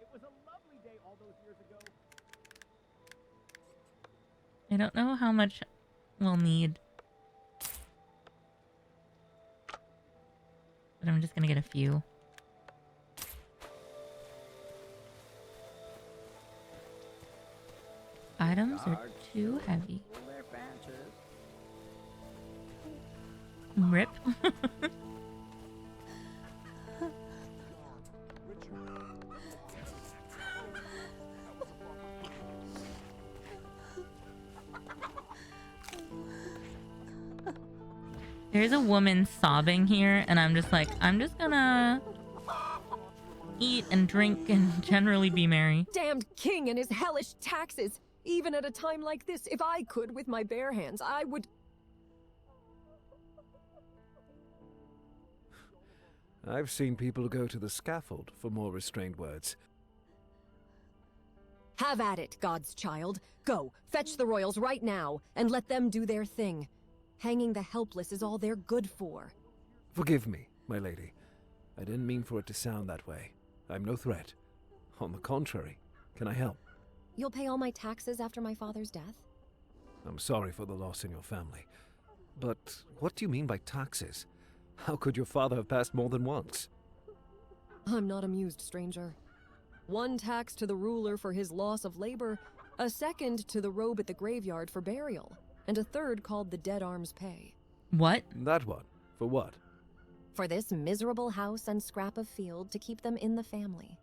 It was a lovely day all those years ago. I don't know how much we'll need. But I'm just gonna get a few. Items are too heavy. Pull their fancies. Rip. There's a woman sobbing here, and I'm just like, I'm just gonna eat and drink and generally be merry. Damned king and his hellish taxes! Even at a time like this, if I could with my bare hands, I would... I've seen people go to the scaffold for more restrained words. Have at it, God's child. Go, fetch the royals right now, and let them do their thing. Hanging the helpless is all they're good for. Forgive me, my lady. I didn't mean for it to sound that way. I'm no threat. On the contrary, can I help? You'll pay all my taxes after my father's death? I'm sorry for the loss in your family. But what do you mean by taxes? How could your father have passed more than once? I'm not amused, stranger. One tax to the ruler for his loss of labor, a second to the robe at the graveyard for burial, and a third called the dead arms pay. What? That one. For what? For this miserable house and scrap of field to keep them in the family.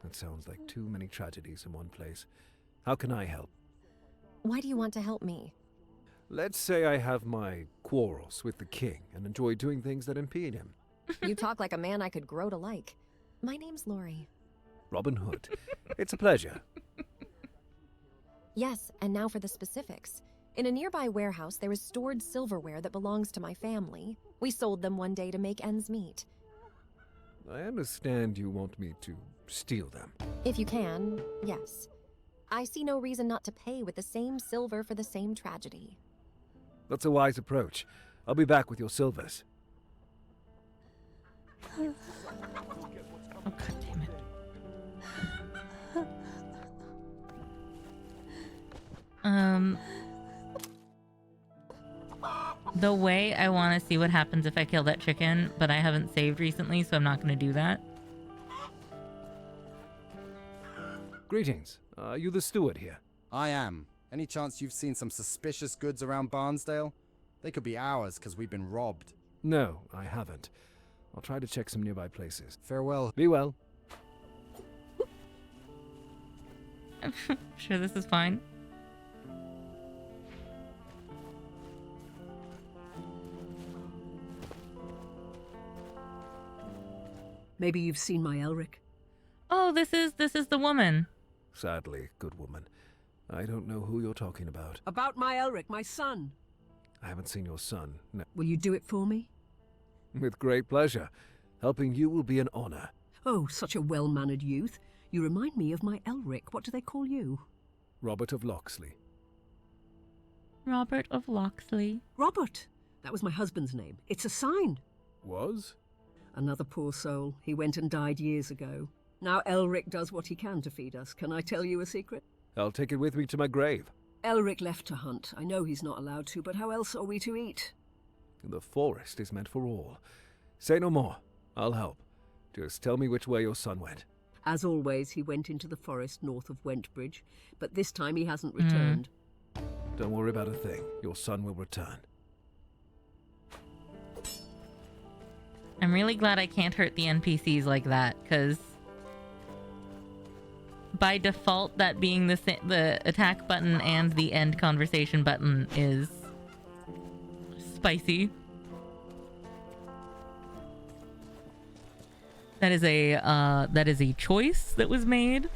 That sounds like too many tragedies in one place. How can I help? Why do you want to help me? Let's say I have my quarrels with the king and enjoy doing things that impede him. You talk like a man I could grow to like. My name's Lori. Robin Hood. It's a pleasure. Yes, and now for the specifics. In a nearby warehouse, there is stored silverware that belongs to my family. We sold them one day to make ends meet. I understand you want me to steal them. If you can, yes. I see no reason not to pay with the same silver for the same tragedy. That's a wise approach. I'll be back with your silvers. Oh, God damn it. The way I want to see what happens if I kill that chicken, but I haven't saved recently, so I'm not going to do that. Greetings. Are you the steward here? I am. Any chance you've seen some suspicious goods around Barnsdale? They could be ours, because we've been robbed. No, I haven't. I'll try to check some nearby places. Farewell. Be well. Sure, this is fine. Maybe you've seen my Elric. Oh, this is the woman. Sadly, good woman. I don't know who you're talking about. About my Elric, my son. I haven't seen your son. No. Will you do it for me? With great pleasure. Helping you will be an honor. Oh, such a well-mannered youth. You remind me of my Elric. What do they call you? Robert of Locksley. Robert of Locksley. Robert. That was my husband's name. It's a sign. Was? Another poor soul. He went and died years ago. Now Elric does what he can to feed us. Can I tell you a secret? I'll take it with me to my grave. Elric left to hunt. I know he's not allowed to, but how else are we to eat? The forest is meant for all. Say no more. I'll help. Just tell me which way your son went. As always, he went into the forest north of Wentbridge, but this time he hasn't returned. Don't worry about a thing. Your son will return. I'm really glad I can't hurt the NPCs like that, because by default, that being the attack button and the end conversation button is spicy. That is a choice that was made.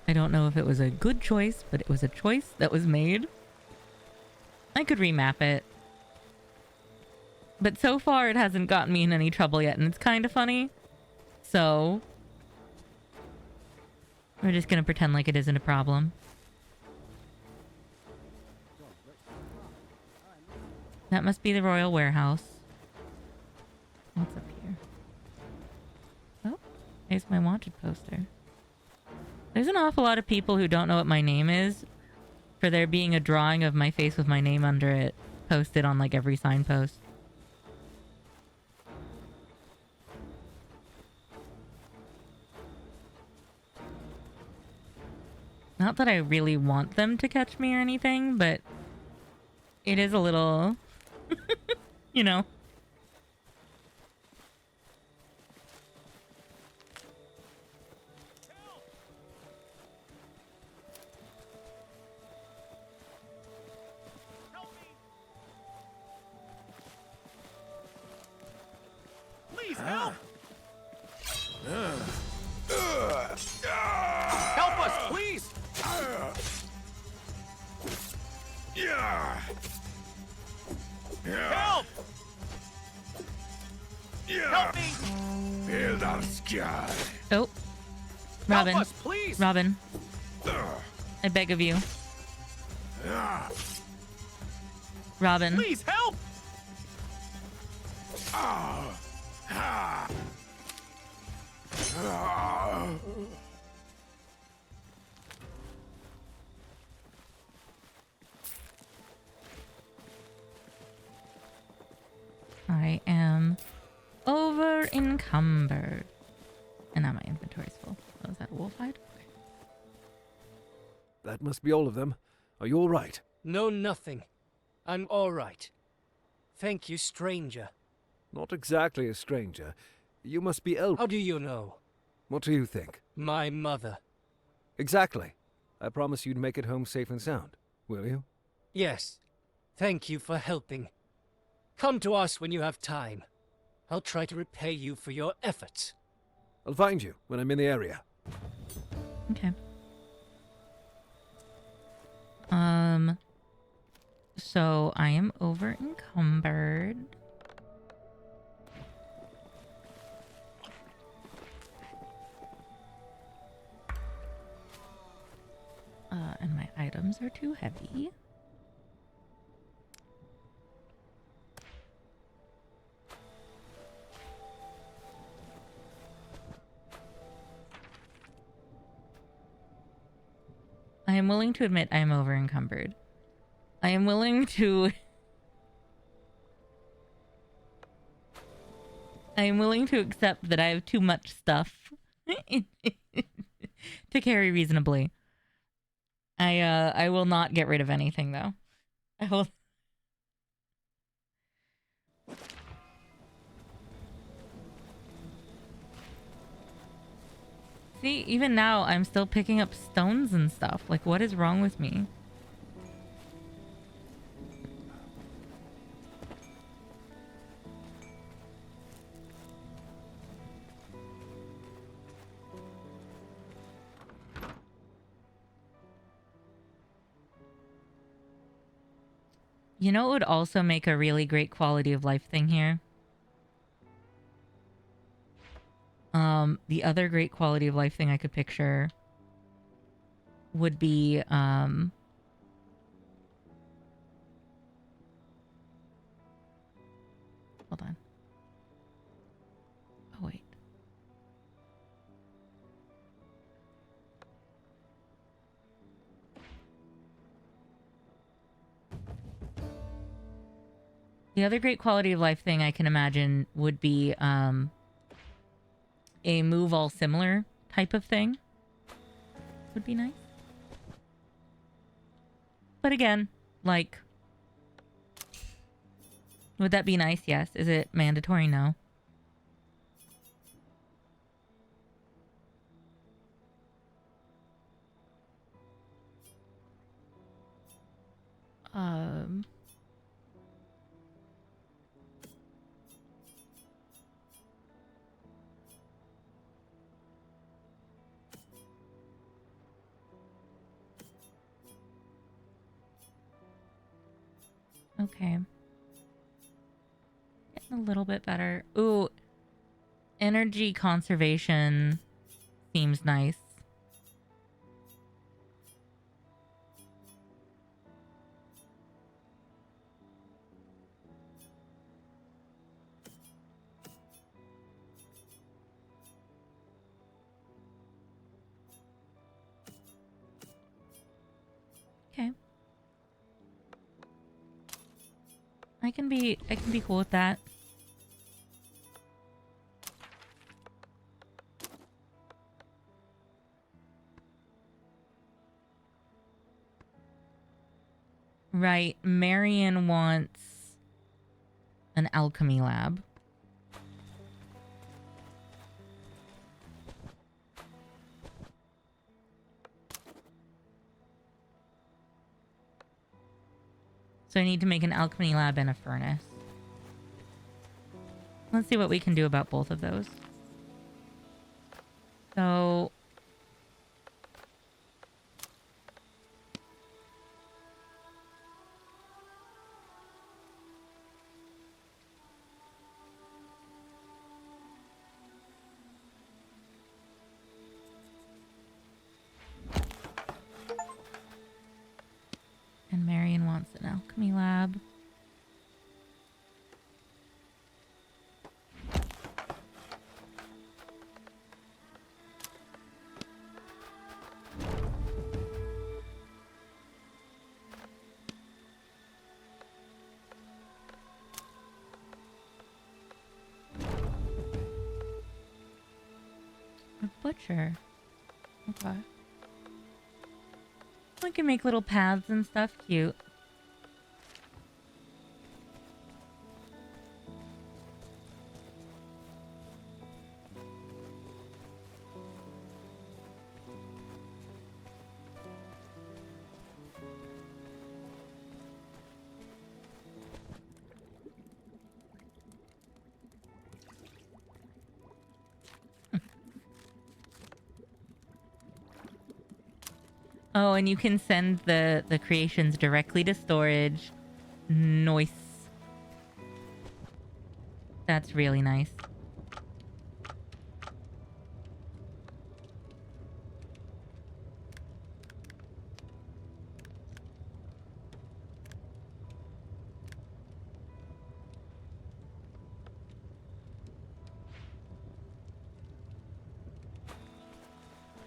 I don't know if it was a good choice, but it was a choice that was made. I could remap it. But so far, it hasn't gotten me in any trouble yet, and it's kind of funny. So we're just gonna pretend like it isn't a problem. That must be the Royal Warehouse. What's up here? Oh, there's my wanted poster. There's an awful lot of people who don't know what my name is for there being a drawing of my face with my name under it posted on like every signpost. Not that I really want them to catch me or anything, but it is a little, you know. Please help! Help us, please! Help! Help me! Build our sky. Oh, Robin. Help us, please! Robin. I beg of you. Robin. Please help! I am over encumbered. And now my inventory's full. Oh, is that a wolf hide? Okay. That must be all of them. Are you all right? No, nothing. I'm all right. Thank you, stranger. Not exactly a stranger. You must be El. How do you know? What do you think? My mother. Exactly. I promise you'd make it home safe and sound. Will you? Yes. Thank you for helping. Come to us when you have time. I'll try to repay you for your efforts. I'll find you when I'm in the area. Okay. So I am over encumbered. And my items are too heavy. I am willing to admit I am over encumbered. I am willing to... I am willing to accept that I have too much stuff to carry reasonably. I will not get rid of anything though. I will. See, even now I'm still picking up stones and stuff. Like, what is wrong with me? You know what would also make a really great quality of life thing here? The other great quality of life thing I could picture would be, hold on. Oh, wait. The other great quality of life thing I can imagine would be a move all similar type of thing. Would be nice. But again, like, would that be nice? Yes. Is it mandatory? No. Um. Okay. Getting a little bit better. Ooh, energy conservation seems nice. Okay. I can be cool with that. Right, Marion wants an alchemy lab. So I need to make an alchemy lab and a furnace. Let's see what we can do about both of those. So... And Marion wants an alchemy lab. A butcher. Okay. We can make little paths and stuff. Cute. Oh, and you can send the creations directly to storage. Nice. That's really nice.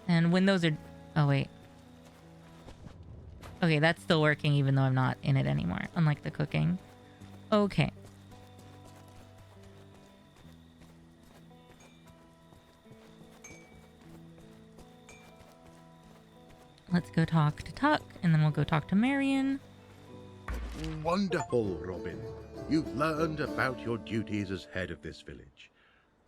And when those are... Oh, wait. Okay, that's still working even though I'm not in it anymore, unlike the cooking. Okay. Let's go talk to Tuck, and then we'll go talk to Marion. Wonderful, Robin. You've learned about your duties as head of this village.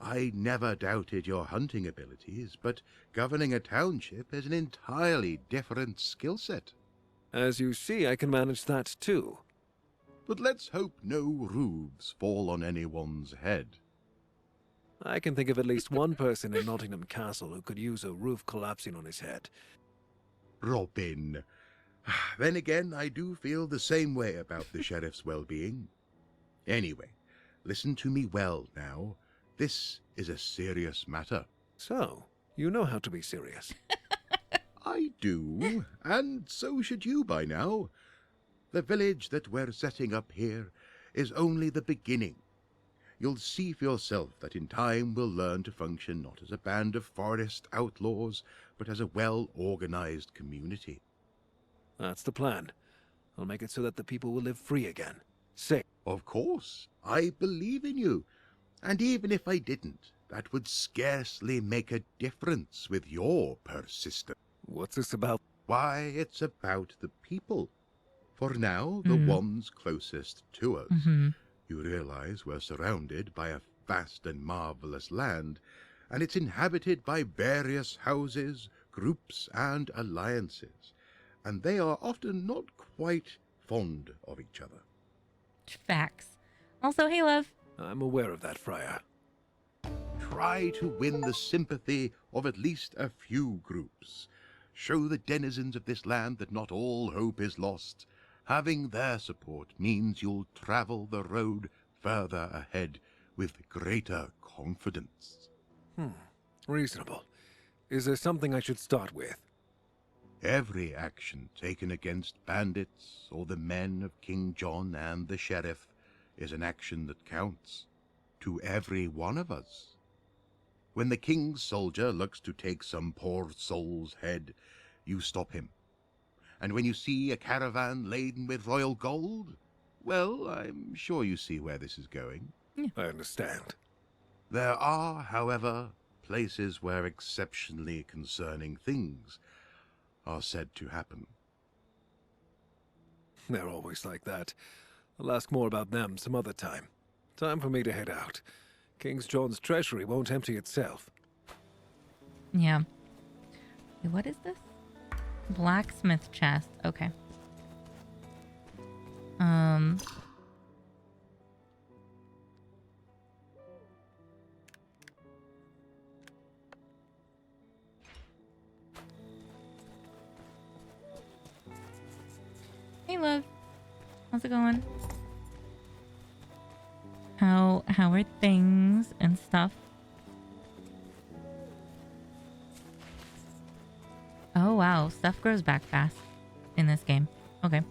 I never doubted your hunting abilities, but governing a township is an entirely different skill set. As you see, I can manage that too. But let's hope no roofs fall on anyone's head. I can think of at least one person in Nottingham Castle who could use a roof collapsing on his head. Robin. Then again, I do feel the same way about the sheriff's well-being. Anyway, listen to me well now. This is a serious matter. So, you know how to be serious. I do, and so should you by now. The village that we're setting up here is only the beginning. You'll see for yourself that in time we'll learn to function not as a band of forest outlaws, but as a well-organized community. That's the plan. I'll make it so that the people will live free again. Safe. Of course, I believe in you. And even if I didn't, that would scarcely make a difference with your persistence. What's this about? Why, it's about the people. For now, the ones closest to us. You realize we're surrounded by a vast and marvelous land, and it's inhabited by various houses, groups, and alliances. And they are often not quite fond of each other. Facts. Also, hey, love. I'm aware of that, Friar. Try to win the sympathy of at least a few groups. Show the denizens of this land that not all hope is lost. Having their support means you'll travel the road further ahead with greater confidence. Reasonable. Is there something I should start with? Every action taken against bandits or the men of King John and the Sheriff is an action that counts. To every one of us. When the king's soldier looks to take some poor soul's head, you stop him. And when you see a caravan laden with royal gold, well, I'm sure you see where this is going. I understand. There are, however, places where exceptionally concerning things are said to happen. They're always like that. I'll ask more about them some other time. Time for me to head out. King's John's treasury won't empty itself. Yeah. Wait, what is this? Blacksmith chest. Okay. Hey, love. How's it going? How are things and stuff? Oh wow, stuff grows back fast in this game. Okay.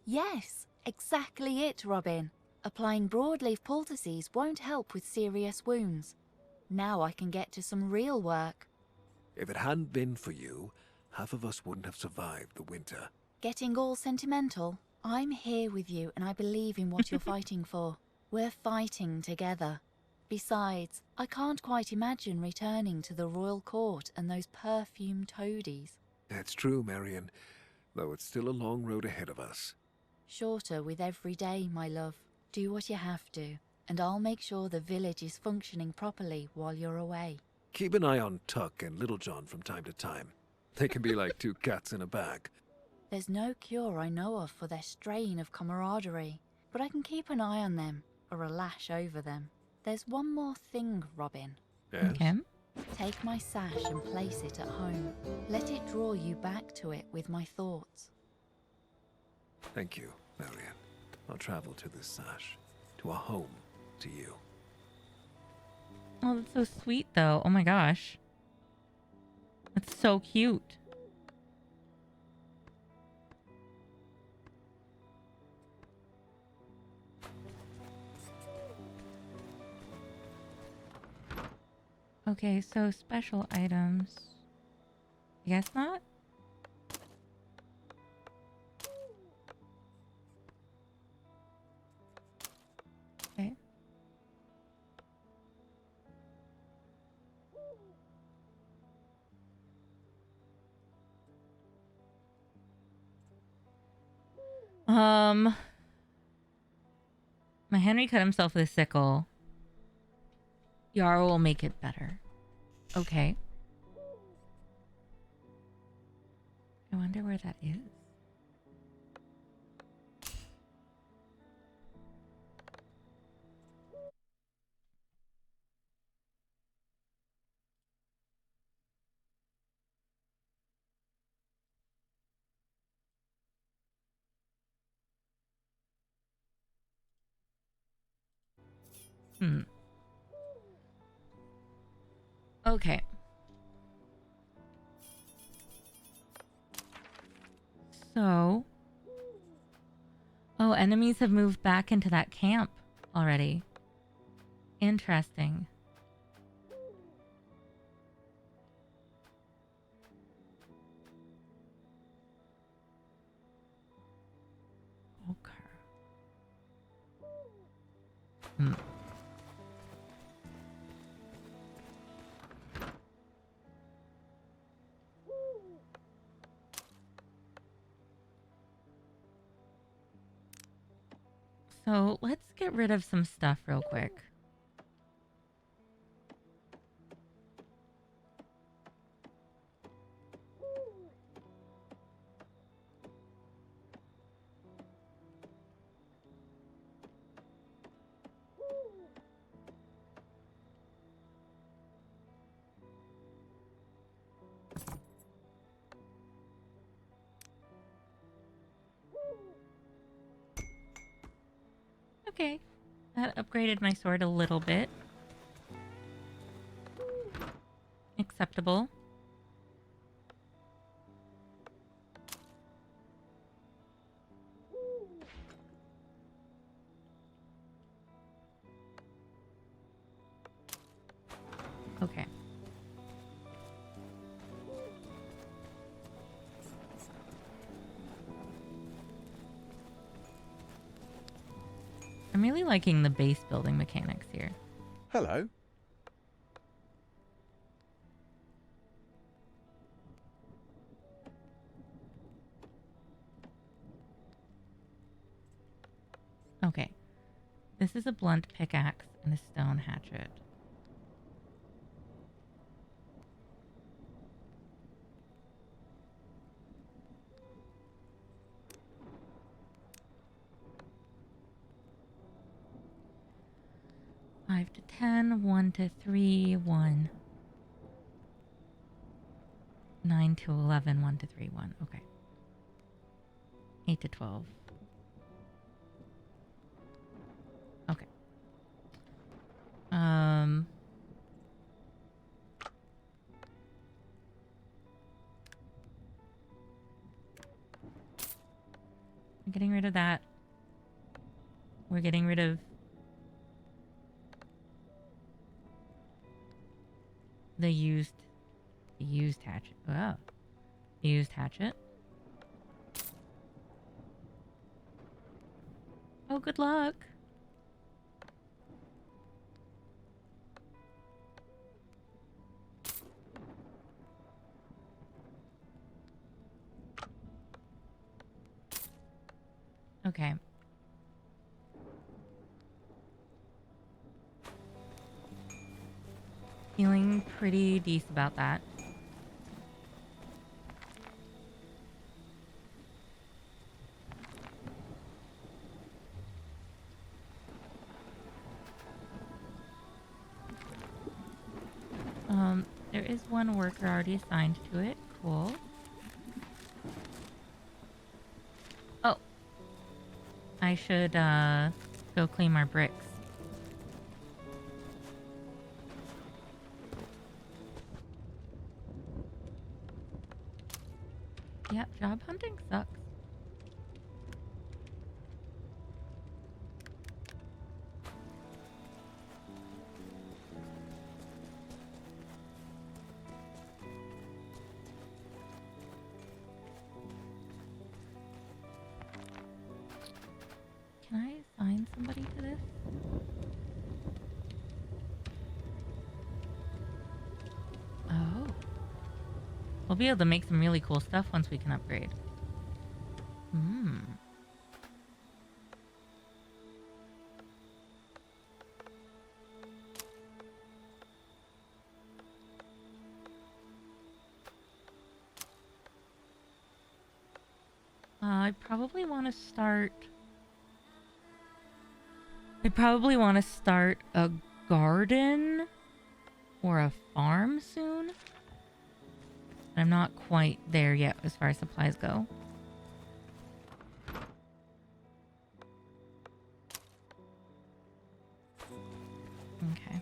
Yes, exactly it, Robin. Applying broadleaf poultices won't help with serious wounds. Now I can get to some real work. If it hadn't been for you, half of us wouldn't have survived the winter. Getting all sentimental? I'm here with you and I believe in what you're fighting for. We're fighting together. Besides, I can't quite imagine returning to the royal court and those perfumed toadies. That's true, Marion, though it's still a long road ahead of us. Shorter with every day, my love. Do what you have to, and I'll make sure the village is functioning properly while you're away. Keep an eye on Tuck and Little John from time to time. They can be like two cats in a bag. There's no cure I know of for their strain of camaraderie, but I can keep an eye on them, or a lash over them. There's one more thing, Robin. Yes? Okay. Take my sash and place it at home. Let it draw you back to it with my thoughts. Thank you, Marion. I'll travel to this sash, to a home, to you. Oh, that's so sweet, though. Oh my gosh. That's so cute. Okay, so special items. I guess not? Okay. My Henry cut himself with a sickle. Yarrow will make it better. Okay. I wonder where that is. Okay. So... Oh, enemies have moved back into that camp already. Interesting. Okay. So let's get rid of some stuff real quick. Okay. That upgraded my sword a little bit. Acceptable. Okay. I'm really liking the base building mechanics here. Hello. Okay. This is a blunt pickaxe and a stone hatchet. Five to 10, 1 to 3, 1. 9 to 11, 1 to 3, 1. Okay. 8 to 12. Okay. I'm getting rid of that. We're getting rid of the used hatchet. Oh. Used hatchet. Oh, good luck. Okay. Feeling pretty decent about that. There is one worker already assigned to it. Cool. Oh. I should, go clean our bricks. Yep, job hunting sucks. Can I assign somebody to this? Oh. We'll be able to make some really cool stuff once we can upgrade. Hmm. I probably want to start... a garden or a farm soon. I'm not quite there yet as far as supplies go. Okay.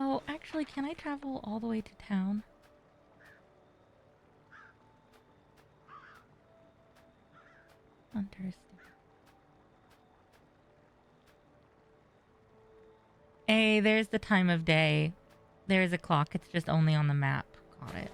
Oh, actually, can I travel all the way to town? Hunters. Hey, there's the time of day. There's a clock. It's just only on the map. Got it.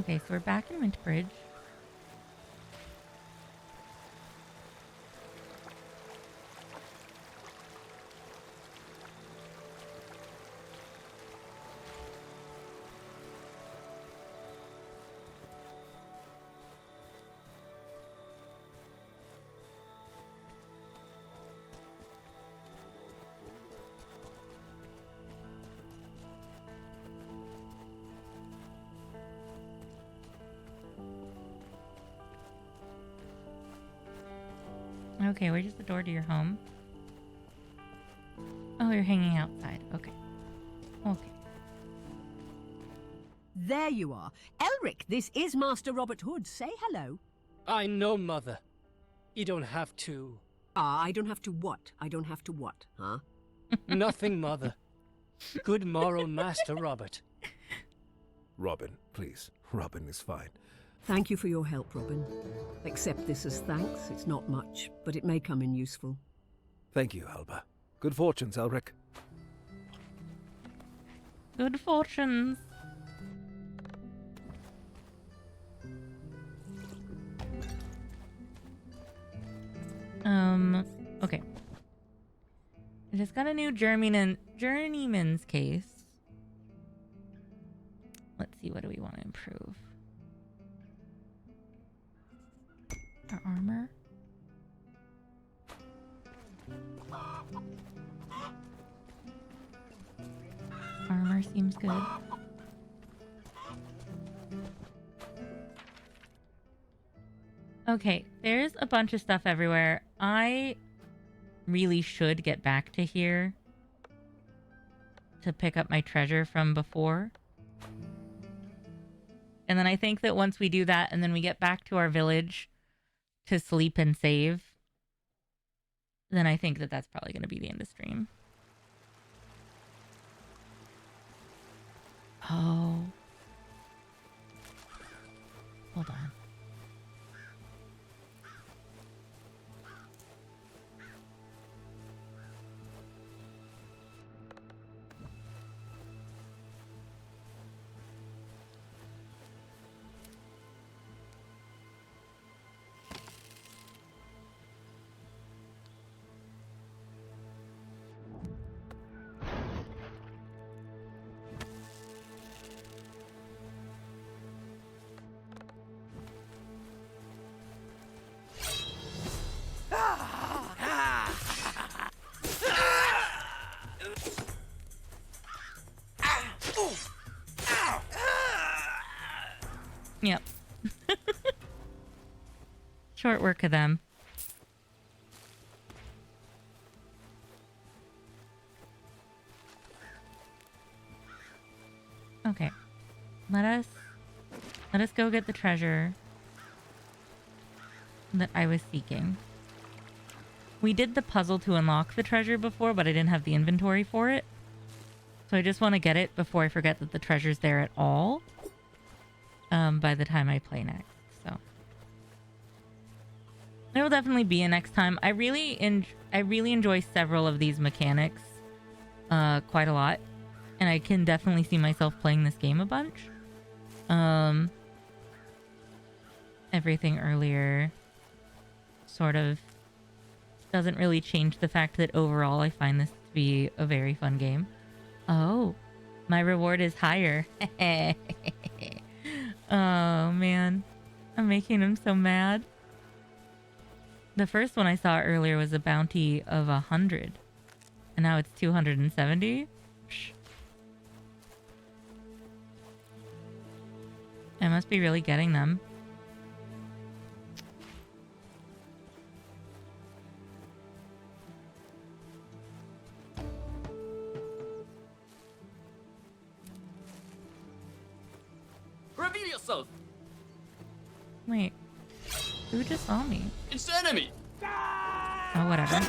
Okay, so we're back in Wintbridge. Okay, where's the door to your home? Oh, you're hanging outside. Okay. Okay. There you are. Elric, this is Master Robert Hood. Say hello. I know, Mother. You don't have to. I don't have to what? I don't have to what, huh? Nothing, Mother. Good morrow, Master Robert. Robin, please. Robin is fine. Thank you for your help, Robin. Accept this as thanks. It's not much, but it may come in useful. Thank you, Alba. Good fortunes, Elric. Good fortunes. Okay. I just got a new journeyman's case. Let's see, what do we want to improve? Our armor. Armor seems good. Okay, there's a bunch of stuff everywhere. I really should get back to here to pick up my treasure from before. And then I think that once we do that and then we get back to our village to sleep and save, then I think that that's probably going to be the end of stream. Oh. Hold on. Yep. Short work of them. Okay. Let us go get the treasure that I was seeking. We did the puzzle to unlock the treasure before, but I didn't have the inventory for it. So I just want to get it before I forget that the treasure's there at all. By the time I play next, so there will definitely be a next time. I really enjoy several of these mechanics, quite a lot, and I can definitely see myself playing this game a bunch. Everything earlier sort of doesn't really change the fact that overall I find this to be a very fun game. Oh, my reward is higher. Oh, man. I'm making him so mad. The first one I saw earlier was a bounty of 100. And now it's 270? Psh. I must be really getting them. Reveal yourself! Wait. Who just saw me? It's the enemy! Oh, whatever.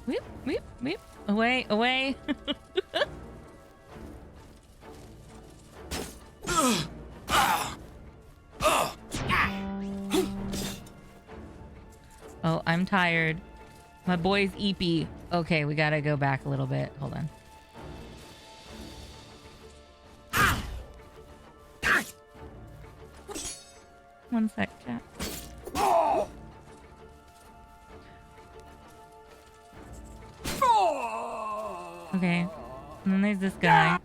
Whip, whip, whip. Away, away. I'm tired. My boy's eepy. Okay, we gotta go back a little bit. Hold on. One sec, chat. Okay. And then there's this guy.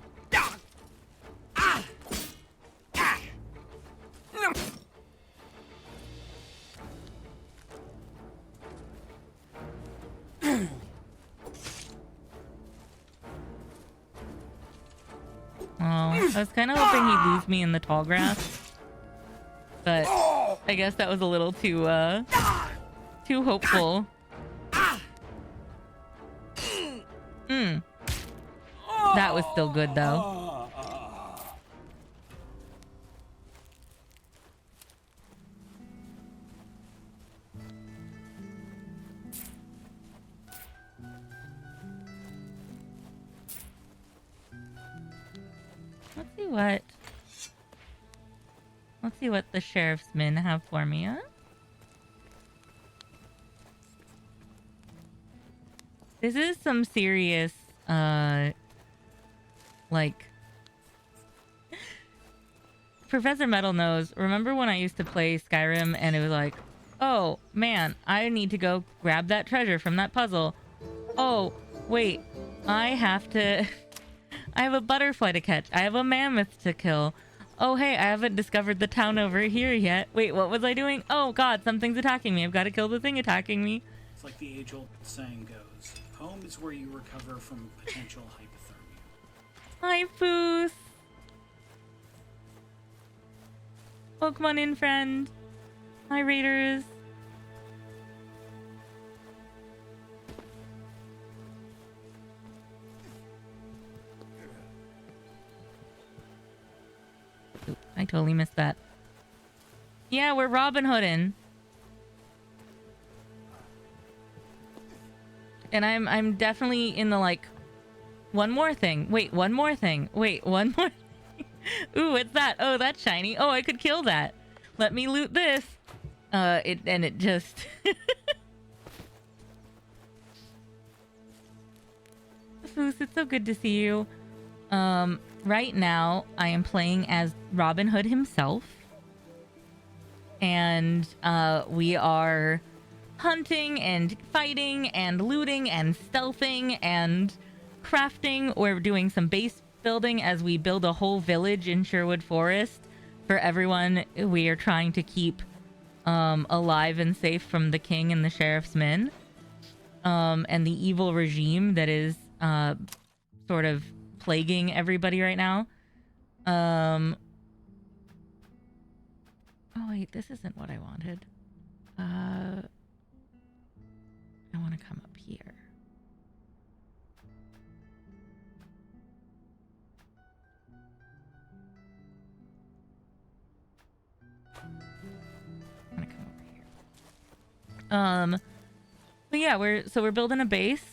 Oh, I was kind of hoping he'd lose me in the tall grass. But I guess that was a little too hopeful. That was still good though. Let's see what the sheriff's men have for me, huh? This is some serious, like... Professor Metal knows. Remember when I used to play Skyrim and it was like, oh, man, I need to go grab that treasure from that puzzle. Oh, wait, I have to... I have a butterfly to catch. I have a mammoth to kill. Oh, hey, I haven't discovered the town over here yet. Wait, what was I doing? Oh, God, something's attacking me. I've got to kill the thing attacking me. It's like the age-old saying goes, home is where you recover from potential hypothermia. Hi, Foos. Pokemon in friend. Hi, Raiders. Oop, I totally missed that. Yeah, we're Robin Hoodin'. And I'm definitely in the like one more thing. Wait, one more thing. Wait, one more thing. Ooh, what's that? Oh, that's shiny. Oh, I could kill that. Let me loot this. It just Foos, it's so good to see you. Right now I am playing as Robin Hood himself. And we are hunting and fighting and looting and stealthing and crafting. We're doing some base building as we build a whole village in Sherwood Forest for everyone we are trying to keep alive and safe from the king and the sheriff's men, and the evil regime that is sort of plaguing everybody right now. Oh wait, this isn't what I wanted. I want to come up here. I want to come over here. But yeah, we're building a base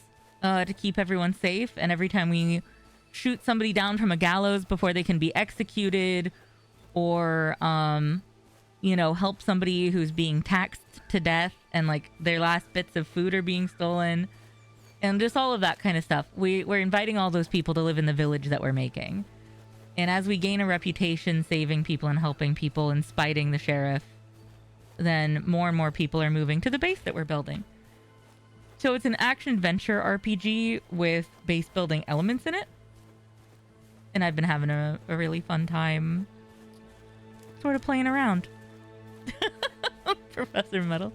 to keep everyone safe, and every time we shoot somebody down from a gallows before they can be executed, or you know, help somebody who's being taxed to death and like their last bits of food are being stolen, and just all of that kind of stuff. We're inviting all those people to live in the village that we're making. And as we gain a reputation saving people and helping people and spiting the sheriff, then more and more people are moving to the base that we're building. So it's an action-adventure RPG with base building elements in it. And I've been having a really fun time sort of playing around. Professor Metal.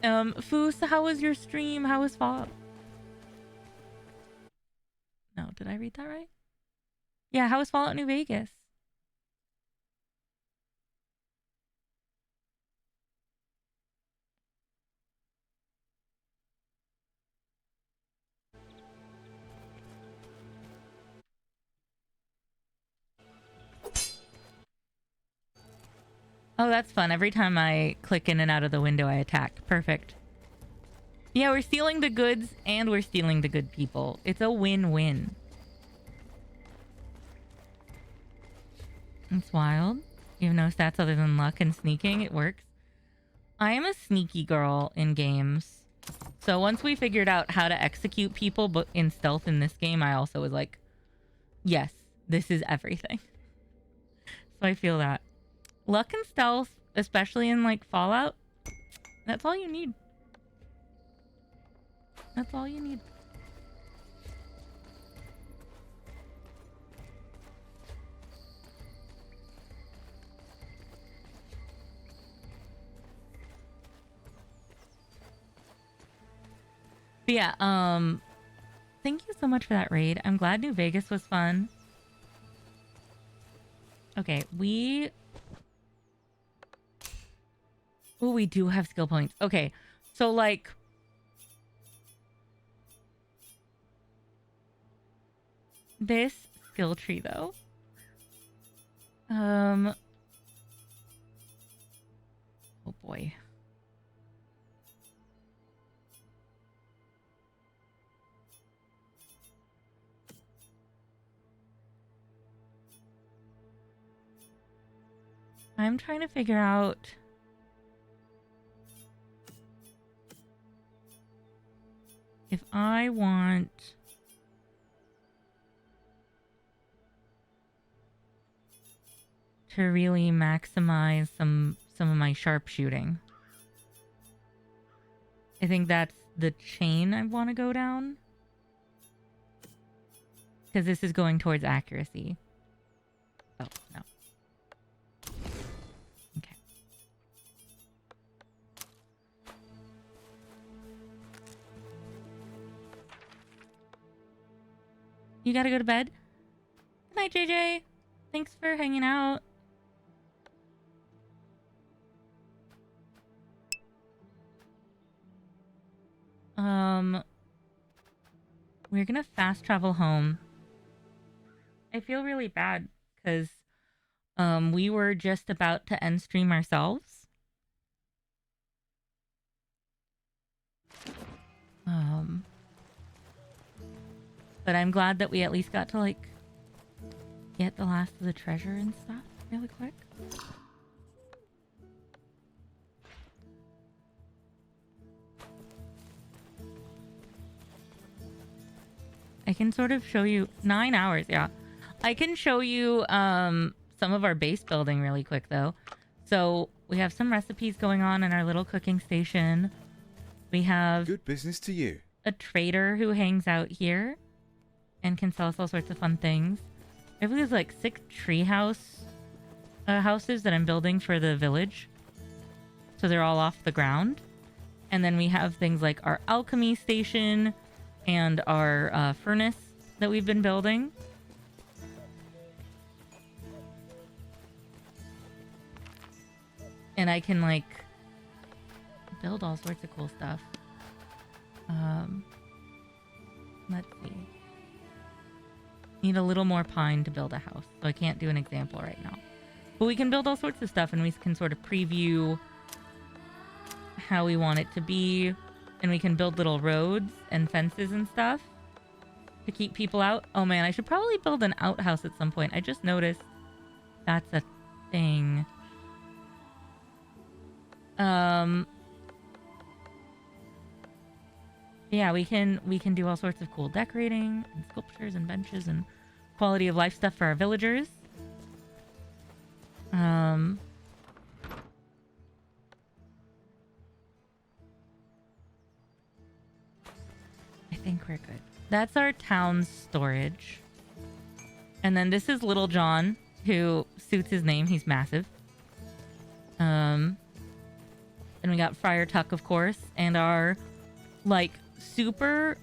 Foos, how was your stream? How was Fallout? No, did I read that right? Yeah, how was Fallout New Vegas? Oh, that's fun. Every time I click in and out of the window, I attack. Perfect. Yeah, we're stealing the goods and we're stealing the good people. It's a win-win. It's wild. You have no stats other than luck and sneaking. It works. I am a sneaky girl in games. So once we figured out how to execute people but in stealth in this game, I also was like, yes, this is everything. So I feel that. Luck and stealth, especially in like Fallout, that's all you need. That's all you need. But yeah, thank you so much for that raid. I'm glad New Vegas was fun. Okay, we do have skill points. Okay, so like this skill tree though. Oh boy. I'm trying to figure out if I want to really maximize some of my sharpshooting. I think that's the chain I want to go down. Because this is going towards accuracy. Oh, no. Okay. You gotta go to bed? Good night, JJ. Thanks for hanging out. We're gonna fast travel home. I feel really bad because we were just about to end stream ourselves. But I'm glad that we at least got to like get the last of the treasure and stuff really quick. I can sort of show you 9 hours. Yeah, I can show you some of our base building really quick though. So we have some recipes going on in our little cooking station. We have good business to you. A trader who hangs out here and can sell us all sorts of fun things. I believe there's like 6 treehouse houses that I'm building for the village. So they're all off the ground. And then we have things like our alchemy station and our furnace that we've been building. And I can like build all sorts of cool stuff. Let's see. Need a little more pine to build a house, so I can't do an example right now. But we can build all sorts of stuff, and we can sort of preview how we want it to be. And we can build little roads and fences and stuff to keep people out. Oh man, I should probably build an outhouse at some point. I just noticed that's a thing. Yeah, we can do all sorts of cool decorating and sculptures and benches and quality of life stuff for our villagers. I think we're good. That's our town's storage. And then this is Little John, who suits his name. He's massive. And we got Friar Tuck, of course, and our like super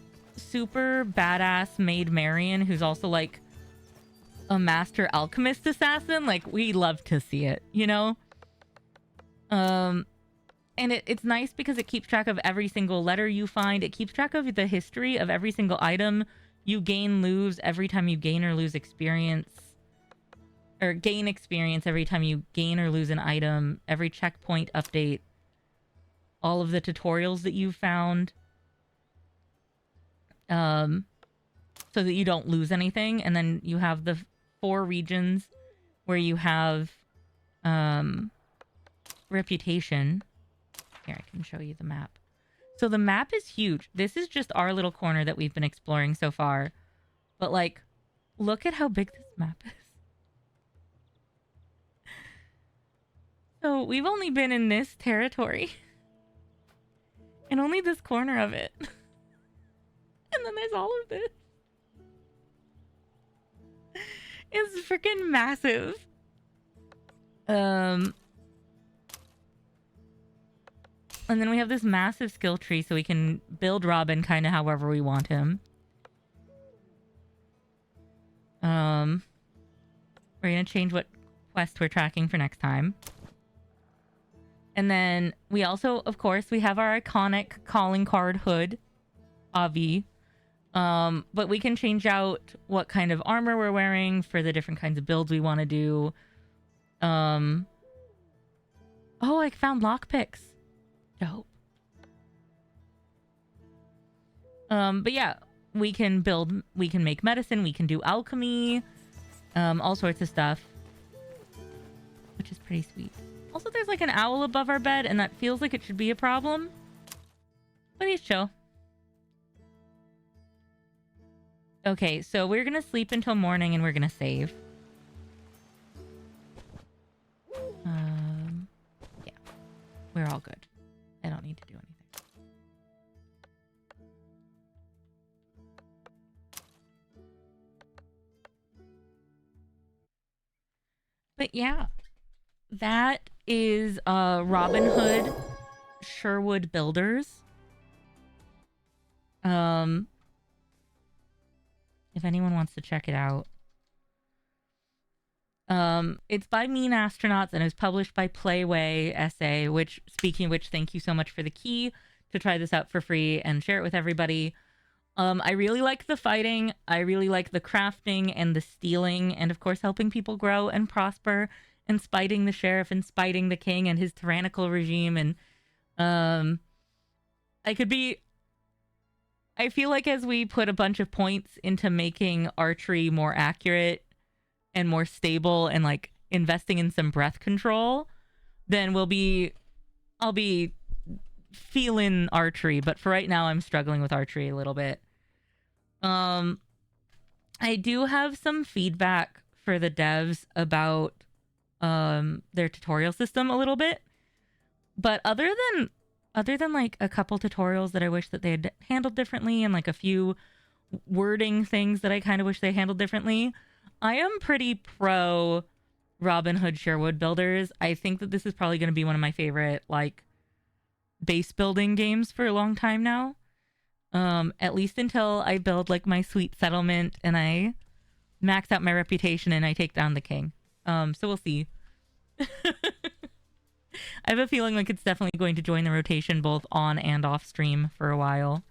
badass Maid Marian, who's also like a master alchemist assassin. Like, we love to see it, you know? And it's nice because it keeps track of every single letter you find. It keeps track of the history of every single item you gain, lose every time you gain or lose experience. Or gain experience every time you gain or lose an item. Every checkpoint update. All of the tutorials that you've found. So that you don't lose anything. And then you have the 4 regions where you have reputation. Here, I can show you the map. So the map is huge. This is just our little corner that we've been exploring so far. But, like, look at how big this map is. So we've only been in this territory. And only this corner of it. And then there's all of this. It's freaking massive. And then we have this massive skill tree so we can build Robin kind of however we want him. We're going to change what quest we're tracking for next time. And then we also, of course, we have our iconic calling card hood, Avi. But we can change out what kind of armor we're wearing for the different kinds of builds we want to do. Oh, I found lockpicks. Dope. But yeah, we can make medicine, we can do alchemy, all sorts of stuff, which is pretty sweet. Also, there's like an owl above our bed, and that feels like it should be a problem, but he's chill. Okay, so we're gonna sleep until morning, and we're gonna save. Yeah, we're all good. I don't need to do anything. But yeah, that is Robin Hood Sherwood Builders. If anyone wants to check it out. It's by MeanAstronauts and it was published by Playway SA, which, speaking of which, thank you so much for the key to try this out for free and share it with everybody. I really like the fighting. I really like the crafting and the stealing and, of course, helping people grow and prosper and spiting the sheriff and spiting the king and his tyrannical regime. And I feel like as we put a bunch of points into making archery more accurate and more stable and like investing in some breath control, then I'll be feeling archery. But for right now, I'm struggling with archery a little bit. I do have some feedback for the devs about their tutorial system a little bit, but other than like a couple tutorials that I wish that they had handled differently and like a few wording things that I kind of wish they handled differently, I am pretty pro Robin Hood Sherwood Builders. I think that this is probably going to be one of my favorite like base building games for a long time now. At least until I build like my sweet settlement and I max out my reputation and I take down the king. So we'll see. I have a feeling like it's definitely going to join the rotation both on and off stream for a while.